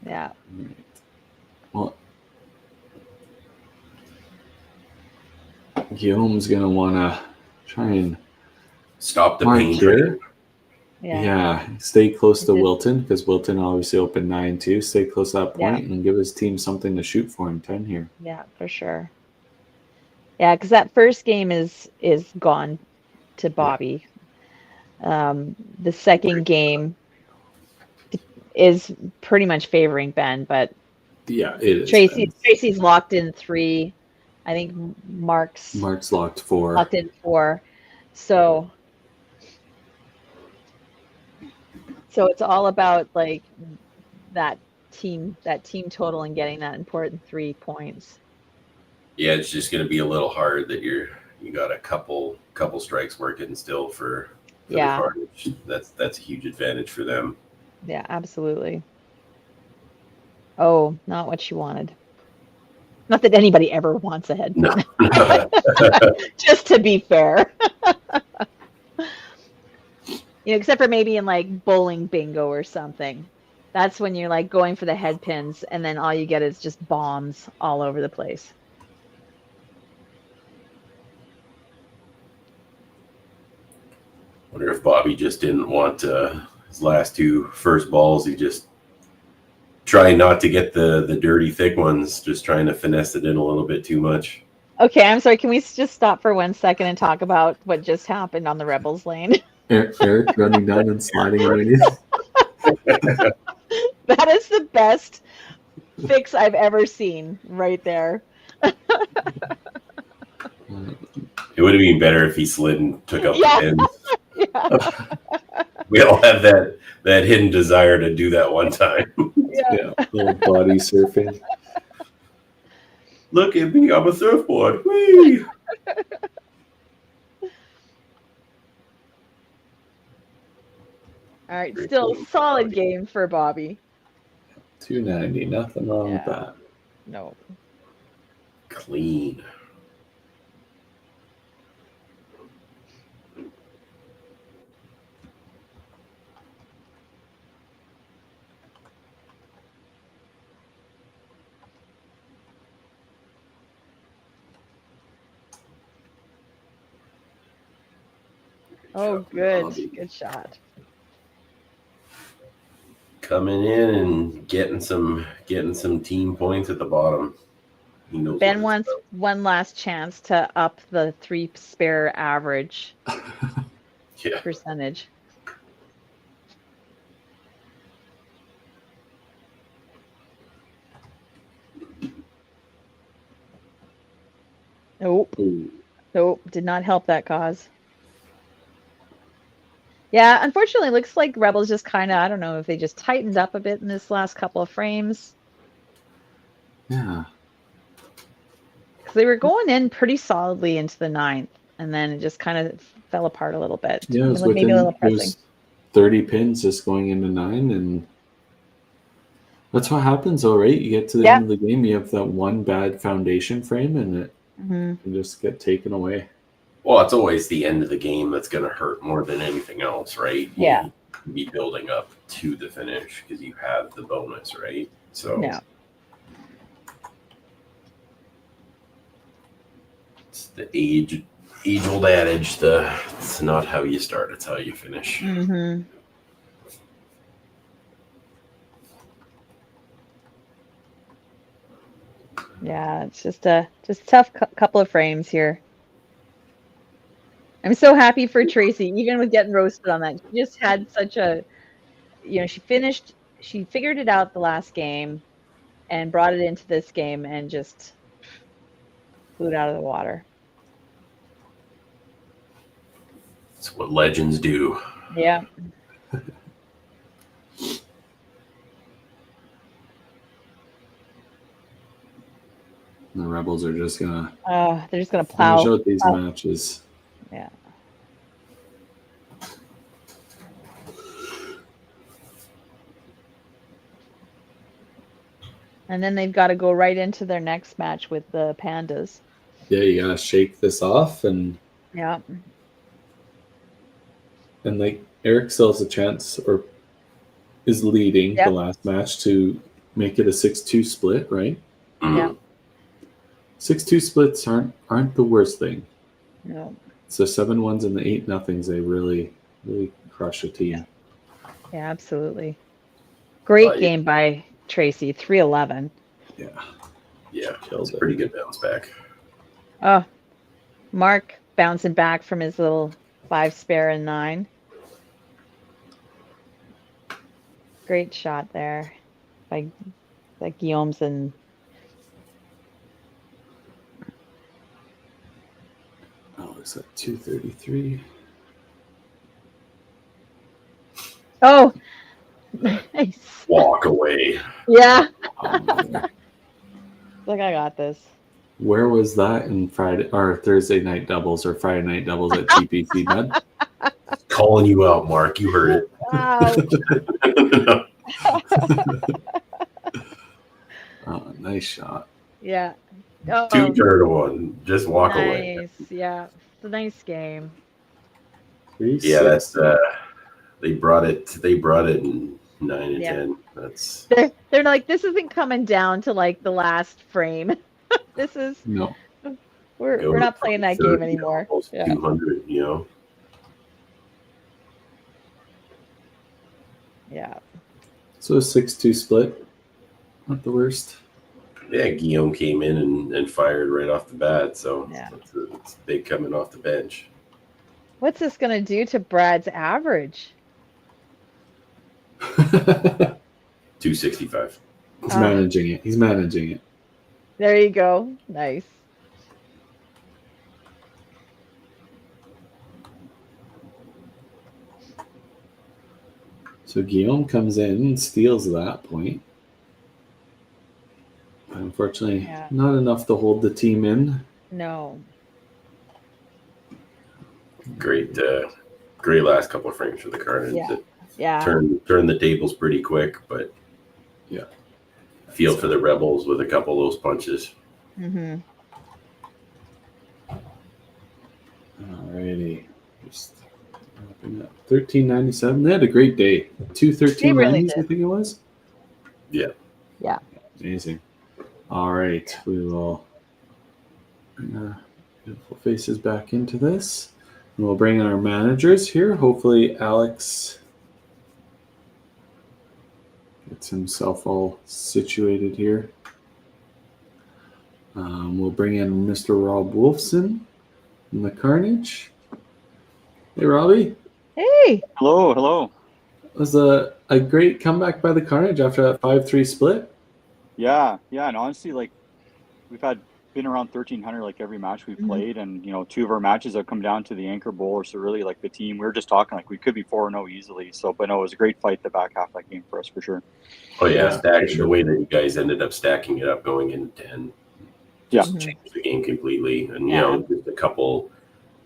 Yeah. Well, Guillaume's going to want to try and stop the pain here. Yeah. Stay close to Wilton, because Wilton obviously opened 9-2. Stay close to that point and give his team something to shoot for in 10 here. Yeah, for sure. Yeah, because that first game is gone to Bobby. The second game is pretty much favoring Ben, but yeah, it is. Tracy's locked in 3. I think Mark's locked 4. Locked in 4. So it's all about like that team total and getting that important 3 points. Yeah, it's just going to be a little hard that you got a couple strikes working still for for the Carnage. That's a huge advantage for them. Yeah, absolutely. Oh, not what she wanted. Not that anybody ever wants a head pin. No. Just to be fair. Except for maybe in like bowling bingo or something. That's when you're like going for the head pins and then all you get is just bombs all over the place. Wonder if Bobby just didn't want his last two first balls. He just trying not to get the dirty thick ones, just trying to finesse it in a little bit too much. Okay, I'm sorry. Can we just stop for 1 second and talk about what just happened on the Rebels lane? Eric running down and sliding underneath. That is the best fix I've ever seen right there. It would have been better if he slid and took up the pins. Yeah. We all have that hidden desire to do that one time. Yeah, little body surfing. Look at me, I'm a surfboard. Whee! All right, still solid game for Bobby. 290, nothing wrong with that. No. Clean. Oh, good. Good shot. Coming in and getting some team points at the bottom. He knows Ben wants one last chance to up the 3 spare average percentage. Nope. Nope. Did not help that cause. Yeah, unfortunately, it looks like Rebels just kind of, I don't know if they just tightened up a bit in this last couple of frames. Yeah. Because they were going in pretty solidly into the 9th, and then it just kind of fell apart a little bit. Yeah, it was maybe a little pressing. It was 30 pins just going into 9, and that's what happens, though, right? You get to the end of the game, you have that one bad foundation frame, and it can just get taken away. Well, it's always the end of the game that's going to hurt more than anything else, right? Yeah. You be building up to the finish because you have the bonus, right? So it's the age-old adage, it's not how you start, it's how you finish. Mm-hmm. Yeah, it's just a tough couple of frames here. I'm so happy for Tracy, even with getting roasted on that. She just had such a, she figured it out the last game and brought it into this game and just blew it out of the water. That's what legends do. Yeah. The Rebels are just gonna. They're just gonna plow out these matches. Yeah. And then they've got to go right into their next match with the Pandas. Yeah, you gotta shake this off, and like Eric still has a chance, or is leading the last match to make it a 6-2 split, right? Yeah. 6-2 splits aren't the worst thing. No. So 7-1s and the 8-0s, they really crush a team. Yeah, absolutely. Great game by Tracy, 311. Yeah, it's a pretty good bounce back. Oh, Mark bouncing back from his little 5 spare and 9. Great shot there by Guillaume's and. Oh, is that 233? Oh, nice. Walk away. Yeah. Like, I got this. Where was that in Friday or Thursday night doubles or Friday night doubles at TPC, bud? calling you out, Mark. You heard Wow. Oh, nice shot. Yeah. it. 2 turn to 1. Just walk away. Nice. Yeah. It's a nice game. Yeah, that's they brought it in 9 and 10. That's they're like, this isn't coming down to like the last frame. This is no. We're not playing that game anymore. Almost 200, you know. Yeah. So a 6-2 split. Not the worst. Yeah, Guillaume came in and fired right off the bat, so Yeah. it's big coming off the bench. What's this gonna do to Brad's average? 265. He's managing it. He's managing it. There you go. Nice. So Guillaume comes in and steals that point. Unfortunately, not enough to hold the team in. No. Great last couple of frames for the Carnage. Yeah. Turn the tables pretty quick, but yeah. Feel for the Rebels with a couple of those punches. Mm-hmm. Alrighty. Just wrapping up. 1397. They had a great day. 2 1390s, really I think it was. Yeah. Yeah. Amazing. All right. We will bring beautiful faces back into this. And we'll bring in our managers here. Hopefully Alex gets himself all situated here. We'll bring in Mr. Rob Wolfson from the Carnage. Hey, Robbie. Hey. Hello. It was a great comeback by the Carnage after that 5-3 split. Yeah, and honestly, like we've been around 1,300 like every match we've played, and 2 of our matches have come down to the anchor bowler. So really, like the team, we were just talking like we could be 4-0 easily. So, but no, it was a great fight the back half of that game for us for sure. Oh yeah, the way that you guys ended up stacking it up going into 10, just changed the game completely. And just a couple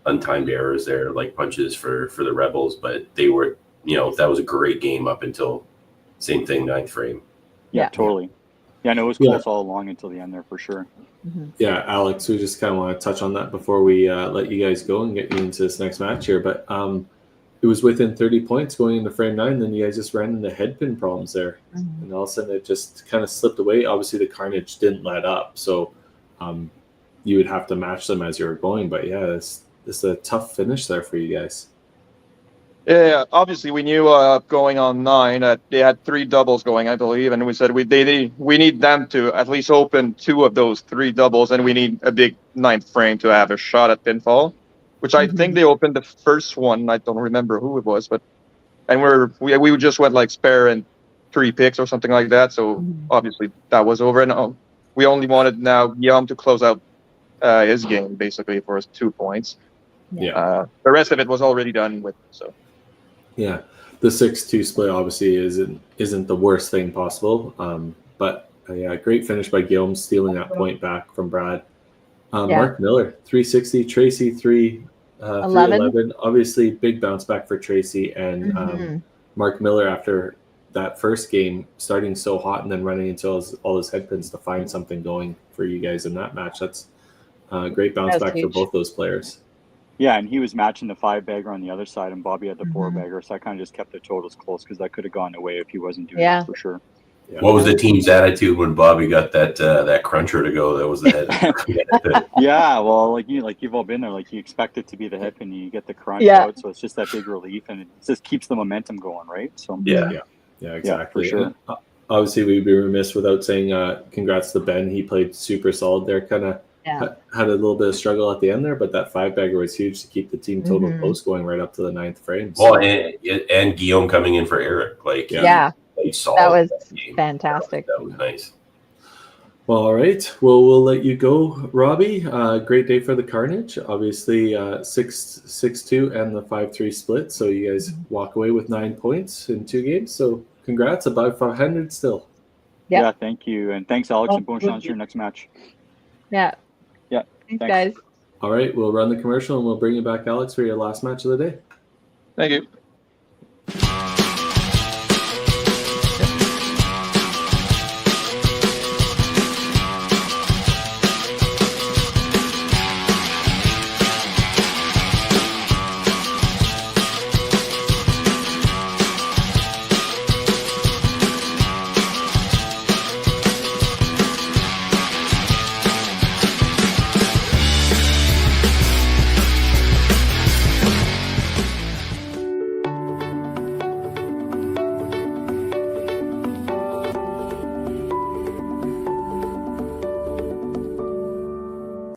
untimed errors there, like punches for the Rebels, but they were, that was a great game up until same thing 9th frame. Yeah, totally. Yeah, no, it was close all along until the end there for sure. Mm-hmm. Yeah, Alex, we just kind of want to touch on that before we let you guys go and get you into this next match here. But it was within 30 points going into frame 9, then you guys just ran into headpin problems there. Mm-hmm. And all of a sudden it just kind of slipped away. Obviously the Carnage didn't let up, so you would have to match them as you were going. But yeah, it's a tough finish there for you guys. Yeah, obviously we knew going on 9 that they had 3 doubles going, I believe, and we said we need them to at least open 2 of those 3 doubles, and we need a big 9th frame to have a shot at pinfall, which I think they opened the first one. I don't remember who it was, and we just went like spare and 3 picks or something like that. So obviously that was over, and we only wanted now Guillaume to close out his game basically for his 2 points. Yeah. The rest of it was already done with. So. Yeah, the 6-2 split obviously isn't the worst thing possible, but a great finish by Guillaume, stealing that point back from Brad. Mark Miller, 360, Tracy 311. Obviously, big bounce back for Tracy and Mark Miller after that first game, starting so hot and then running into all his headpins to find something going for you guys in that match. That's a great bounce back for both those players. Yeah, and he was matching the 5-bagger on the other side, and Bobby had the 4-bagger, so I kind of just kept the totals close because that could have gone away if he wasn't doing that for sure. Yeah. What was the team's attitude when Bobby got that cruncher to go? That was the head. Yeah, well, like you've all been there. Like you expect it to be the hip, and you get the crunch out, so it's just that big relief, and it just keeps the momentum going, right? So yeah, exactly. For sure. Obviously, we'd be remiss without saying congrats to Ben. He played super solid there. Kind of had a little bit of struggle at the end there, but that 5-bagger was huge to keep the team total close going right up to the 9th frame. So. Well, and Guillaume coming in for Eric, like that was fantastic. That was nice. Well, all right. Well, we'll let you go, Robbie. Great day for the Carnage. Obviously, 6-2 and the 5-3 split. So you guys walk away with 9 points in 2 games. So congrats, about 500 still. Yeah, thank you, and thanks, Alex, and bon chance for your next match. Yeah. Yeah. Thanks, guys. All right, we'll run the commercial and we'll bring you back, Alex, for your last match of the day. Thank you.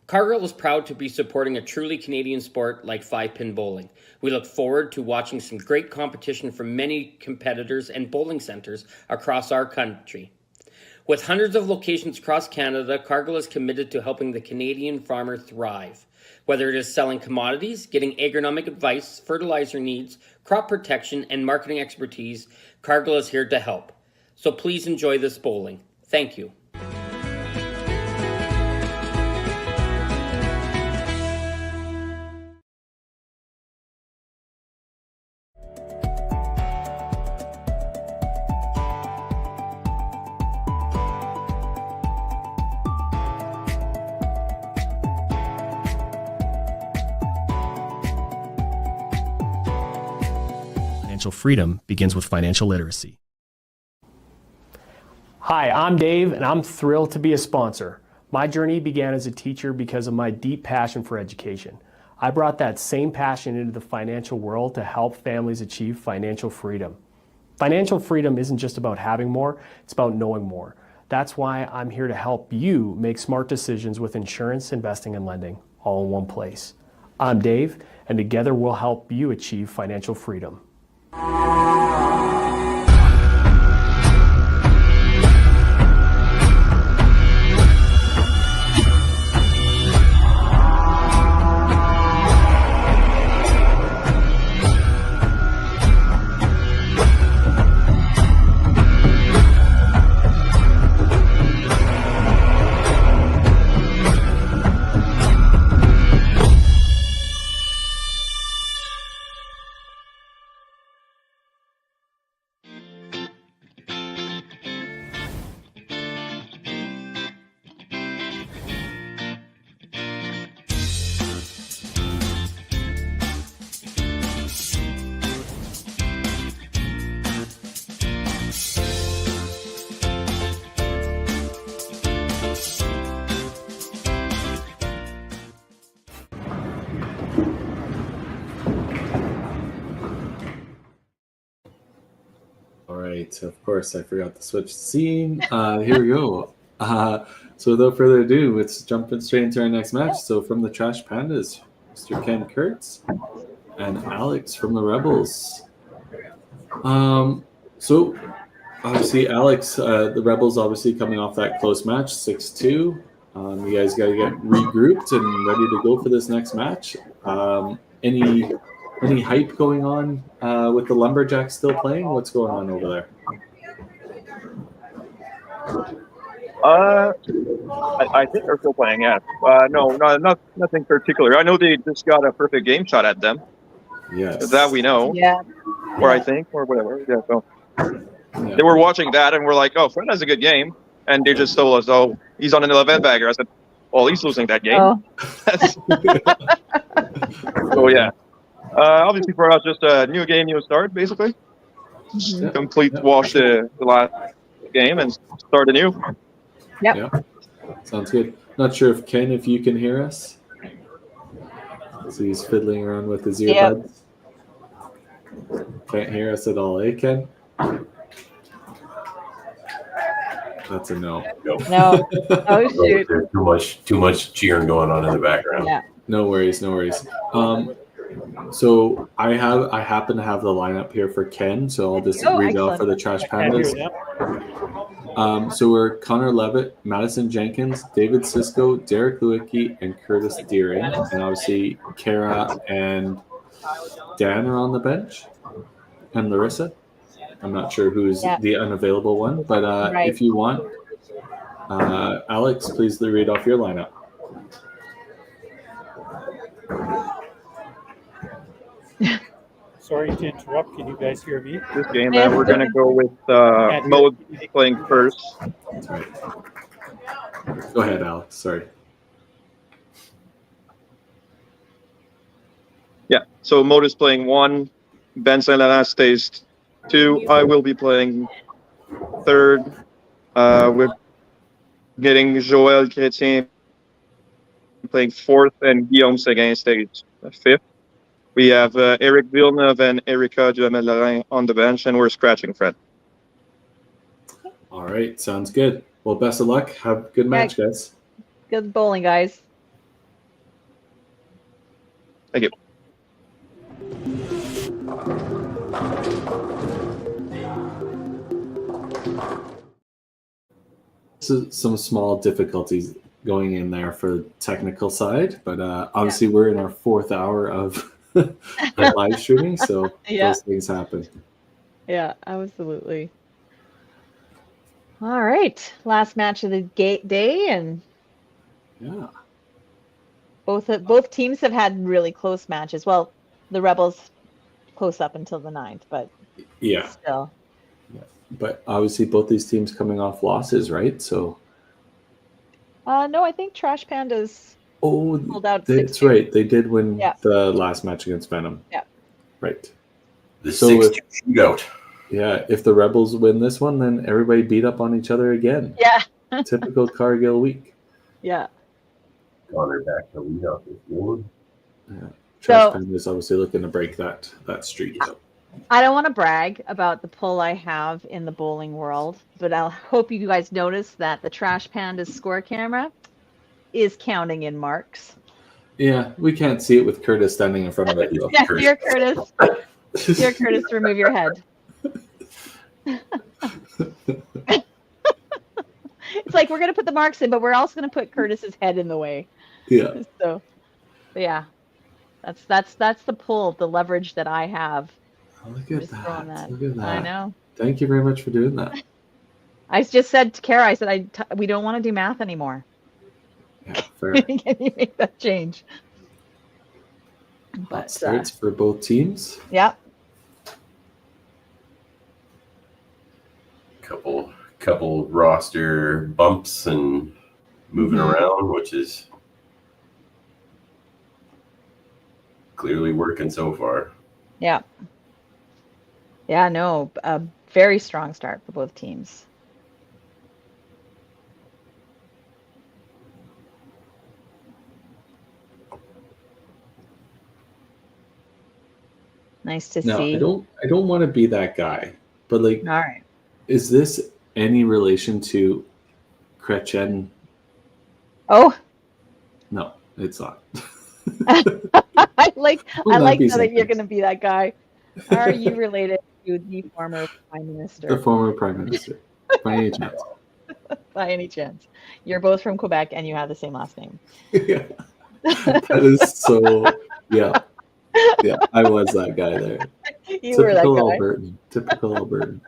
Cargill is proud to be supporting a truly Canadian sport like 5-pin bowling. We look forward to watching some great competition from many competitors and bowling centres across our country. With hundreds of locations across Canada, Cargill is committed to helping the Canadian farmer thrive. Whether it is selling commodities, getting agronomic advice, fertilizer needs, crop protection, and marketing expertise, Cargill is here to help. So please enjoy this bowling. Thank you. Financial freedom begins with financial literacy. Hi, I'm Dave, and I'm thrilled to be a sponsor. My journey began as a teacher because of my deep passion for education. I brought that same passion into the financial world to help families achieve financial freedom. Financial freedom isn't just about having more, it's about knowing more. That's why I'm here to help you make smart decisions with insurance, investing, and lending, all in one place. I'm Dave, and together we'll help you achieve financial freedom. Of course, I forgot to switch the scene. Here we go. So without further ado, let's jump straight into our next match. So from the Trash Pandas, Mr. Ken Kurtz and Alex from the Rebels. So obviously, Alex, the Rebels obviously coming off that close match, 6-2. You guys got to get regrouped and ready to go for this next match. Any hype going on with the Lumberjacks still playing? What's going on over there? I think they're still playing, yeah. No, nothing particular. I know they just got a perfect game shot at them. Yes. That we know. Yeah. Or I think, or whatever. Yeah, so they were watching that and we're like, oh, Fred has a good game. And they just told us, oh, he's on an 11 bagger. I said, well, he's losing that game. Oh. So, yeah. Obviously, for us, just a new game, new start, basically. Wash the last game and start anew. Yep. Yeah. Sounds good. Not sure if you can hear us. So he's fiddling around with his earbuds. Can't hear us at all, eh, Ken? That's a no. No. Oh, shoot. There's too much cheering going on in the background. Yeah. No worries. So I happen to have the lineup here for Ken, so I'll just read it off for the Trash Pandas. So we're Connor Levitt, Madison Jenkins, David Sisko, Derek Lewicki, and Curtis Deering. And obviously Kara and Dan are on the bench. And Larissa. I'm not sure who's the unavailable one, but if you want, Alex, please read off your lineup. Sorry to interrupt. Can you guys hear me? This game, we're going to go with Mode playing first. That's right. Go ahead, Alex. Sorry. Yeah, so Mode is playing 1. Ben Saint-Laurent stays 2. I will be playing 3rd. We're getting Joël Chrétien playing 4th, and Guillaume Séguin stays 5th. We have Eric Villeneuve and Erika Duhamel-Lorrain on the bench, and we're scratching Fred. All right, sounds good. Well, best of luck. Have a good match, guys. Good bowling, guys. Thank you. So some small difficulties going in there for the technical side, but obviously we're in our 4th hour of live streaming, so those things happen. Yeah, absolutely. All right, last match of the day, and both teams have had really close matches. Well, the Rebels close up until the 9th, but still. Yeah. But obviously both these teams coming off losses, right? So no, I think Trash Pandas pulled out. That's right. They did win the last match against Venom. Yeah. Right. The 6-2 shootout. Yeah, if the Rebels win this one, then everybody beat up on each other again. Yeah. Typical Cargill week. Yeah. Connor back to lead off this one. Yeah. Trash Pandas obviously looking to break that streak up. I don't want to brag about the pull I have in the bowling world, but I hope you guys notice that the Trash Pandas score camera is counting in marks. Yeah, we can't see it with Curtis standing in front of it. Yeah, dear Curtis. Dear Curtis, remove your head. It's like we're going to put the marks in, but we're also going to put Curtis's head in the way. Yeah. So, yeah, that's the pull, the leverage that I have. Oh, look at that. Look at that. I know. Thank you very much for doing that. I just said to Kara, I said, we don't want to do math anymore. Yeah, fair. Can you make that change? But starts for both teams. Yeah. Couple roster bumps and moving around, which is clearly working so far. Yeah. Yeah, no, a very strong start for both teams. Nice to see. I don't want to be that guy, but like, all right. Is this any relation to Chrétien? Oh. No, it's not. I like that you're going to be that guy. Are you related to the former prime minister? The former prime minister, by any chance? By any chance. You're both from Quebec and you have the same last name. Yeah. That is so, yeah. Yeah, I was that guy there. You were that guy. Typical Albertan.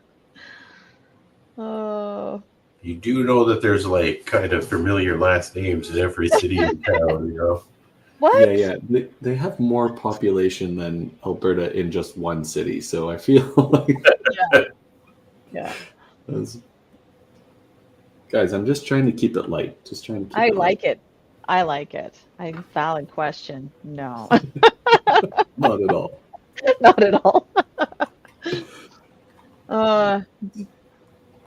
Oh. You do know that there's like kind of familiar last names in every city and town, you know? What? Yeah. They have more population than Alberta in just one city, so I feel like yeah. Guys, I'm just trying to keep it light. I like it. A valid question. No. Not at all. Not at all.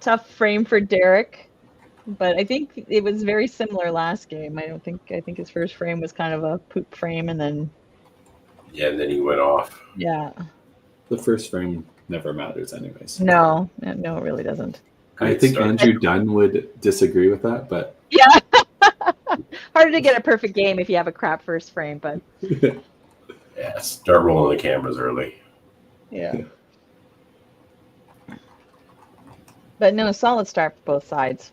Tough frame for Derek, but I think it was very similar last game. I think his first frame was kind of a poop frame, and then and then he went off. Yeah. The first frame never matters anyways. No, it really doesn't. I think Andrew Dunn would disagree with that, but yeah. Harder to get a perfect game if you have a crap first frame, but yeah, start rolling the cameras early. Yeah. But no, solid start for both sides.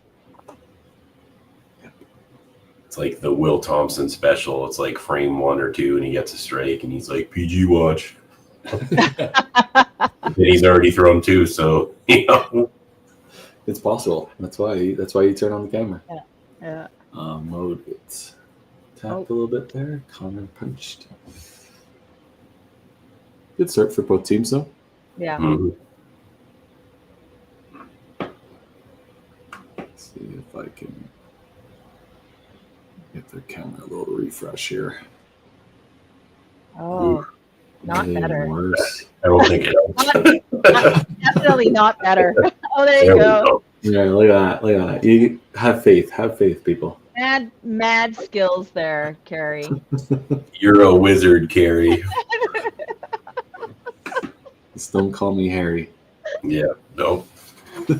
It's like the Will Thompson special. It's like frame 1 or 2 and he gets a strike and he's like, PG watch. And he's already thrown 2, so you know. It's possible. That's why you turn on the camera. Yeah. Mode gets tapped a little bit there. Connor punched. Good start for both teams, though. Yeah. Mm-hmm. Let's see if I can get their camera a little refresh here. Oh, not Even better. worse. I don't think it helps. Definitely not better. Oh, there you go. Yeah, look at that. Look at that. You have faith. Have faith, people. Mad skills there, Carrie. You're a wizard, Carrie. Just don't call me Harry. Yeah, no.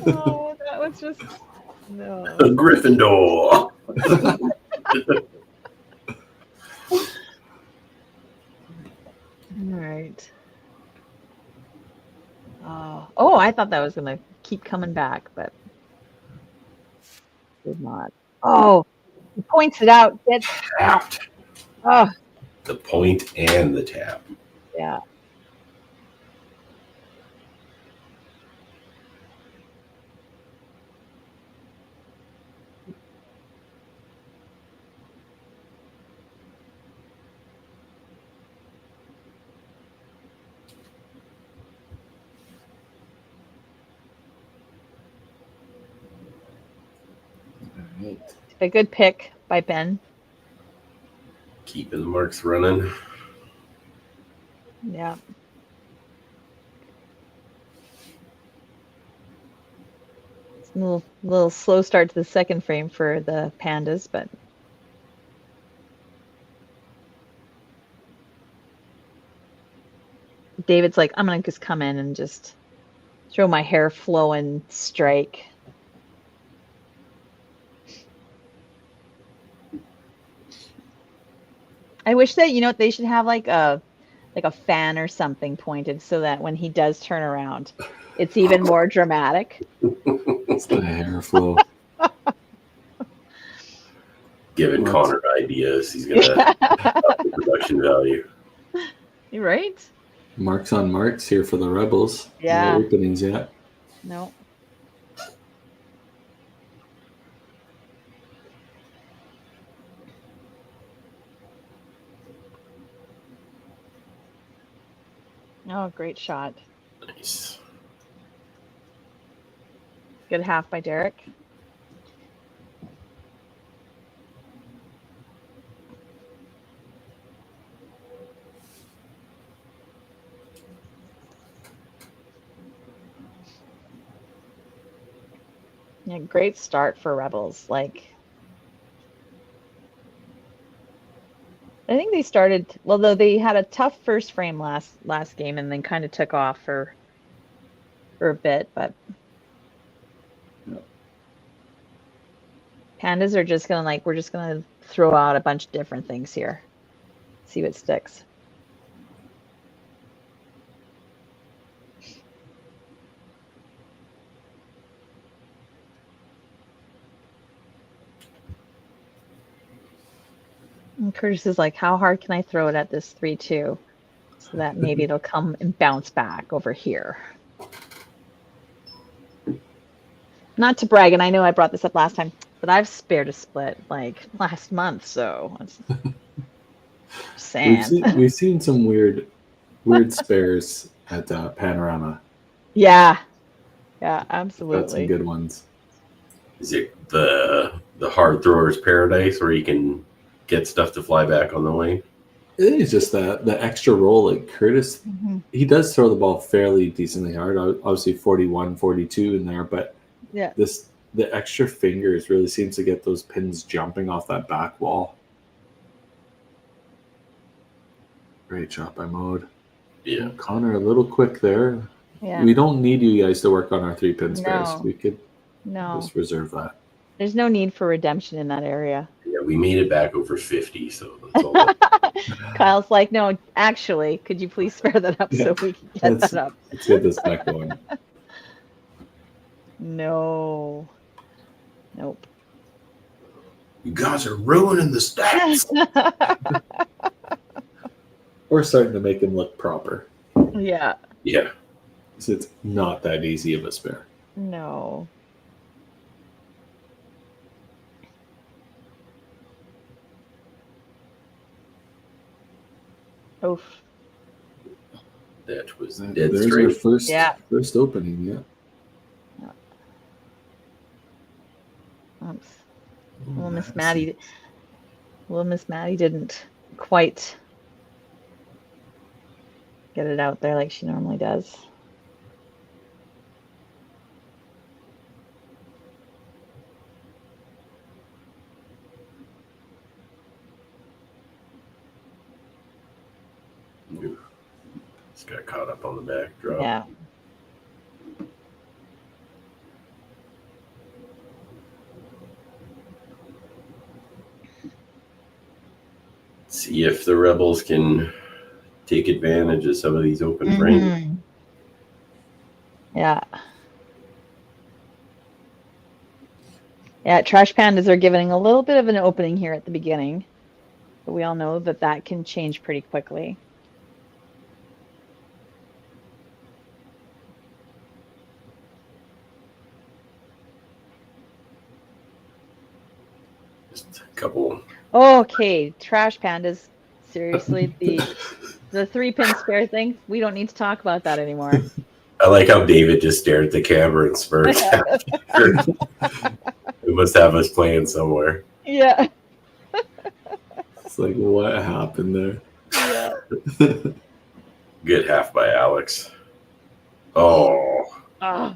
Oh, that was just no. A Gryffindor. All right. Oh, I thought that was gonna keep coming back, but did not. Oh, he points it out. Get Tapped. oh, The point and the tap. yeah. Right. A good pick by Ben. Keeping the marks running. Yeah. It's a little slow start to the second frame for the Pandas, but David's like, I'm gonna just come in and just throw my hair flowing strike. I wish that, they should have like a fan or something pointed so that when he does turn around, it's even more dramatic. It's the hair flow. Giving Connor ideas. He's gonna up the production value. You're right. Marks on marks here for the Rebels. Yeah. No openings yet. No. Oh, great shot. Nice. Good half by Derek. Yeah, great start for Rebels. Like, I think they started, well, though they had a tough first frame last game and then kind of took off for a bit, but Pandas are just gonna we're just gonna throw out a bunch of different things here. See what sticks. And Curtis is like, how hard can I throw it at this 3-2 so that maybe it'll come and bounce back over here? Not to brag, and I know I brought this up last time, but I've spared a split like last month, so it's saying. We've seen some weird spares at Panorama. Yeah, absolutely. Got some good ones. Is it the hard thrower's paradise where you can get stuff to fly back on the wing? I think it's just the extra roll. Like Curtis, he does throw the ball fairly decently hard. Obviously 41, 42 in there, but yeah, the extra fingers really seems to get those pins jumping off that back wall. Great shot by Mode. Yeah. Connor, a little quick there. Yeah. We don't need you guys to work on our 3-pin spares. No. We could No. just reserve that. There's no need for redemption in that area. Yeah, we made it back over 50, so that's all. Kyle's like, no, actually, could you please spare that up so we can get that up? Let's get this back going. No. Nope. You guys are ruining the stats. We're starting to make him look proper. Yeah. Yeah. So it's not that easy of a spare. No. Oof. That was dead There's straight. our first opening, yeah. Oops. Little Miss Maddie didn't quite get it out there like she normally does. Just got caught up on the backdrop. Yeah. See if the Rebels can take advantage of some of these open frames. Yeah. Yeah, Trash Pandas are giving a little bit of an opening here at the beginning. But we all know that that can change pretty quickly. Just a couple. Okay, Trash Pandas. Seriously, the 3-pin spare thing, we don't need to talk about that anymore. I like how David just stared at the camera and smirked. It must have us playing somewhere. Yeah. It's like, what happened there? Yeah. Good half by Alex. Oh. Oh.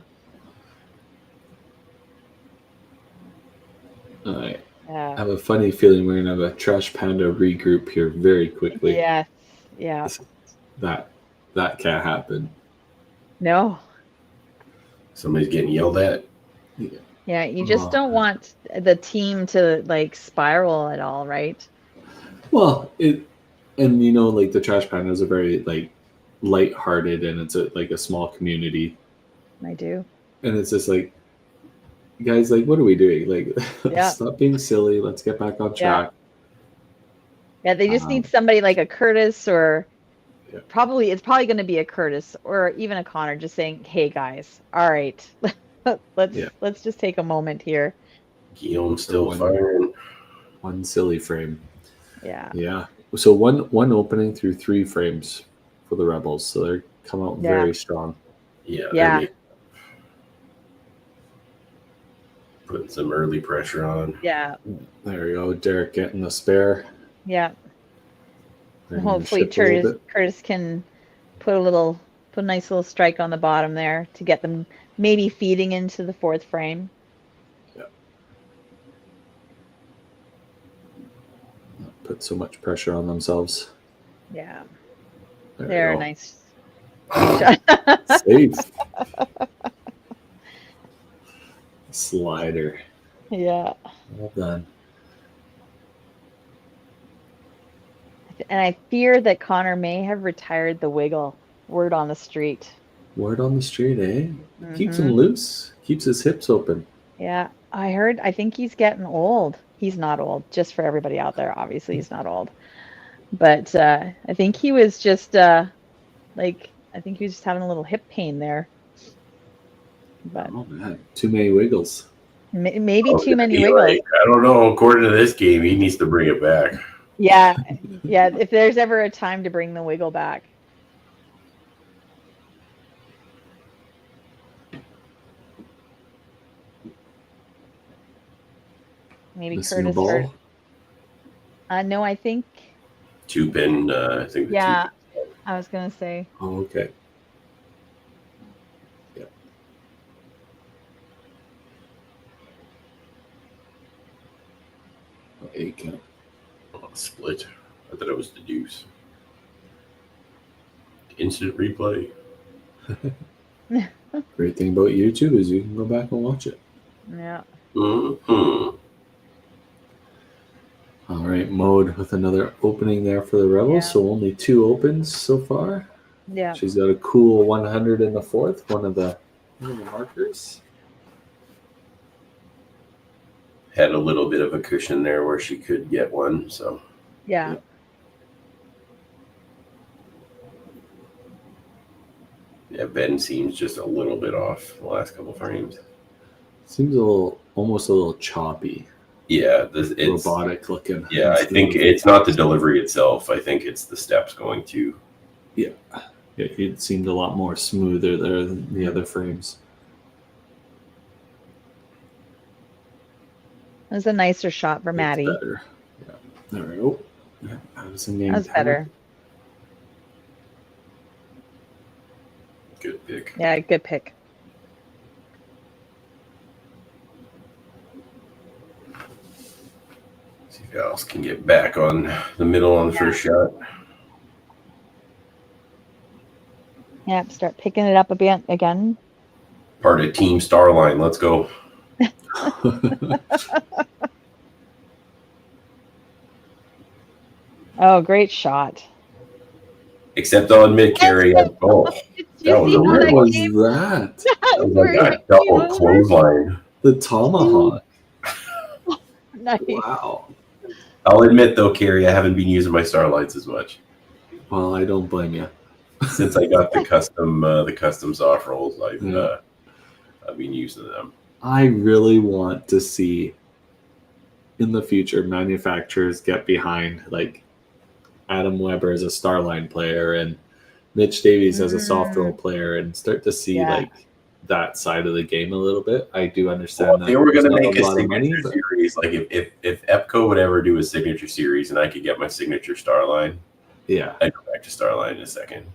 All right. Yeah. I have a funny feeling we're gonna have a Trash Panda regroup here very quickly. Yes. Yeah. That can't happen. No. Somebody's getting yelled at. Yeah, you just don't want the team to like spiral at all, right? Well, like the Trash Pandas are very like lighthearted, and it's like a small community. I do. And it's just like, guys, like, what are we doing? Like, stop being silly. Let's get back on track. Yeah, they just need somebody like a Curtis or it's probably going to be a Curtis or even a Connor just saying, "Hey guys, all right, let's just take a moment here." Guillaume's still firing. One silly frame. Yeah. Yeah. So one opening through 3 frames for the Rebels. So they're come out very strong. Yeah. Yeah. Putting some early pressure on. Yeah. There we go. Derek getting the spare. Yeah. And hopefully Curtis can put a nice little strike on the bottom there to get them maybe feeding into the 4th frame. Yeah. Not put so much pressure on themselves. Yeah. They're nice. Safe. Slider. Yeah. Well done. And I fear that Connor may have retired the wiggle. Word on the street. Word on the street, eh? Keeps him loose. Keeps his hips open. Yeah. I think he's getting old. He's not old. Just for everybody out there, obviously he's not old. But I think he was just having a little hip pain there. But oh man, too many wiggles. Maybe too many wiggles. Like, I don't know. According to this game, he needs to bring it back. Yeah. If there's ever a time to bring the wiggle back. Maybe Missing Curtis ball. No, I think 2-pin. I think. Yeah, I was gonna say. Oh, okay. Split. I thought it was the deuce. Instant replay. Great thing about YouTube is you can go back and watch it. Yeah. Mm-hmm. All right, Mode with another opening there for the Rebels. So only 2 opens so far. Yeah. She's got a cool 100 in the 4th, one of the markers. Had a little bit of a cushion there where she could get one. So. Yeah. Yeah, Ben seems just a little bit off the last couple frames. Seems almost a little choppy. Yeah, it's robotic looking. Yeah, I think it's not the delivery itself. I think it's the steps going to. Yeah. It seemed a lot more smoother there than the other frames. It was a nicer shot for It's Maddie. better. Yeah. There we go. Yeah, that was in game That was 10. better. Good pick. Yeah, good pick. See if Alice can get back on the middle on the first shot. Yep, start picking it up a bit again. Part of Team Starline. Let's go. Oh, great shot. Except I'll admit, Carrie, oh, Did that you was see a how weird that one. came? That? That was like a double clothesline. The tomahawk. Nice. Wow. I'll admit, though, Carrie, I haven't been using my Starlights as much. Well, I don't blame you. Since I got the custom soft rolls, I've been using them. I really want to see in the future manufacturers get behind like Adam Weber as a Starline player and Mitch Davies as a soft roll player and start to see like that side of the game a little bit. I do understand If they were going to make a lot of money, signature series, like if Epco would ever do a signature series and I could get my signature Starline, yeah, I'd go back to Starline in a second.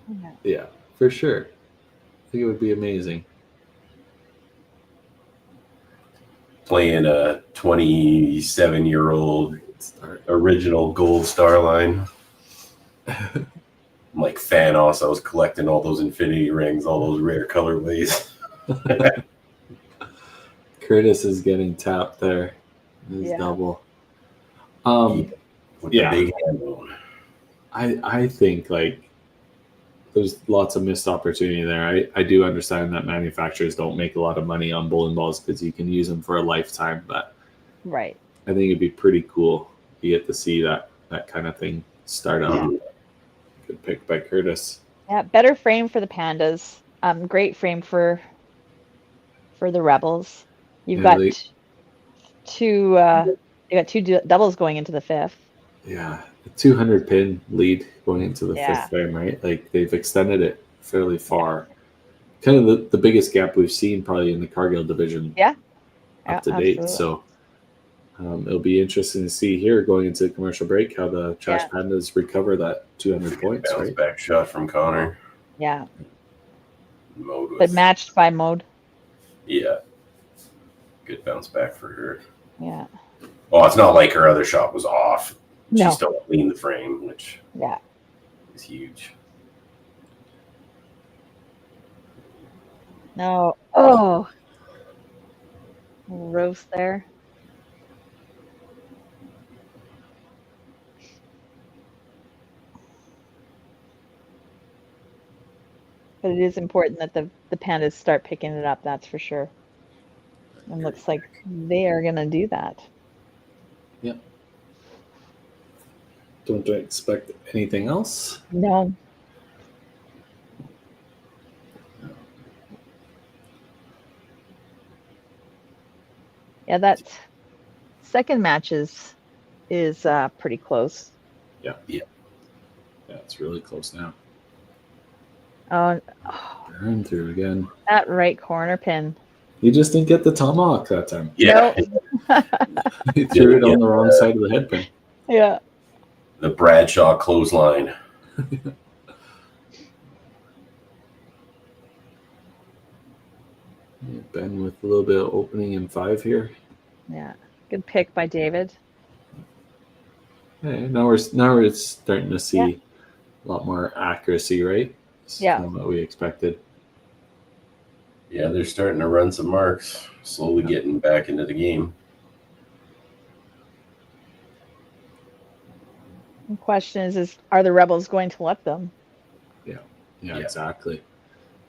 Yeah, for sure. I think it would be amazing. Playing a 27-year-old original gold Starline. Like Thanos, I was collecting all those Infinity Rings, all those rare colorways. Curtis is getting tapped there. His double. With the big hand. I think like there's lots of missed opportunity there. I do understand that manufacturers don't make a lot of money on bowling balls because you can use them for a lifetime, but right. I think it'd be pretty cool to get to see that kind of thing start up. Good pick by Curtis. Yeah, better frame for the Pandas. Great frame for the Rebels. You've got two doubles going into the fifth. Yeah, a 200 pin lead going into the fifth frame, right? Like they've extended it fairly far. Kind of the biggest gap we've seen probably in the Cargill division. Up to date. So it'll be interesting to see here going into the commercial break how the Trash Pandas recover that 200 points. Bounce back shot from Connor. Yeah. Mode but matched by Mode. Yeah. Good bounce back for her. Yeah. Well, it's not like her other shot was off. No. She still cleaned the frame, which is huge. No. Oh. Roast there. But it is important that the Pandas start picking it up, that's for sure. And looks like they are going to do that. Yep. Don't expect anything else? No. Yeah, that second match is pretty close. Yeah, it's really close now. Oh, Turn through again. That right corner pin. You just didn't get the tomahawk that time. Yeah. He threw it on the wrong side of the head pin. Yeah. The Bradshaw clothesline. Ben with a little bit of opening in 5 here. Yeah. Good pick by David. Okay, now we're starting to see a lot more accuracy, right? From what we expected. Yeah, they're starting to run some marks, slowly getting back into the game. The question is are the Rebels going to let them? Yeah, exactly.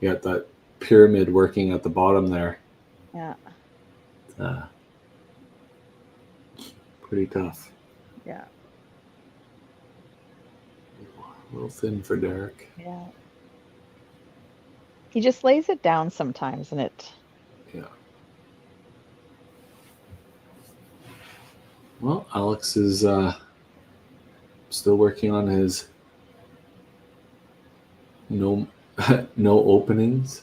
You got that pyramid working at the bottom there. Yeah. Pretty tough. Yeah. A little thin for Derek. Yeah. He just lays it down sometimes, and it. Yeah. Well, Alex is still working on his no No openings.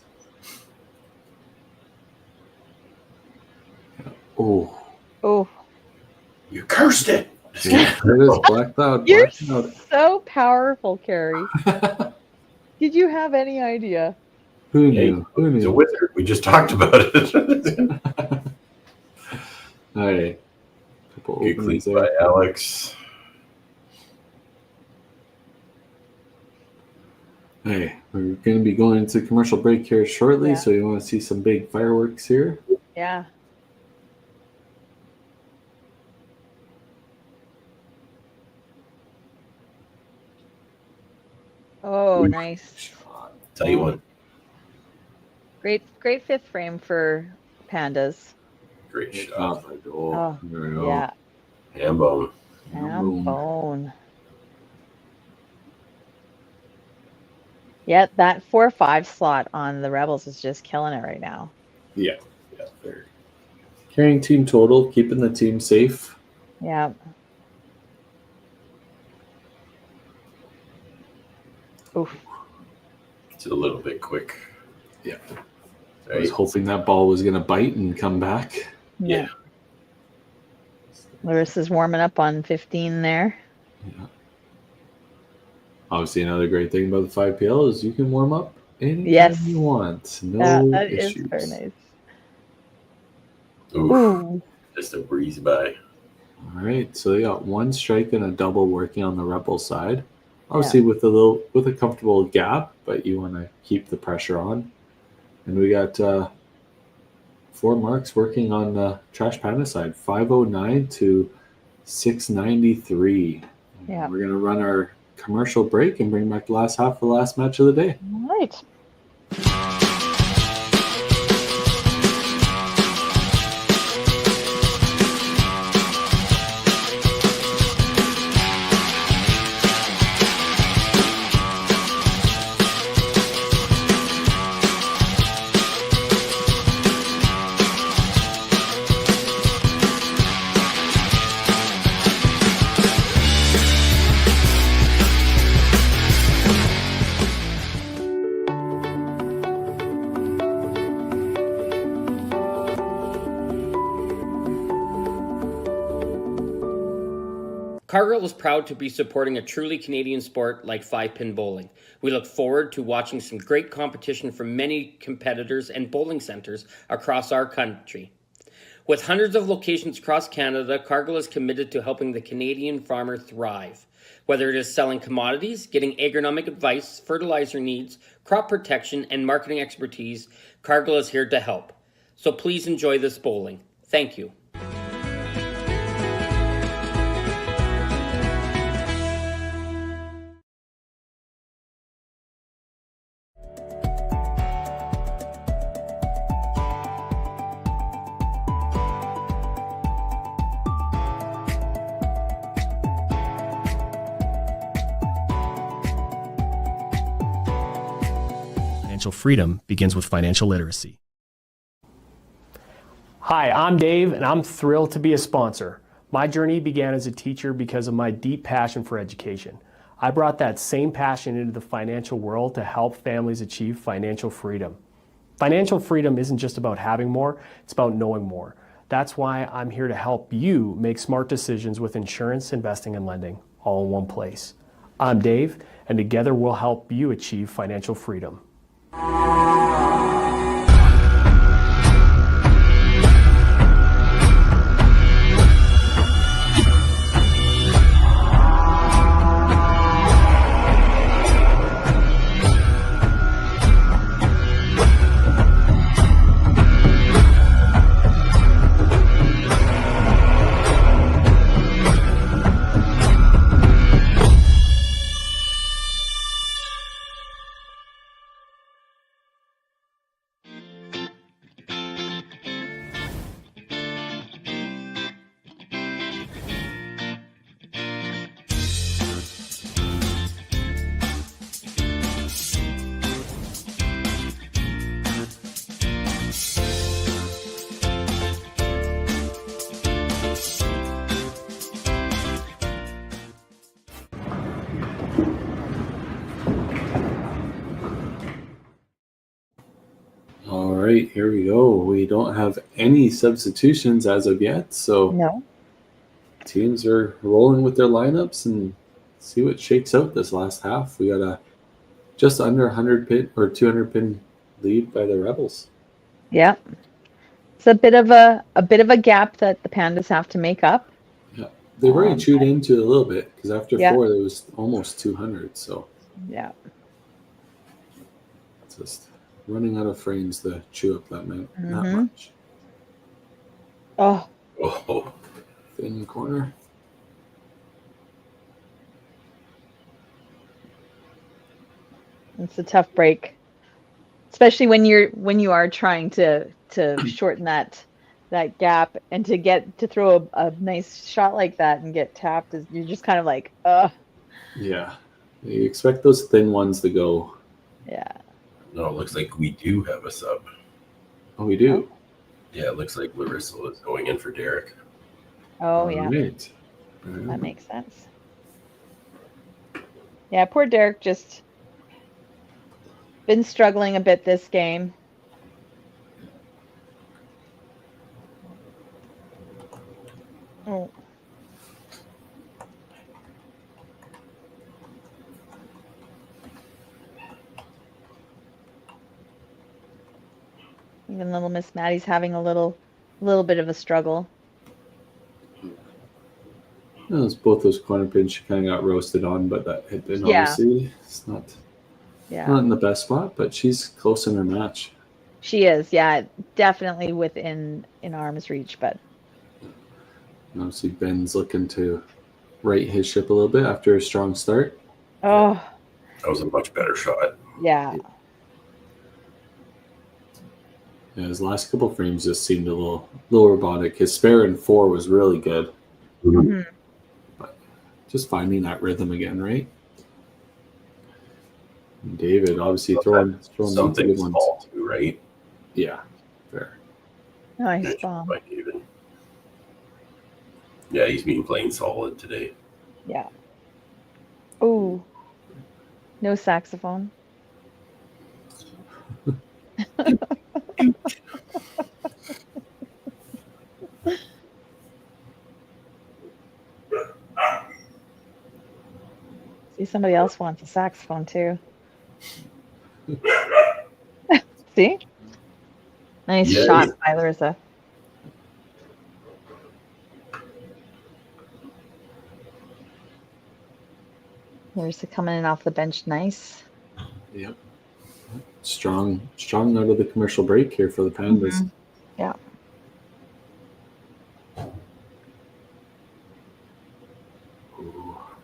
Oh. Oh. You cursed it. Yeah, there it is. Black Cloud. You're Black Cloud. so powerful, Carrie. Did you have any idea? Who Hey, knew? Who he's a knew? wizard. We just talked about it. All right. Couple Good openings clean there. by Alex. Hey, we're going to be going into commercial break here shortly, Yeah. so you want to see some big fireworks here? Yeah. Oh, nice. Tell you what, Great fifth frame for Pandas. great shot. Oh, there we go. yeah. Ham bone. Ham bone. Yeah, that 4-5 slot on the Rebels is just killing it right now. Yeah. Yeah. They're carrying team total, keeping the team safe. Yeah. Oof. It's a little bit quick. Yeah. I Right? was hoping that ball was going to bite and come back. Yeah. Lewis is warming up on 15 there. Yeah. Obviously, another great thing about the 5PL is you can warm up anytime you want. No that issues. is very nice. Oof. Ooh. Just a breeze by. All right, so they got one strike and a double working on the Rebel side. Obviously, with a comfortable gap, but you want to keep the pressure on. And we got 4 marks working on the Trash Panda side, 509 to 693. Yeah. We're gonna run our commercial break and bring back the last half of the last match of the day. All right. Cargill is proud to be supporting a truly Canadian sport like 5-pin bowling. We look forward to watching some great competition from many competitors and bowling centres across our country. With hundreds of locations across Canada, Cargill is committed to helping the Canadian farmer thrive. Whether it is selling commodities, getting agronomic advice, fertilizer needs, crop protection, and marketing expertise, Cargill is here to help. So please enjoy this bowling. Thank you. Financial freedom begins with financial literacy. Hi, I'm Dave, and I'm thrilled to be a sponsor. My journey began as a teacher because of my deep passion for education. I brought that same passion into the financial world to help families achieve financial freedom. Financial freedom isn't just about having more, it's about knowing more. That's why I'm here to help you make smart decisions with insurance, investing, and lending, all in one place. I'm Dave, and together we'll help you achieve financial freedom. right, here we go. We don't have any substitutions as of yet, so No. teams are rolling with their lineups and see what shakes out this last half. We got a just under 100 pin or 200 pin lead by the Rebels. Yeah. It's a bit of a gap that the Pandas have to make up. Yeah, they've already chewed into it a little bit because after 4 there was almost 200. So yeah, just running out of frames to chew up that much. Oh, in the corner. It's a tough break, especially when you are trying to shorten that gap and to throw a nice shot like that and get tapped. You're just kind of like, Yeah, you expect those thin ones to go. Yeah. No, it looks like we do have a sub. Oh, we do. Yeah, it looks like Larissa is going in for Derek. Oh, yeah. Right. That makes sense. Yeah, poor Derek just been struggling a bit this game. Oh. Even little Miss Maddie's having a little bit of a struggle. Both those corner pins she kind of got roasted on, but that hit pin obviously it's not in the best spot, but she's close in her match. She is, yeah, definitely within arm's reach, but obviously Ben's looking to right his ship a little bit after a strong start. Oh, that was a much better shot. Yeah. Yeah, his last couple frames just seemed a little robotic. His spare in 4 was really good. Mm-hmm. But just finding that rhythm again, right? And David obviously throwing something good ones too, right? Yeah, fair. Nice bomb. By David. Yeah, he's been playing solid today. Yeah. Oh, no saxophone. See, somebody else wants a saxophone too. See? Nice shot by Larissa. Larissa coming in off the bench, nice. Yep. Strong out of the commercial break here for the Pandas. Mm-hmm. Yeah.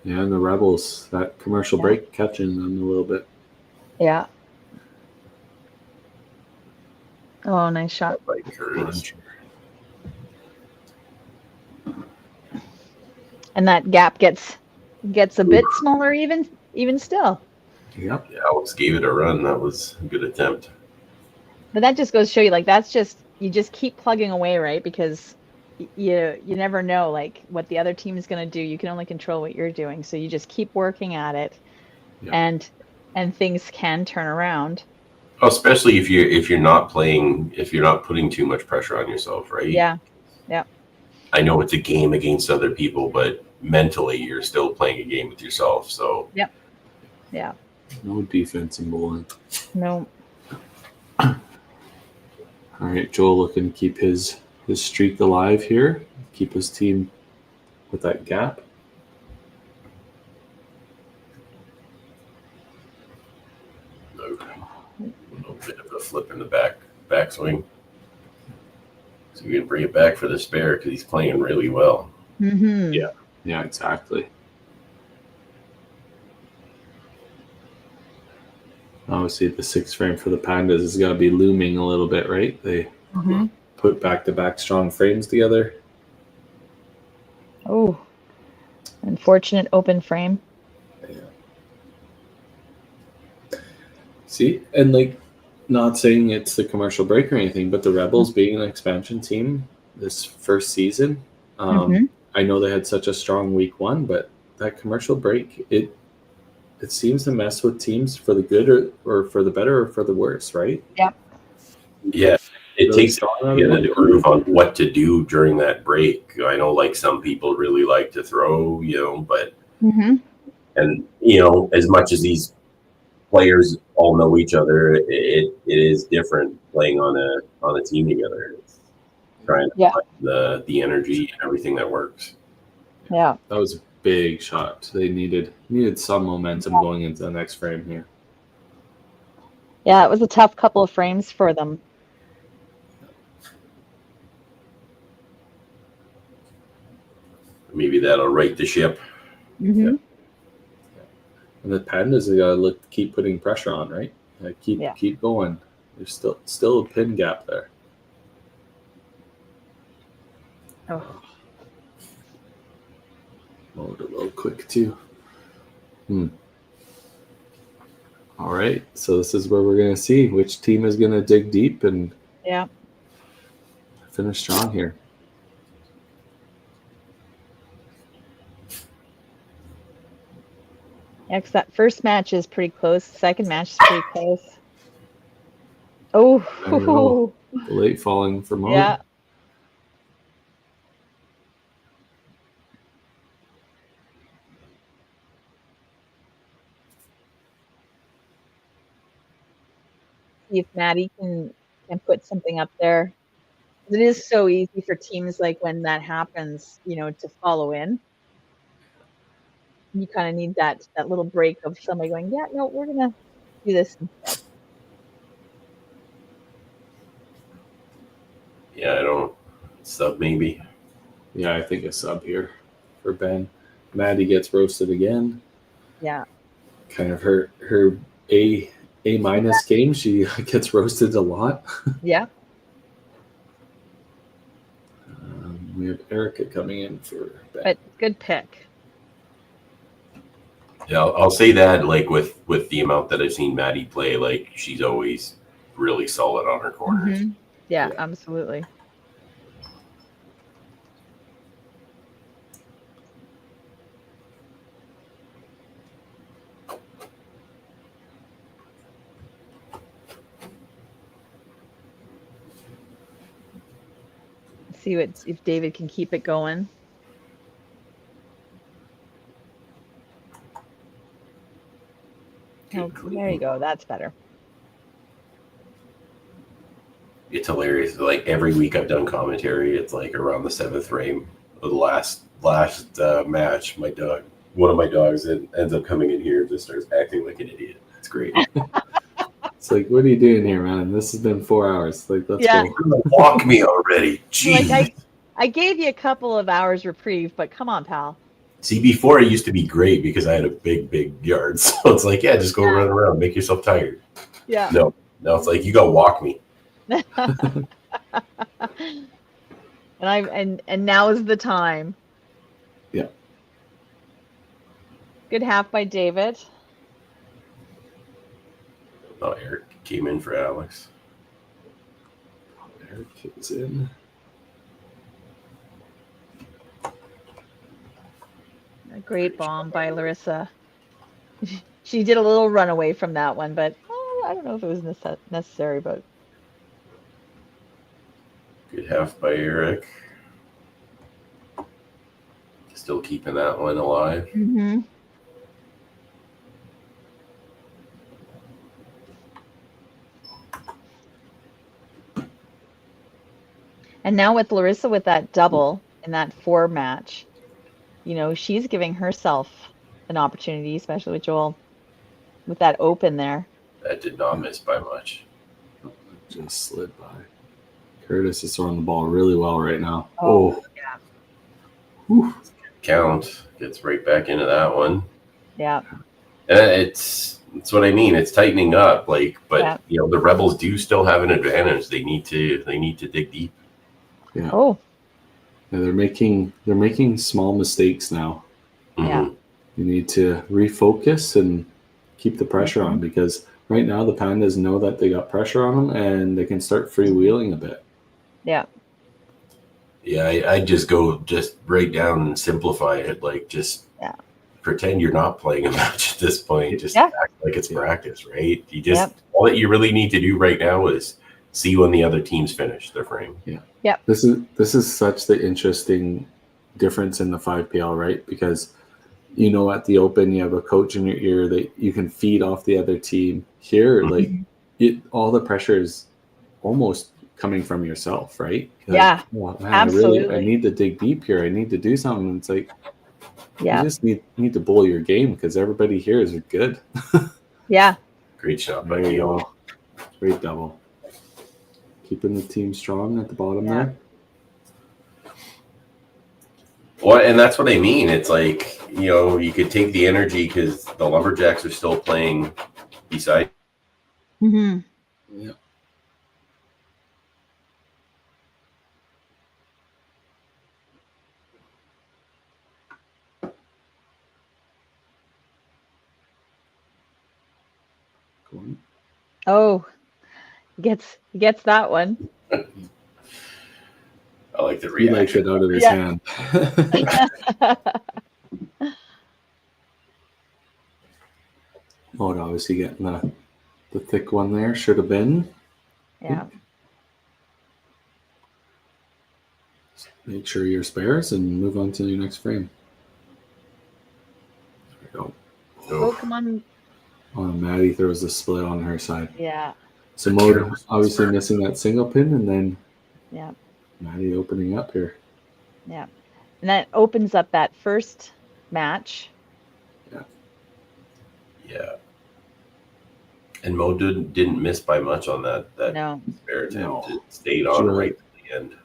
Yeah, and the Rebels, that commercial break catching them a little bit. Yeah. Oh, nice shot. And that gap gets a bit smaller even still. Yep. Yeah, Alex gave it a run. That was a good attempt. But that just goes to show you, like, you just keep plugging away, right? Because you never know, like, what the other team is going to do. You can only control what you're doing. So you just keep working at it, and things can turn around. Oh, especially if you're not putting too much pressure on yourself, right? Yeah. Yeah. I know it's a game against other people, but mentally you're still playing a game with yourself. So. Yep. Yeah. No defense in bowling. No. All right, Joel looking to keep his streak alive here, keep his team with that gap. A little bit of a flip in the backswing. So we can bring it back for the spare because he's playing really well. Mm-hmm. Yeah, exactly. Obviously, the 6th frame for the Pandas has got to be looming a little bit, right? They put back-to-back strong frames together. Oh, unfortunate open frame. Yeah. See, and like, not saying it's the commercial break or anything, but the Rebels being an expansion team this first season, I know they had such a strong week 1, but that commercial break, it seems to mess with teams for the good or for the better or for the worse, right? Yep. Yeah, it really takes strong to out get of in the groove on what to do during that break. I know, like, some people really like to throw, but and as much as these players all know each other, it is different playing on a team together. It's trying to find the energy and everything that works. Yeah, that was a big shot. They needed some momentum going into the next frame here. Yeah, it was a tough couple of frames for them. Maybe that'll right the ship. Mm-hmm. And the Pandas gotta keep putting pressure on, right? Keep going. There's still a pin gap there. Oh. Load a little quick too. All right, so this is where we're gonna see which team is gonna dig deep and finish strong here. Yeah, because that first match is pretty close. Second match is pretty close. Oh, the late falling for mode. Yeah. See if Maddie can put something up there. It is so easy for teams, like, when that happens, to follow in. You kind of need that little break of somebody going, yeah, no, we're gonna do this instead. Yeah, I don't sub maybe. Yeah, I think a sub here for Ben. Maddie gets roasted again. Yeah. Kind of her A- game. She gets roasted a lot. Yeah. We have Erica coming in for Ben. But good pick. Yeah, I'll say that, like, with the amount that I've seen Maddie play, like, she's always really solid on her corners. Mm-hmm. Yeah, absolutely. See if David can keep it going. Oh, there you go. That's better. It's hilarious. Like, every week I've done commentary, it's like around the 7th frame of the last match. One of my dogs ends up coming in here and just starts acting like an idiot. It's great. It's like, what are you doing here, man? This has been 4 hours. Like, let's go. Walk me already. Jeez. Like, I gave you a couple of hours reprieve, but come on, pal. See, before it used to be great because I had a big yard. So it's like, just go run around, make yourself tired. Yeah. No, it's like, you gotta walk me. and now is the time. Yeah. Good half by David. Oh, Eric came in for Alex. Eric is in. A great bomb by Larissa. She did a little runaway from that one, but I don't know if it was necessary, but. Good half by Eric. Still keeping that one alive. Mm-hmm. And now with Larissa with that double in that 4 match, she's giving herself an opportunity, especially with Joel, with that open there. That did not miss by much. Just slid by. Curtis is throwing the ball really well right now. Oh. Yeah. Whew. Count. Gets right back into that one. Yeah. And it's what I mean. It's tightening up, but the Rebels do still have an advantage. They need to dig deep. Yeah. Oh. Yeah, they're making small mistakes now. Yeah. You need to refocus and keep the pressure on, because right now the Pandas know that they got pressure on them and they can start freewheeling a bit. Yeah. Yeah, I just break down and simplify it. Like, just pretend you're not playing a match at this point. Just act like it's practice, right? All that you really need to do right now is see when the other teams finish their frame. Yeah. This is such the interesting difference in the 5PL, right? Because at the Open you have a coach in your ear that you can feed off the other team. Here, like all the pressure is almost coming from yourself, right? Yeah, man, absolutely. I need to dig deep here. I need to do something. It's like you Yeah. just need to bowl your game because everybody here is good. Yeah. Great shot by There you Guillaume. go. Great double. Keeping the team strong at the bottom Yeah. there. Well, and that's what I mean. It's like, you could take the energy because the Lumberjacks are still playing beside. Mm-hmm. Yeah. Go on. Oh, he gets that one. I like the He likes reaction. it out of his Yeah. hand. Oh, obviously getting the thick one there. Should have been. Yeah. Make sure your spares and move on to your next frame. There we go. Oh, come on. Oh, Maddie throws the split on her side. Yeah. So Mode obviously missing that single pin, and then Yeah. Maddie opening up here. Yeah. And that opens up that first match. Yeah. And Mo didn't miss by much on that No. spare attempt. No. It stayed on Sure. right to the end.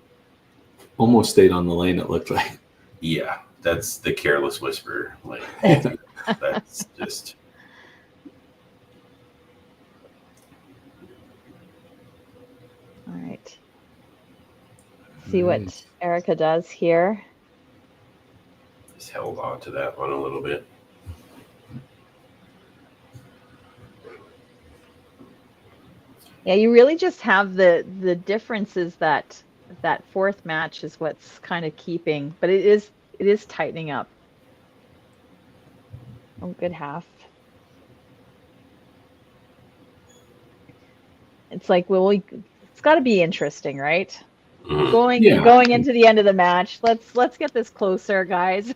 Almost stayed on the lane, it looked like. Yeah, that's the careless whisper. Like that's just. All right. See what Erica does here. Just held on to that one a little bit. Yeah, you really just have the differences that fourth match is what's kind of keeping, but it is tightening up. Oh, good half. It's like, well, it's got to be interesting, right? Mhm. Going into the end of the match. Let's get this closer, guys.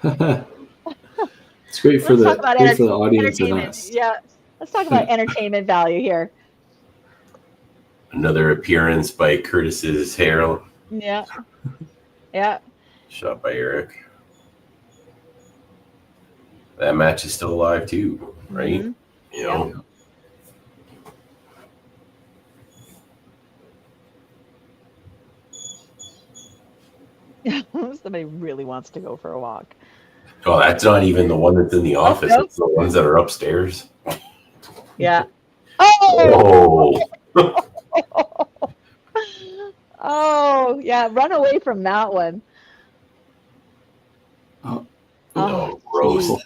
It's great for the audience and us. Yeah, let's talk about entertainment value here. Another appearance by Curtis's hair. Yeah. Yeah. Shot by Eric. That match is still alive too, right? Mhm. You know. Somebody really wants to go for a walk. Oh, that's not even the one that's in the office. nope. It's the ones that are upstairs. Yeah. Oh! Oh, Oh, yeah. Run away from that one. Oh, oh, gross. geez.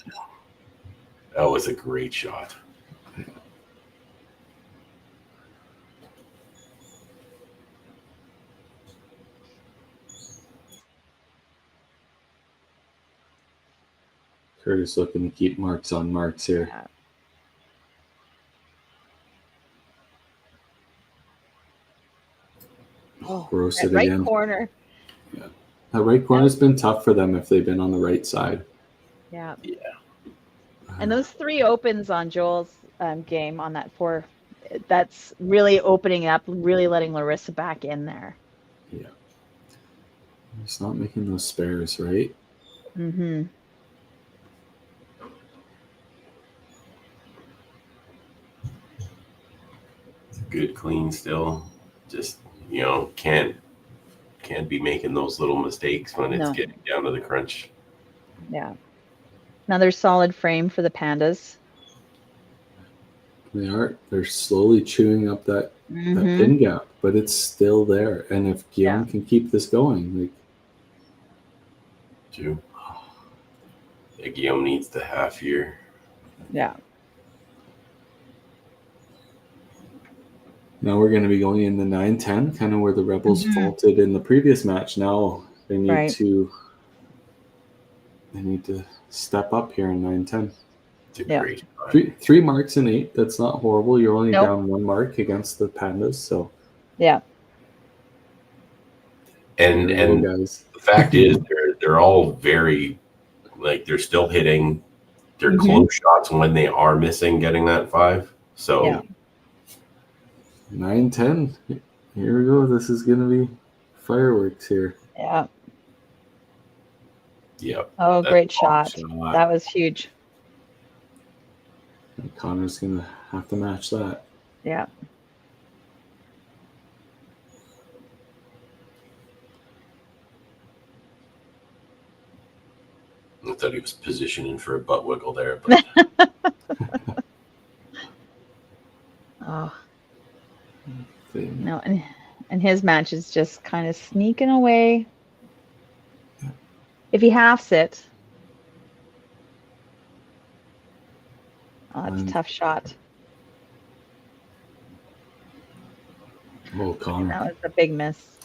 That was a great shot. Curtis looking to keep marks on marks here. Yeah. Oh, Gross that it right again. corner. That right corner's been tough for them if they've been on the right side. Yeah. Yeah. And those 3 opens on Joel's game on that 4, that's really opening up, really letting Larissa back in there. Yeah. It's not making those spares, right? Mm-hmm. It's a good clean still. Just, can't be making those little mistakes when it's No. getting down to the crunch. Yeah. Another solid frame for the Pandas. They're slowly chewing up that Mm-hmm. pin gap, but it's still there. And if Guillaume can keep this going, like Too. Yeah, Guillaume needs the half year. Yeah. now we're going to be going in the 9-10, kind of where the Rebels faulted in the previous match. Now they need Right. to step up here in 9-10. It's a Yeah. great shot. Three marks in 8. That's not horrible. You're only Nope. down 1 mark against the Pandas, so Yeah. And guys. the fact is, they're all very, like, they're still hitting. They're close shots when they are missing getting that 5. So 9-10. Here we go. This is gonna be fireworks here. Yeah. Yep. Oh, great shot. That was huge. And Connor's gonna have to match that. Yeah. I thought he was positioning for a butt wiggle there, but Oh. No, and his match is just kind of sneaking away. If he halves it. Oh, that's a tough shot. Oh, Connor. That was a big miss.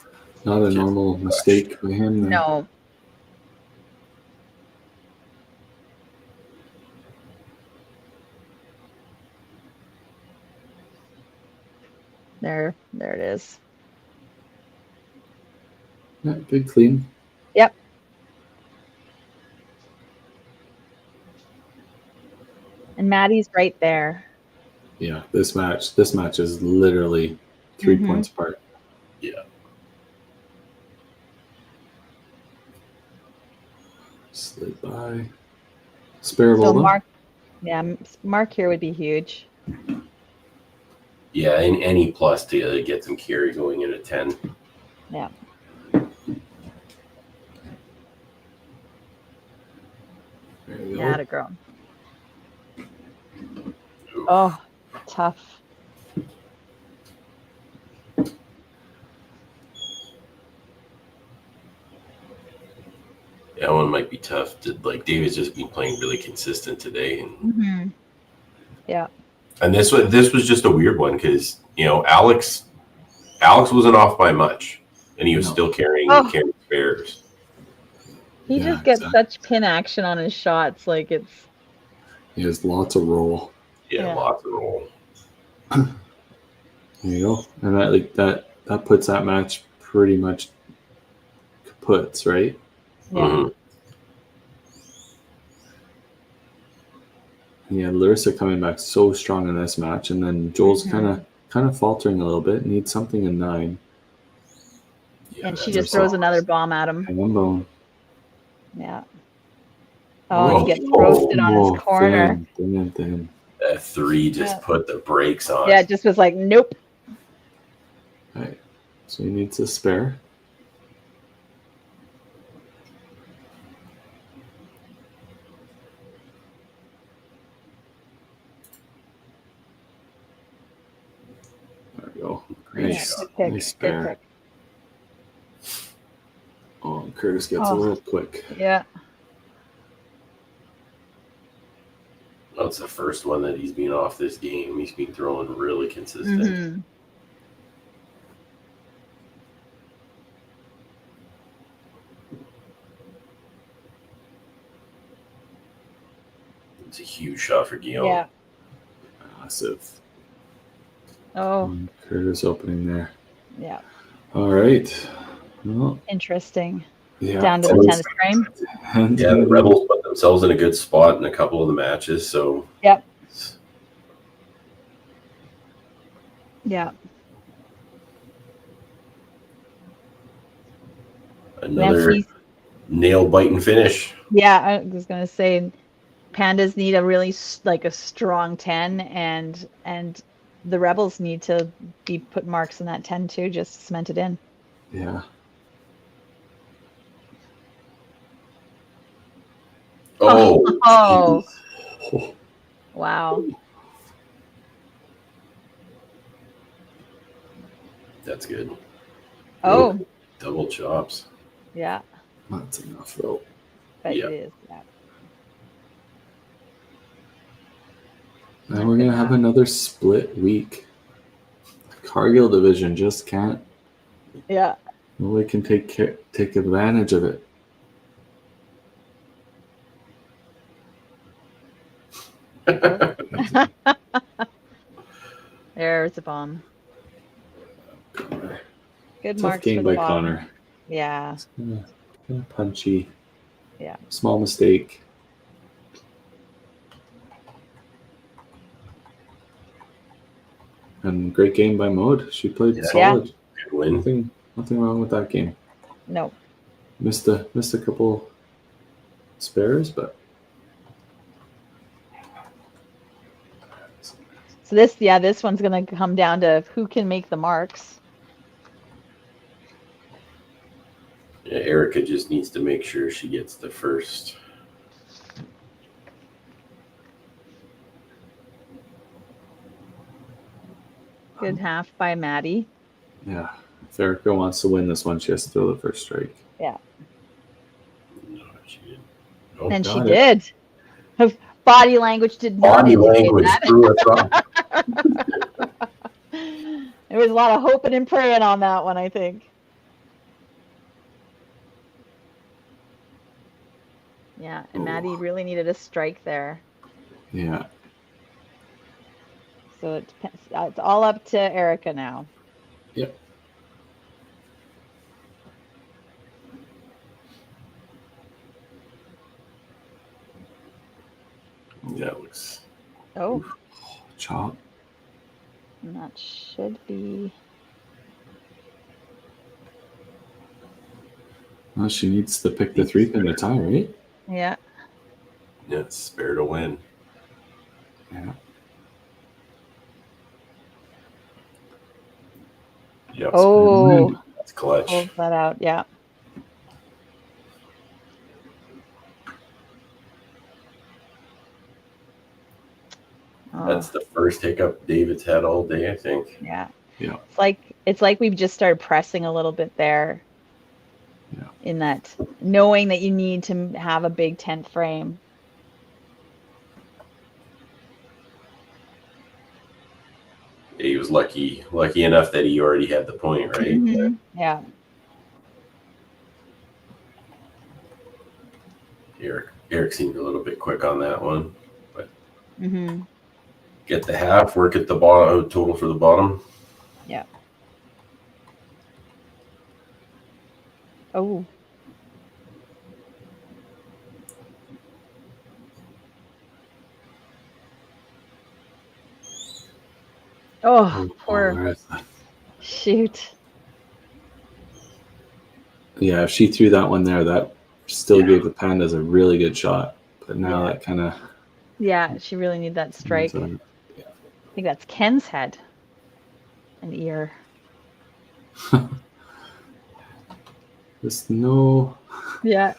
Not a normal mistake by him there. No. There it is. Yeah, good clean. Yep. And Maddie's right there. Yeah, this match is literally 3 points apart. Yeah. Slid by. Spare So ball. Mark here would be huge. yeah, in any plus to get some carry going in at 10. Yeah. There you go. Yeah, to girl. Oh, tough. That one might be tough. Like, David's just been playing really consistent today, and Yeah. and this was just a weird one because Alex wasn't off by much, and he was still carrying spares. He just gets such pin action on his shots, like it's. He has lots of roll. Yeah, lots of roll. There you go, and that puts that match pretty much kaputs, right? Yeah. Yeah, Larissa coming back so strong in this match, and then Joel's kind of faltering a little bit. Needs something in 9. Yeah, and she just throws another bomb at him. One bone. Yeah. Oh, he gets roasted on his corner. Damn. That 3 just put the brakes on. Yeah, it just was like, nope. All right. So he needs a spare. There we go. Nice spare. Oh, Curtis gets a little quick. Yeah. That's the first one that he's been off this game. He's been throwing really consistent. It's a huge shot for Guillaume. Yeah. Massive. Oh. Curtis opening there. Yeah. All right. Well, interesting. Yeah. Down to the 10th frame. Yeah, the Rebels put themselves in a good spot in a couple of the matches. So. Yep. Yeah. Another nail biting finish. Yeah, I was gonna say, Pandas need a really a strong 10, and the Rebels need to be put marks in that 10 too, just to cement it in. Yeah. Oh. Wow. That's good. Oh. Double chops. Yeah. That's enough though. But it is. Yeah. Now we're gonna have another split week. Cargill division just can't. Yeah. Nobody can take advantage of it. There's a bomb. Good Tough marks game for the by bottom. Connor. Yeah. Kind of punchy. Yeah. Small mistake. And great game by Maud. She played solid. Good win. Nothing wrong with that game. No. Missed a couple spares, but So this one's gonna come down to who can make the marks. Yeah, Erica just needs to make sure she gets the first. Good half by Maddie. yeah. If Erica wants to win this one, she has to throw the first strike. Yeah. No, she didn't. And she got it. did. Her body language did not Body indicate language that. threw us off. There was a lot of hoping and praying on that one, I think. Yeah, and Maddie really needed a strike there. Yeah. So it depends. It's all up to Erica now. Yep. That looks. Oh. Chop. And that should be. Well, she needs to pick the 3-pin to tie, right? Yeah. Yeah, it's spare to win. Yeah. Yep. Oh. That's clutch. Hold that out. Yeah. That's the first hiccup David's had all day, I think. Yeah. Yeah. It's like we've just started pressing a little bit there. Yeah. In that, knowing that you need to have a big 10th frame. He was lucky enough that he already had the point, right? Mm-hmm. Yeah. Eric seemed a little bit quick on that one, but get the half, work at the bottom, total for the bottom. Yeah. Oh. Oh, poor. Shoot. Yeah, if she threw that one there, that still gave the Pandas a really good shot. But now that kind of. Yeah, she really needed that strike. I think that's Ken's head and ear. There's no. Yeah.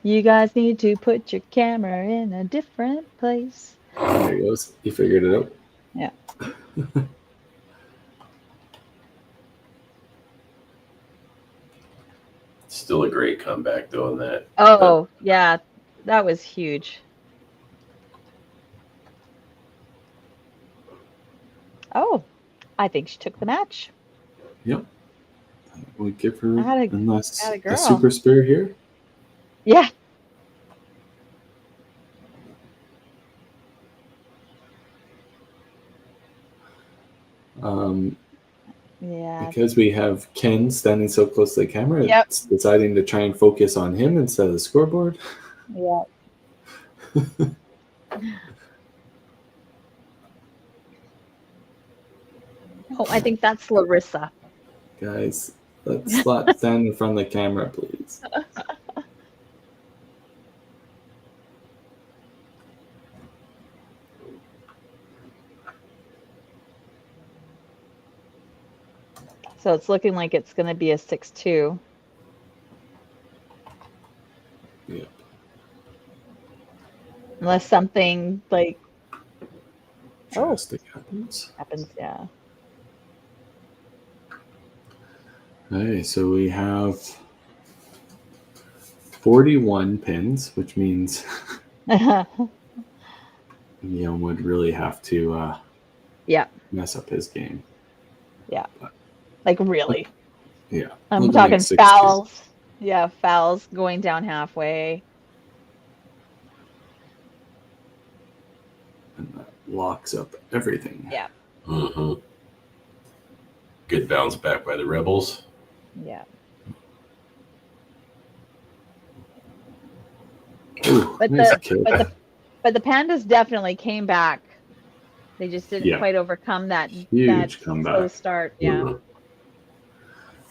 You guys need to put your camera in a different place. There he goes. He figured it out. Yeah. Still a great comeback though in that. Oh, yeah. That was huge. Oh, I think she took the match. Yep. We give her a girl. super spare here. Yeah. Yeah. Because we have Ken standing so close to the camera, it's deciding to try and focus on him instead of the scoreboard. Yeah. Oh, I think that's Larissa. Guys, let's not stand in front of the camera, please. So it's looking like it's going to be a 6-2. Yeah. Unless something like drastic happens. Yeah. Okay, so we have 41 pins, which means Guillaume would really have to mess up his game. Yeah. Like really. Yeah. I'm talking like fouls. Yeah, fouls going down halfway. And that locks up everything. Yeah. Mm-hmm. Good bounce back by the Rebels. Yeah. Ooh, But nice but the Pandas definitely came back. They just didn't quite overcome that huge comeback. slow start. Yeah.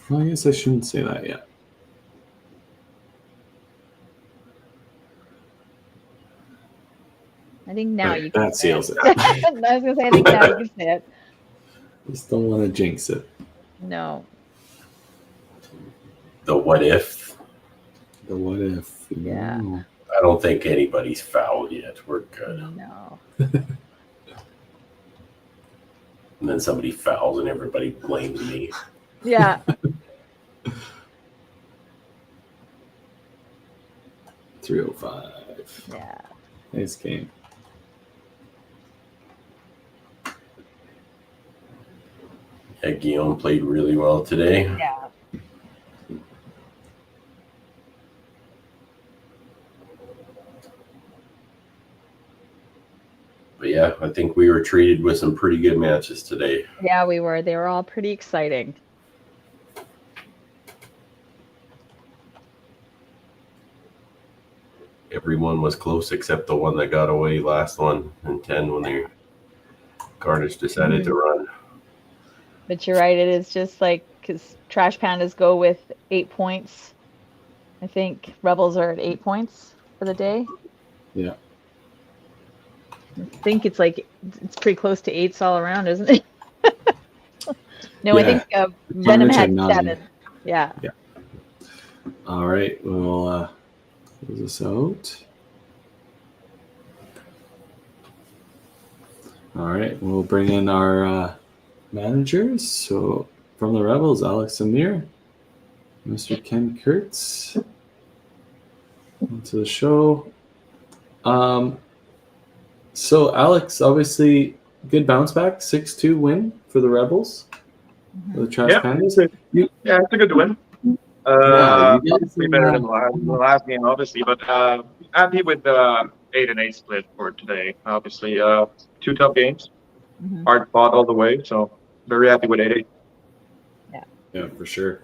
Well, I guess I shouldn't say that yet. I think now you can. That seals it. I was gonna say, I think now you can say it. Just don't want to jinx it. No. The what if? The what if? Yeah. No. I don't think anybody's fouled yet. We're good. No. And then somebody fouls and everybody blames me. Yeah. 305. Yeah. Nice game. Yeah, Guillaume played really well today. Yeah. But yeah, I think we were treated with some pretty good matches today. Yeah, we were. They were all pretty exciting. Everyone was close except the one that got away last one in 10 when the Carnage decided to run. But you're right. It is just like, because Trash Pandas go with 8 points. I think Rebels are at 8 points for the day. Yeah. I think it's like, it's pretty close to 8s all around, isn't it? No, I think Venom had 7. Yeah. Yeah. All right. We'll close this out. All right. We'll bring in our managers. So from the Rebels, Alex Amir, Mr. Ken Kurtz, onto the show. So Alex, obviously good bounce back, 6-2 win for the Rebels. The Trash Pandas. Yeah, it's a good win. Obviously better than the last game, obviously, but happy with the 8-8 split for today. Obviously, 2 tough games, hard fought all the way, so very happy with 8-8. Yeah, for sure.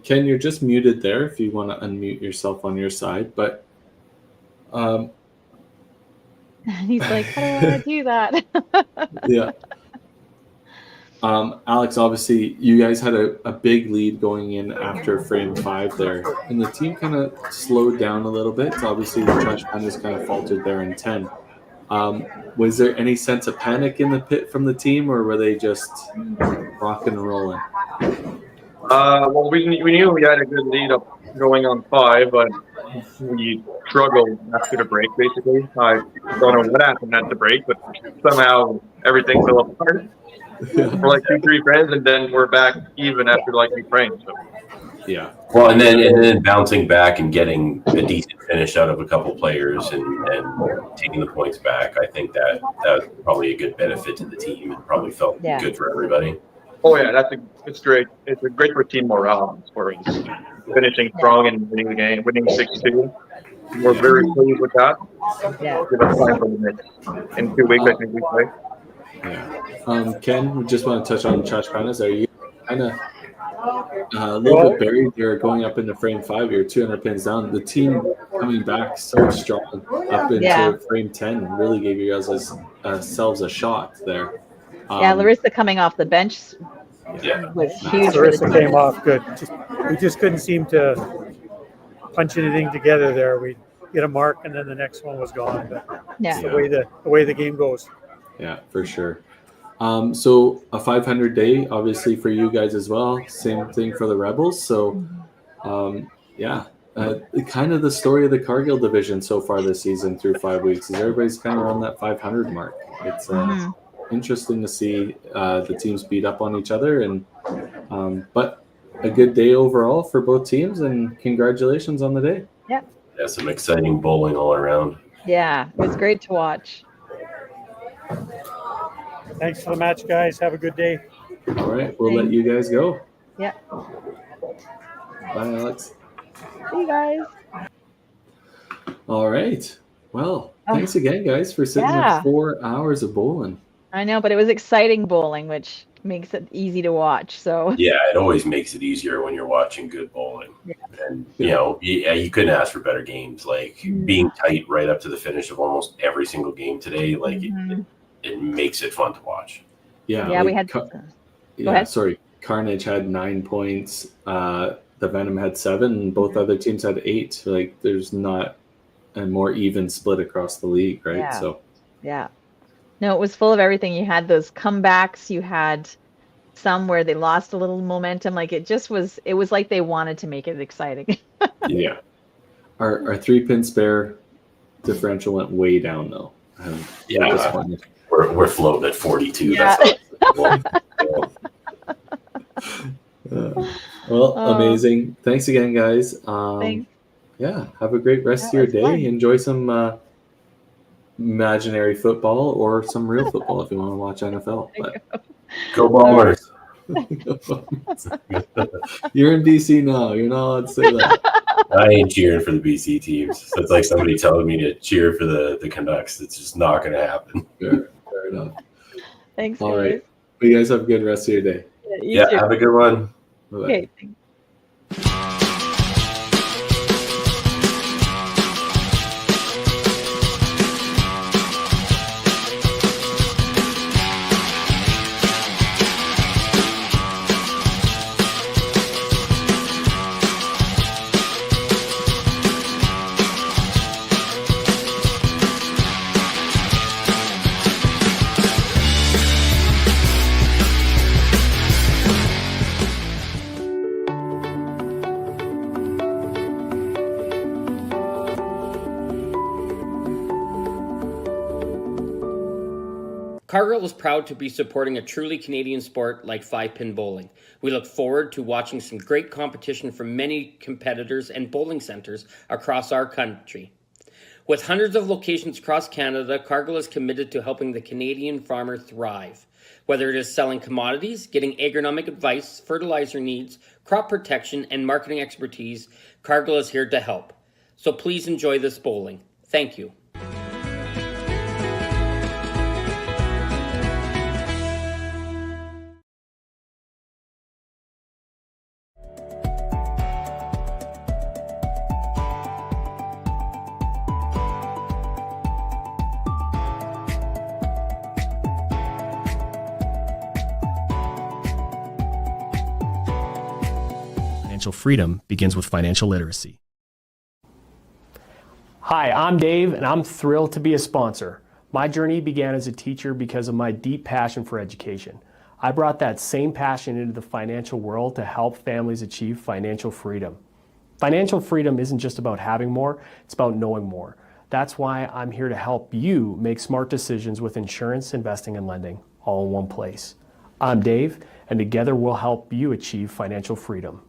Ken, you're just muted there if you want to unmute yourself on your side, but he's like, how do I want to do that? Yeah. Alex, obviously, you guys had a big lead going in after frame 5 there, and the team kind of slowed down a little bit. Obviously, the Trash Pandas kind of faltered there in 10. Was there any sense of panic in the pit from the team, or were they just rocking and rolling? Well, we knew we had a good lead up going on 5, but we struggled after the break, basically. I don't know what happened at the break, but somehow everything fell apart. For like 2-3 frames, and then we're back even after like 2 frames. So. Yeah. Well, and then bouncing back and getting a decent finish out of a couple players and taking the points back, I think that was probably a good benefit to the team and probably felt good for everybody. Oh yeah, it's great. It's great for team morale as far as finishing strong and winning the game, winning 6-2. We're very pleased with that. Yeah. Give us time for the next. In 2 weeks, I think we play. Yeah. Ken, we just want to touch on Trash Pandas. Are you kind of a little bit buried here going up into frame 5? You're 200 pins down. The team coming back so strong up into frame 10 really gave you guys yourselves a shot there. Larissa coming off the bench was huge. Larissa came off good. We just couldn't seem to punch anything together there. We get a mark and then the next one was gone. But it's the way the game goes. Yeah, for sure. So a 500 day, obviously for you guys as well. Same thing for the Rebels. So, kind of the story of the Cargill division so far this season through 5 weeks is everybody's kind of around that 500 mark. It's interesting to see the teams beat up on each other, and but a good day overall for both teams. And congratulations on the day. Yeah. Yeah, some exciting bowling all around. Yeah, it was great to watch. Thanks for the match, guys. Have a good day. All right, we'll let you guys go. Yeah. Bye, Alex. See you guys. All right. Well, thanks again, guys, for sitting at 4 hours of bowling. I know, but it was exciting bowling, which makes it easy to watch. So yeah, it always makes it easier when you're watching good bowling. Yeah. And you couldn't ask for better games. Like being tight right up to the finish of almost every single game today, like it makes it fun to watch. Yeah, yeah, like, we had. Go ahead. Sorry, Carnage had 9 points. The Venom had 7, and both other teams had 8. Like, there's not a more even split across the league, right? Yeah. So yeah, no, it was full of everything. You had those comebacks. You had some where they lost a little momentum. Like it was like they wanted to make it exciting. Yeah, our 3-pin spare differential went way down though. Yeah, we're floating at 42. Yeah. Well, amazing. Thanks again, guys. Thanks. Yeah, have a great rest of your day. Fun. Enjoy some imaginary football or some real football if you want to watch NFL. But go Bombers. You're in BC now. You're not allowed to say that. I ain't cheering for the BC teams. So it's like somebody telling me to cheer for the Canucks. It's just not going to happen. Fair enough. Thanks. All right. Well, you guys have a good rest of your day. Yeah, have a good one. Bye-bye. Okay. Thanks. Cargill is proud to be supporting a truly Canadian sport like 5-pin bowling. We look forward to watching some great competition from many competitors and bowling centres across our country. With hundreds of locations across Canada, Cargill is committed to helping the Canadian farmer thrive. Whether it is selling commodities, getting agronomic advice, fertilizer needs, crop protection, and marketing expertise, Cargill is here to help. So please enjoy this bowling. Thank you. Financial freedom begins with financial literacy. Hi, I'm Dave, and I'm thrilled to be a sponsor. My journey began as a teacher because of my deep passion for education. I brought that same passion into the financial world to help families achieve financial freedom. Financial freedom isn't just about having more, it's about knowing more. That's why I'm here to help you make smart decisions with insurance, investing, and lending, all in one place. I'm Dave, and together we'll help you achieve financial freedom.